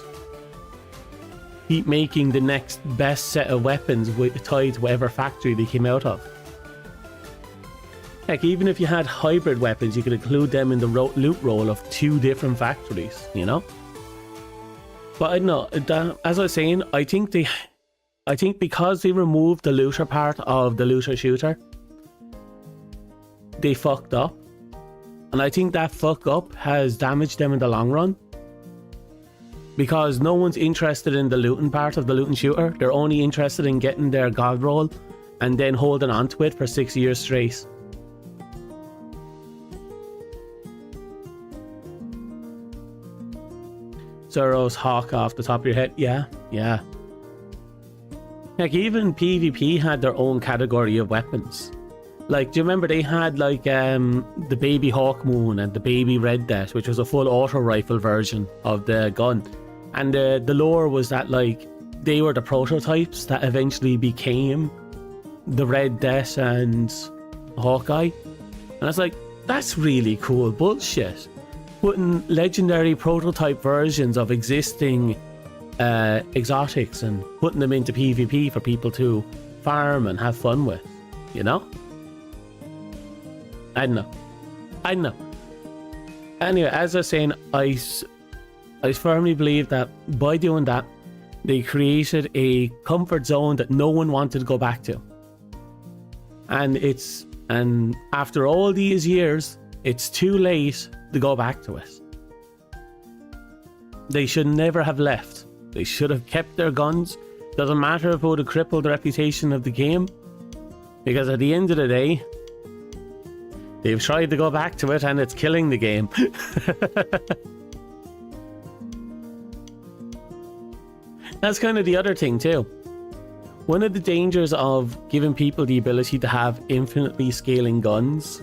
keep making the next best set of weapons tied to whatever factory they came out of. Heck, even if you had hybrid weapons, you could include them in the loot roll of 2 different factories, you know? But I don't know, as I was saying, I think because they removed the looter part of the looter shooter, they fucked up. And I think that fuck up has damaged them in the long run. Because no one's interested in the looting part of the looting shooter. They're only interested in getting their god roll and then holding on to it for 6 years straight. Zero's Hawk off the top of your head. Yeah. Like, even PvP had their own category of weapons. Like, do you remember they had like the baby Hawk Moon and the baby Red Death, which was a full auto rifle version of the gun. And the lore was that, like, they were the prototypes that eventually became the Red Death and Hawkeye. And I was like, that's really cool bullshit. Putting legendary prototype versions of existing exotics and putting them into PvP for people to farm and have fun with, you know? I don't know. Anyway, as I was saying, I firmly believe that by doing that, they created a comfort zone that no one wanted to go back to. And after all these years, it's too late to go back to it. They should never have left. They should have kept their guns. Doesn't matter if it would have crippled the reputation of the game, because at the end of the day, they've tried to go back to it and it's killing the game. That's kind of the other thing too. One of the dangers of giving people the ability to have infinitely scaling guns,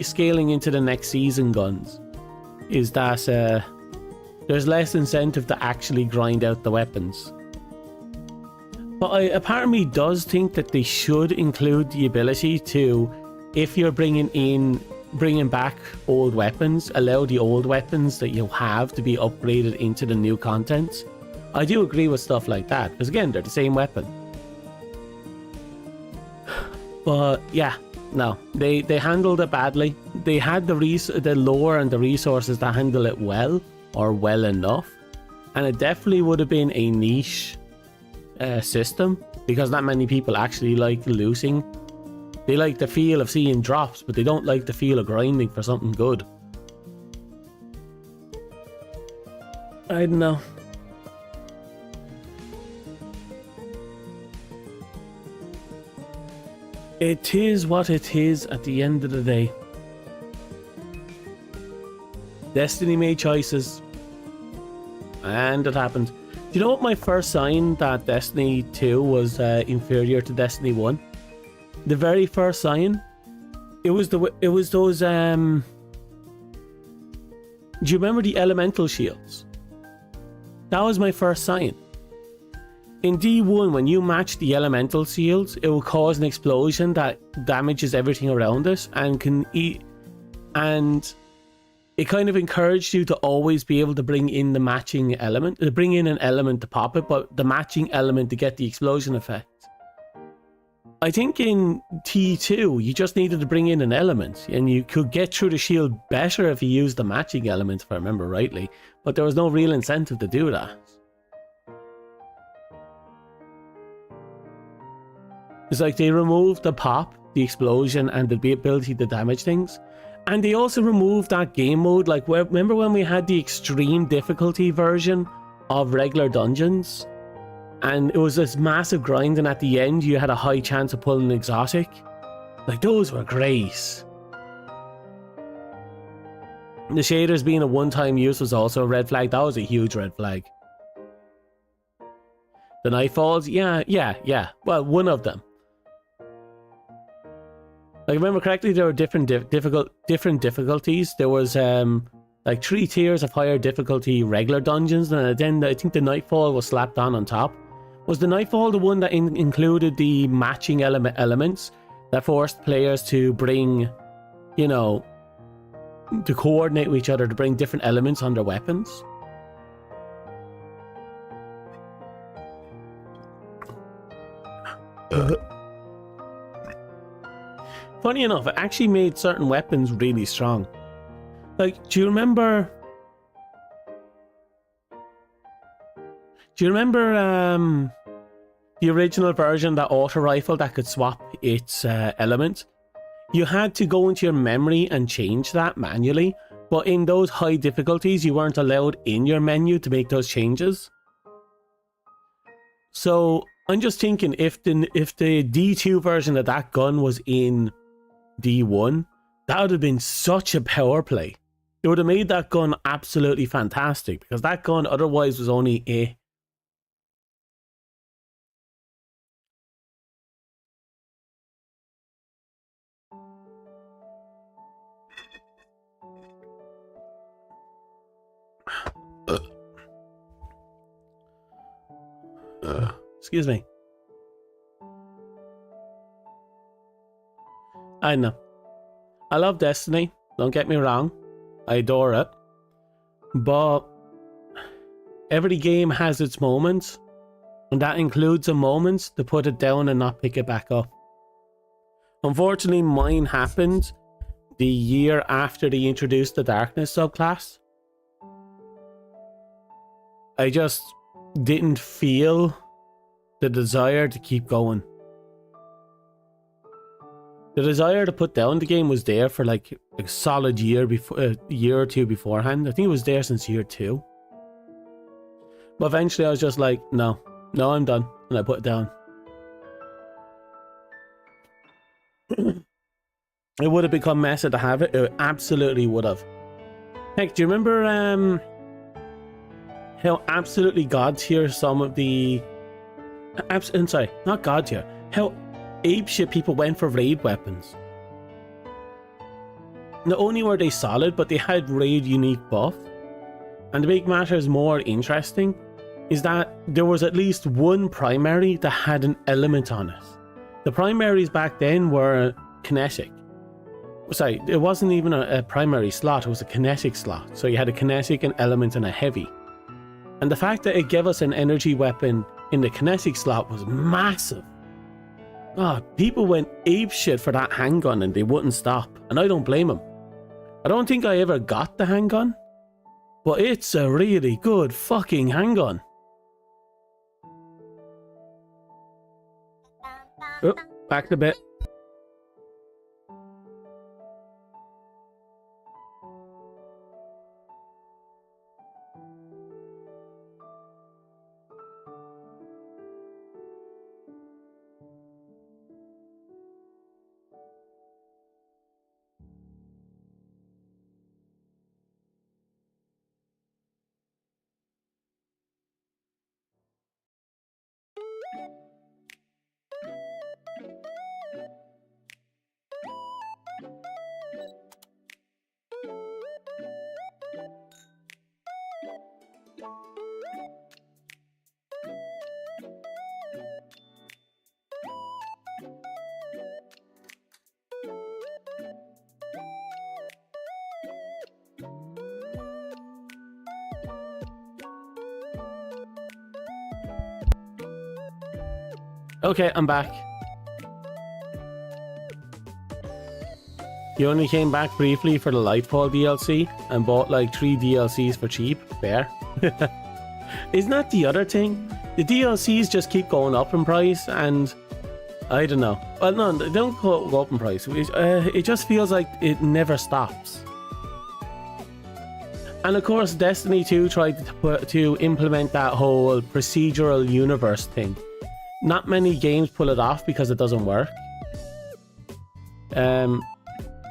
scaling into the next season guns, is that there's less incentive to actually grind out the weapons. But a part of me does think that they should include the ability to, if you're bringing back old weapons, allow the old weapons that you have to be upgraded into the new content. I do agree with stuff like that, because again, they're the same weapon. But yeah, no, they handled it badly. They had the lore and the resources to handle it well, or well enough, and it definitely would have been a niche system, because not many people actually like looting. They like the feel of seeing drops, but they don't like the feel of grinding for something good. I don't know. It is what it is at the end of the day. Destiny made choices. And it happened. Do you know what my first sign that Destiny 2 was inferior to Destiny 1? The very first sign? It was those do you remember the elemental shields? That was my first sign. In D1, when you match the elemental shields, it will cause an explosion that damages everything around it and can eat. And it kind of encouraged you to always be able to bring in the matching element, to bring in an element to pop it, but the matching element to get the explosion effect. I think in T2, you just needed to bring in an element, and you could get through the shield better if you used the matching element, if I remember rightly, but there was no real incentive to do that. It's like they removed the pop, the explosion, and the ability to damage things. And they also removed that game mode. Like, remember when we had the extreme difficulty version of regular dungeons? And it was this massive grind, and at the end you had a high chance of pulling an exotic. Like, those were great. The shaders being a one-time use was also a red flag. That was a huge red flag. The Nightfalls, yeah. Well, one of them. Like, remember correctly, there were different difficulties. There was like 3 tiers of higher difficulty regular dungeons, and then I think the Nightfall was slapped on top. Was the Nightfall the one that included the matching elements that forced players to bring, you know, to coordinate with each other to bring different elements on their weapons? Funny enough, it actually made certain weapons really strong. Like, do you remember the original version, that auto rifle that could swap its element? You had to go into your memory and change that manually, but in those high difficulties, you weren't allowed in your menu to make those changes. So I'm just thinking, if the D2 version of that gun was in D1, that would have been such a power play. It would have made that gun absolutely fantastic, because that gun otherwise was only a. Excuse me. I know. I love Destiny, don't get me wrong. I adore it. But every game has its moments, and that includes a moment to put it down and not pick it back up. Unfortunately, mine happened the year after they introduced the Darkness subclass. I just didn't feel the desire to keep going. The desire to put down the game was there for like a solid year before, a year or two beforehand. I think it was there since year 2. But eventually I was just like, no, I'm done. And I put it down. It would have become meta to have it. It absolutely would have. Heck, do you remember how absolutely god tier some of the... sorry, not god tier. How apeshit people went for raid weapons. Not only were they solid, but they had raid unique buff. And to make matters more interesting is that there was at least one primary that had an element on it. The primaries back then were kinetic. Sorry, it wasn't even a primary slot, it was a kinetic slot. So you had a kinetic, an element, and a heavy. And the fact that it gave us an energy weapon in the kinetic slot was massive. God, people went apeshit for that handgun and they wouldn't stop. And I don't blame them. I don't think I ever got the handgun, but it's a really good fucking handgun. Oh, back a bit. Okay, I'm back. You only came back briefly for the Lightfall DLC and bought like 3 DLCs for cheap. Fair. Isn't that the other thing? The DLCs just keep going up in price, and I don't know. Well, no, they don't go up in price. It just feels like it never stops. And of course, Destiny 2 tried to implement that whole procedural universe thing. Not many games pull it off because it doesn't work.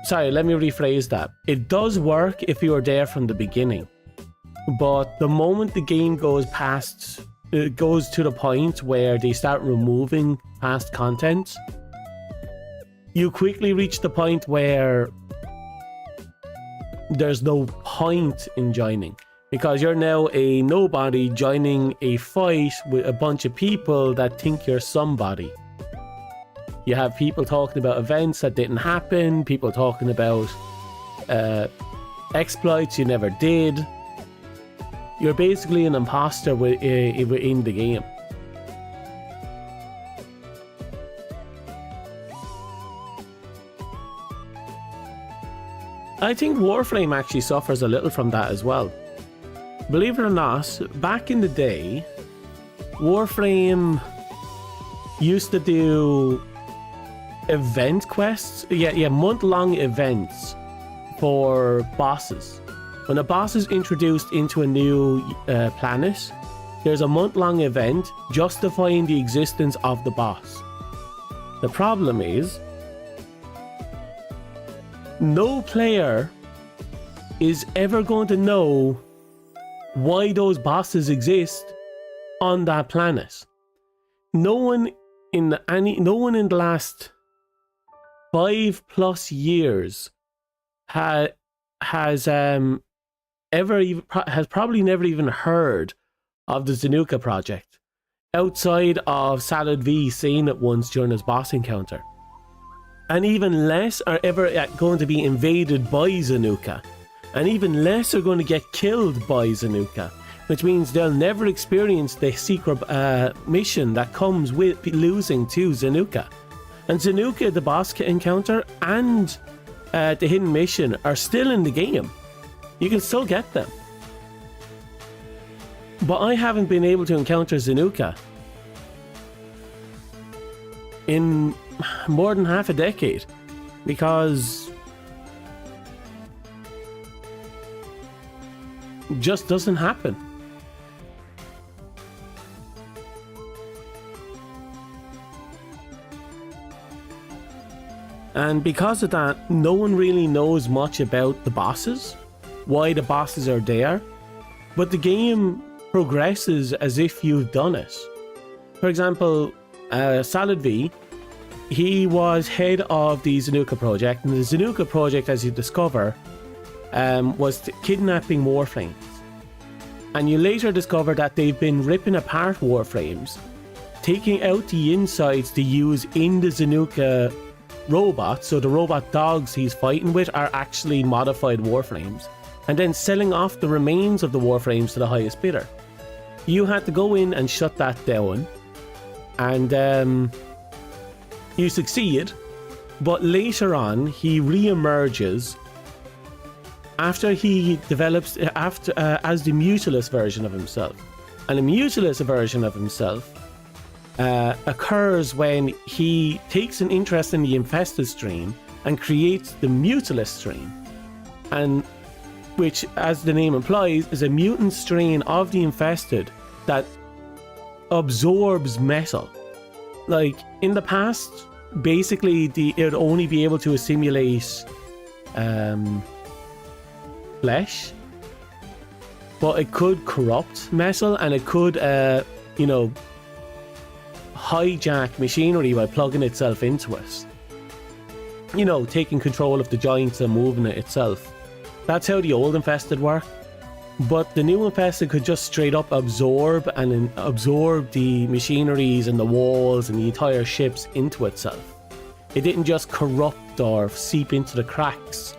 Sorry, let me rephrase that. It does work if you are there from the beginning. But the moment the game goes to the point where they start removing past content, you quickly reach the point where there's no point in joining, because you're now a nobody joining a fight with a bunch of people that think you're somebody. You have people talking about events that didn't happen, people talking about exploits you never did. You're basically an imposter within the game. I think Warframe actually suffers a little from that as well. Believe it or not, back in the day, Warframe used to do event quests, month-long events for bosses. When a boss is introduced into a new planet, there's a month-long event justifying the existence of the boss. The problem is, no player is ever going to know why those bosses exist on that planet. No one in the last 5+ years has probably never even heard of the Zanuka project, outside of Salad V saying it once during his boss encounter. And even less are ever going to be invaded by Zanuka. And even less are going to get killed by Zanuka, which means they'll never experience the secret mission that comes with losing to Zanuka. And Zanuka, the boss encounter, and the hidden mission are still in the game. You can still get them. But I haven't been able to encounter Zanuka in more than half a decade, because it just doesn't happen. And because of that, no one really knows much about the bosses, why the bosses are there, but the game progresses as if you've done it. For example, Salad V, he was head of the Zanuka project, and the Zanuka project, as you discover, was kidnapping Warframes. And you later discover that they've been ripping apart Warframes, taking out the insides to use in the Zanuka robots, so the robot dogs he's fighting with are actually modified Warframes, and then selling off the remains of the Warframes to the highest bidder. You had to go in and shut that down, and you succeed, but later on he re-emerges after he develops as the Mutilus version of himself. And the Mutilus version of himself occurs when he takes an interest in the Infested strain and creates the Mutilus strain, and which, as the name implies, is a mutant strain of the Infested that absorbs metal. Like, in the past, basically it would only be able to assimilate flesh, but it could corrupt metal, and it could hijack machinery by plugging itself into it, taking control of the joints and moving it itself. That's how the old Infested work. But the new Infested could just straight up absorb the machineries and the walls and the entire ships into itself. It didn't just corrupt or seep into the cracks.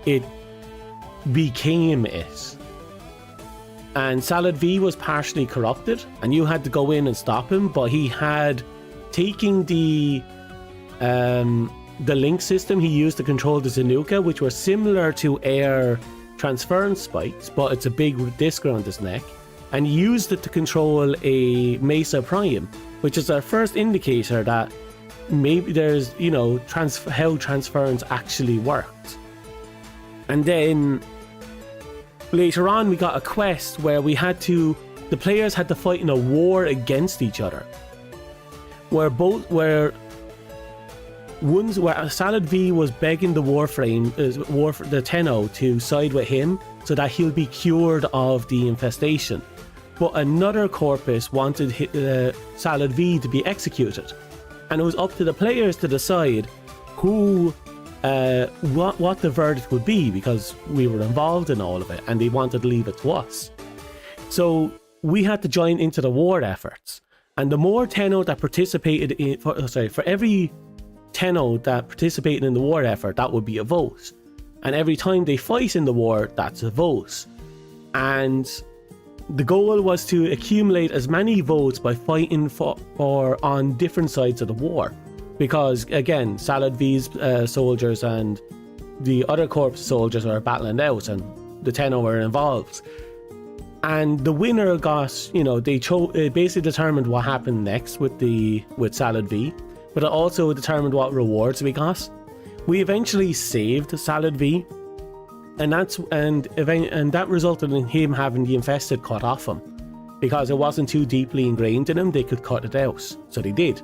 It became it. And Salad V was partially corrupted, and you had to go in and stop him, but he had taking the link system he used to control the Zanuka, which were similar to air transference spikes, but it's a big disc around his neck, and used it to control a Mesa Prime, which is our first indicator that maybe there's, you know, how transference actually worked. And then later on we got a quest where the players had to fight in a war against each other, where Salad V was begging the the Tenno to side with him so that he'll be cured of the infestation. But another corpus wanted Salad V to be executed. And it was up to the players to decide what the verdict would be, because we were involved in all of it and they wanted to leave it to us. So we had to join into the war efforts. And the more Tenno that participated for every Tenno that participated in the war effort, that would be a vote. And every time they fight in the war, that's a vote. And the goal was to accumulate as many votes by fighting for on different sides of the war. Because again, Salad V's soldiers and the other corps soldiers are battling out, and the Tenno were involved. And the winner got, you know, it basically determined what happened next with Salad V, but it also determined what rewards we got. We eventually saved Salad V, and that resulted in him having the infested cut off him, because it wasn't too deeply ingrained in him. They could cut it out, so they did.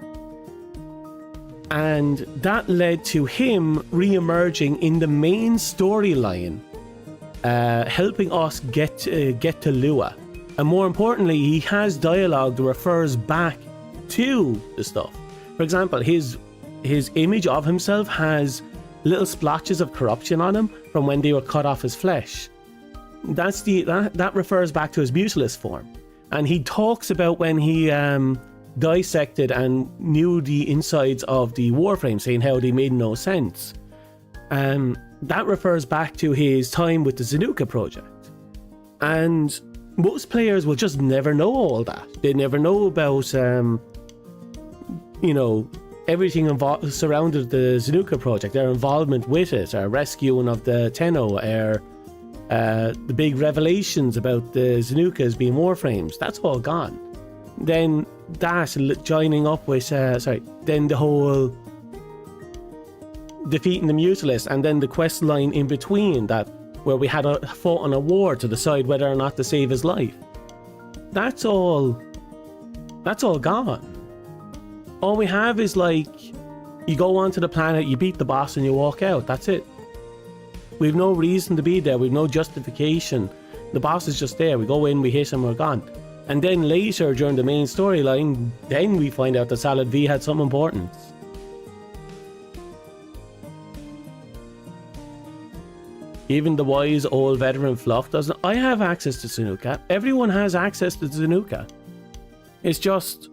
And that led to him re-emerging in the main storyline, helping us get to Lua. And more importantly, he has dialogue that refers back to the stuff. For example, his image of himself has little splotches of corruption on him from when they were cut off his flesh. That refers back to his Mutilus form. And he talks about when he dissected and knew the insides of the Warframe, saying how they made no sense. That refers back to his time with the Zanuka project. And most players will just never know all that. They never know about, everything surrounded the Zanuka project, their involvement with it, our rescuing of the Tenno, the big revelations about the Zanukas being Warframes. That's all gone. Then that joining up with, then the whole defeating the Mutilus, and then the quest line in between that, where we had fought on a war to decide whether or not to save his life. That's all gone. All we have is you go onto the planet, you beat the boss, and you walk out. That's it. We've no reason to be there. We've no justification. The boss is just there. We go in, we hit him, we're gone. And then later, during the main storyline, then we find out that Salad V had some importance. Even the wise old veteran Fluff doesn't. I have access to Zanuka. Everyone has access to Zanuka. It's just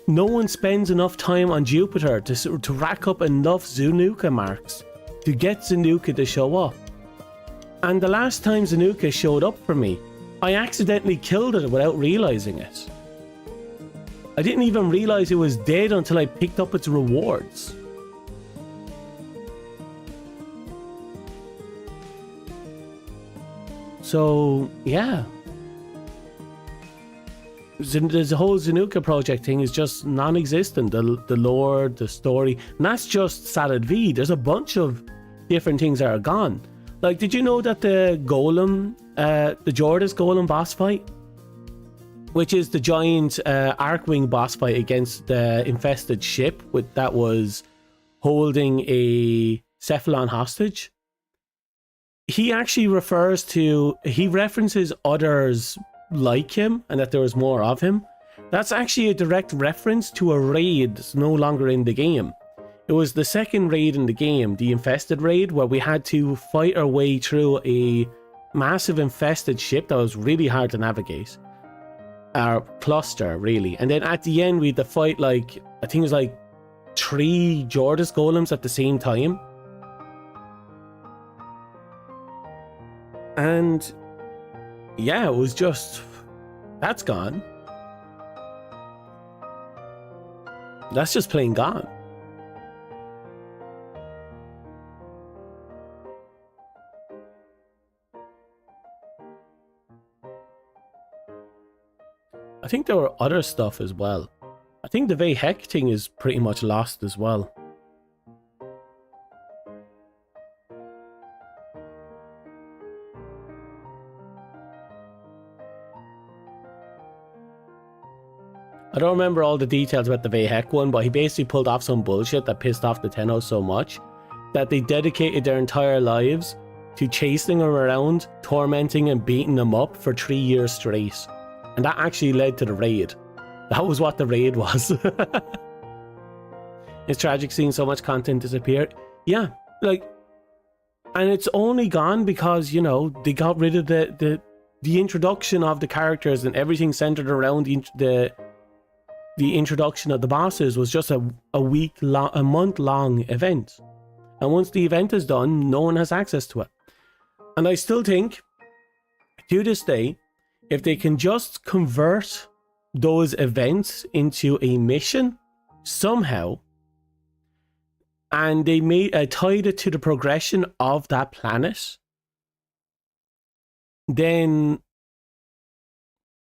no one spends enough time on Jupiter to rack up enough Zanuka marks to get Zanuka to show up. And the last time Zanuka showed up for me, I accidentally killed it without realizing it. I didn't even realize it was dead until I picked up its rewards. So, yeah. The whole Zanuka project thing is just non-existent. The lore, the story, and that's just Salad V. There's a bunch of different things that are gone. Like, did you know that the Golem, the Jordis Golem boss fight, which is the giant Archwing boss fight against the infested ship that was holding a Cephalon hostage? He actually references others like him and that there was more of him. That's actually a direct reference to a raid that's no longer in the game. It was the second raid in the game, the infested raid, where we had to fight our way through a massive infested ship that was really hard to navigate. Our cluster, really. And then at the end we had to fight I think it was 3 Jordis golems at the same time. And yeah, it was just That's gone. That's just plain gone. I think there were other stuff as well. I think the Vayhek thing is pretty much lost as well. I don't remember all the details about the Vayhek one, but he basically pulled off some bullshit that pissed off the Tenno so much that they dedicated their entire lives to chasing him around, tormenting and beating him up for 3 years straight. And that actually led to the raid. That was what the raid was. It's tragic seeing so much content disappear. Yeah, like, and it's only gone because, you know, they got rid of the introduction of the characters, and everything centered around the introduction of the bosses was just a month long event. And once the event is done, no one has access to it. And I still think, to this day, if they can just convert those events into a mission somehow, and they tied it to the progression of that planet, then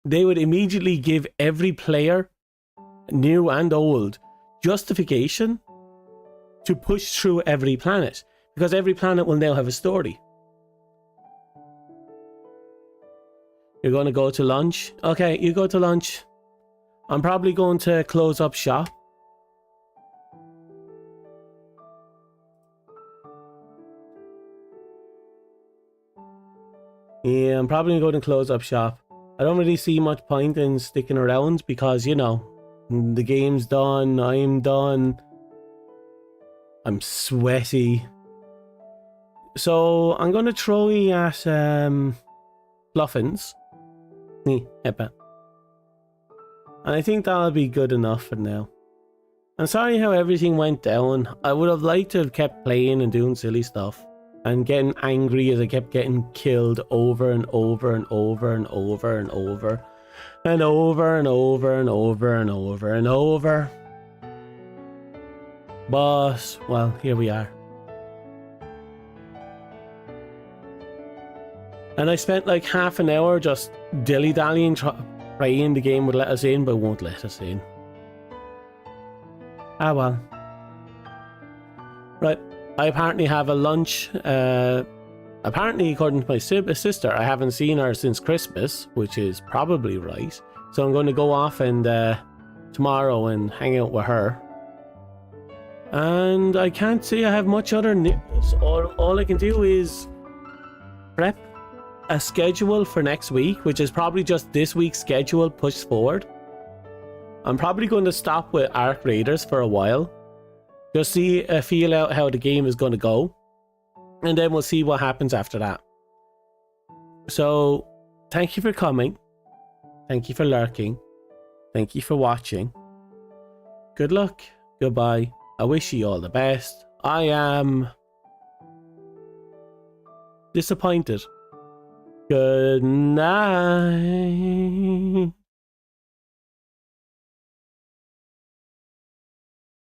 they would immediately give every player, new and old, justification to push through every planet, because every planet will now have a story. You're going to go to lunch? Okay, you go to lunch. I'm probably going to close up shop. Yeah, I'm probably going to close up shop. I don't really see much point in sticking around because, you know, the game's done, I'm done. I'm sweaty. So I'm going to throw you at Fluffins. Headpat. And I think that'll be good enough for now. I'm sorry how everything went down. I would have liked to have kept playing and doing silly stuff and getting angry as I kept getting killed over and over and over and over and over and over and over and over and over and over. But, well, here we are. And I spent like half an hour just dilly-dallying, praying the game would let us in, but won't let us in. Ah well. Right, I apparently have a lunch. Apparently, according to my sister, I haven't seen her since Christmas, which is probably right. So I'm going to go off and tomorrow and hang out with her. And I can't say I have much other news. All I can do is prep a schedule for next week, which is probably just this week's schedule pushed forward. I'm probably going to stop with Arc Raiders for a while. Just feel out how the game is going to go. And then we'll see what happens after that. So, thank you for coming. Thank you for lurking. Thank you for watching. Good luck. Goodbye. I wish you all the best. I am disappointed. Good night.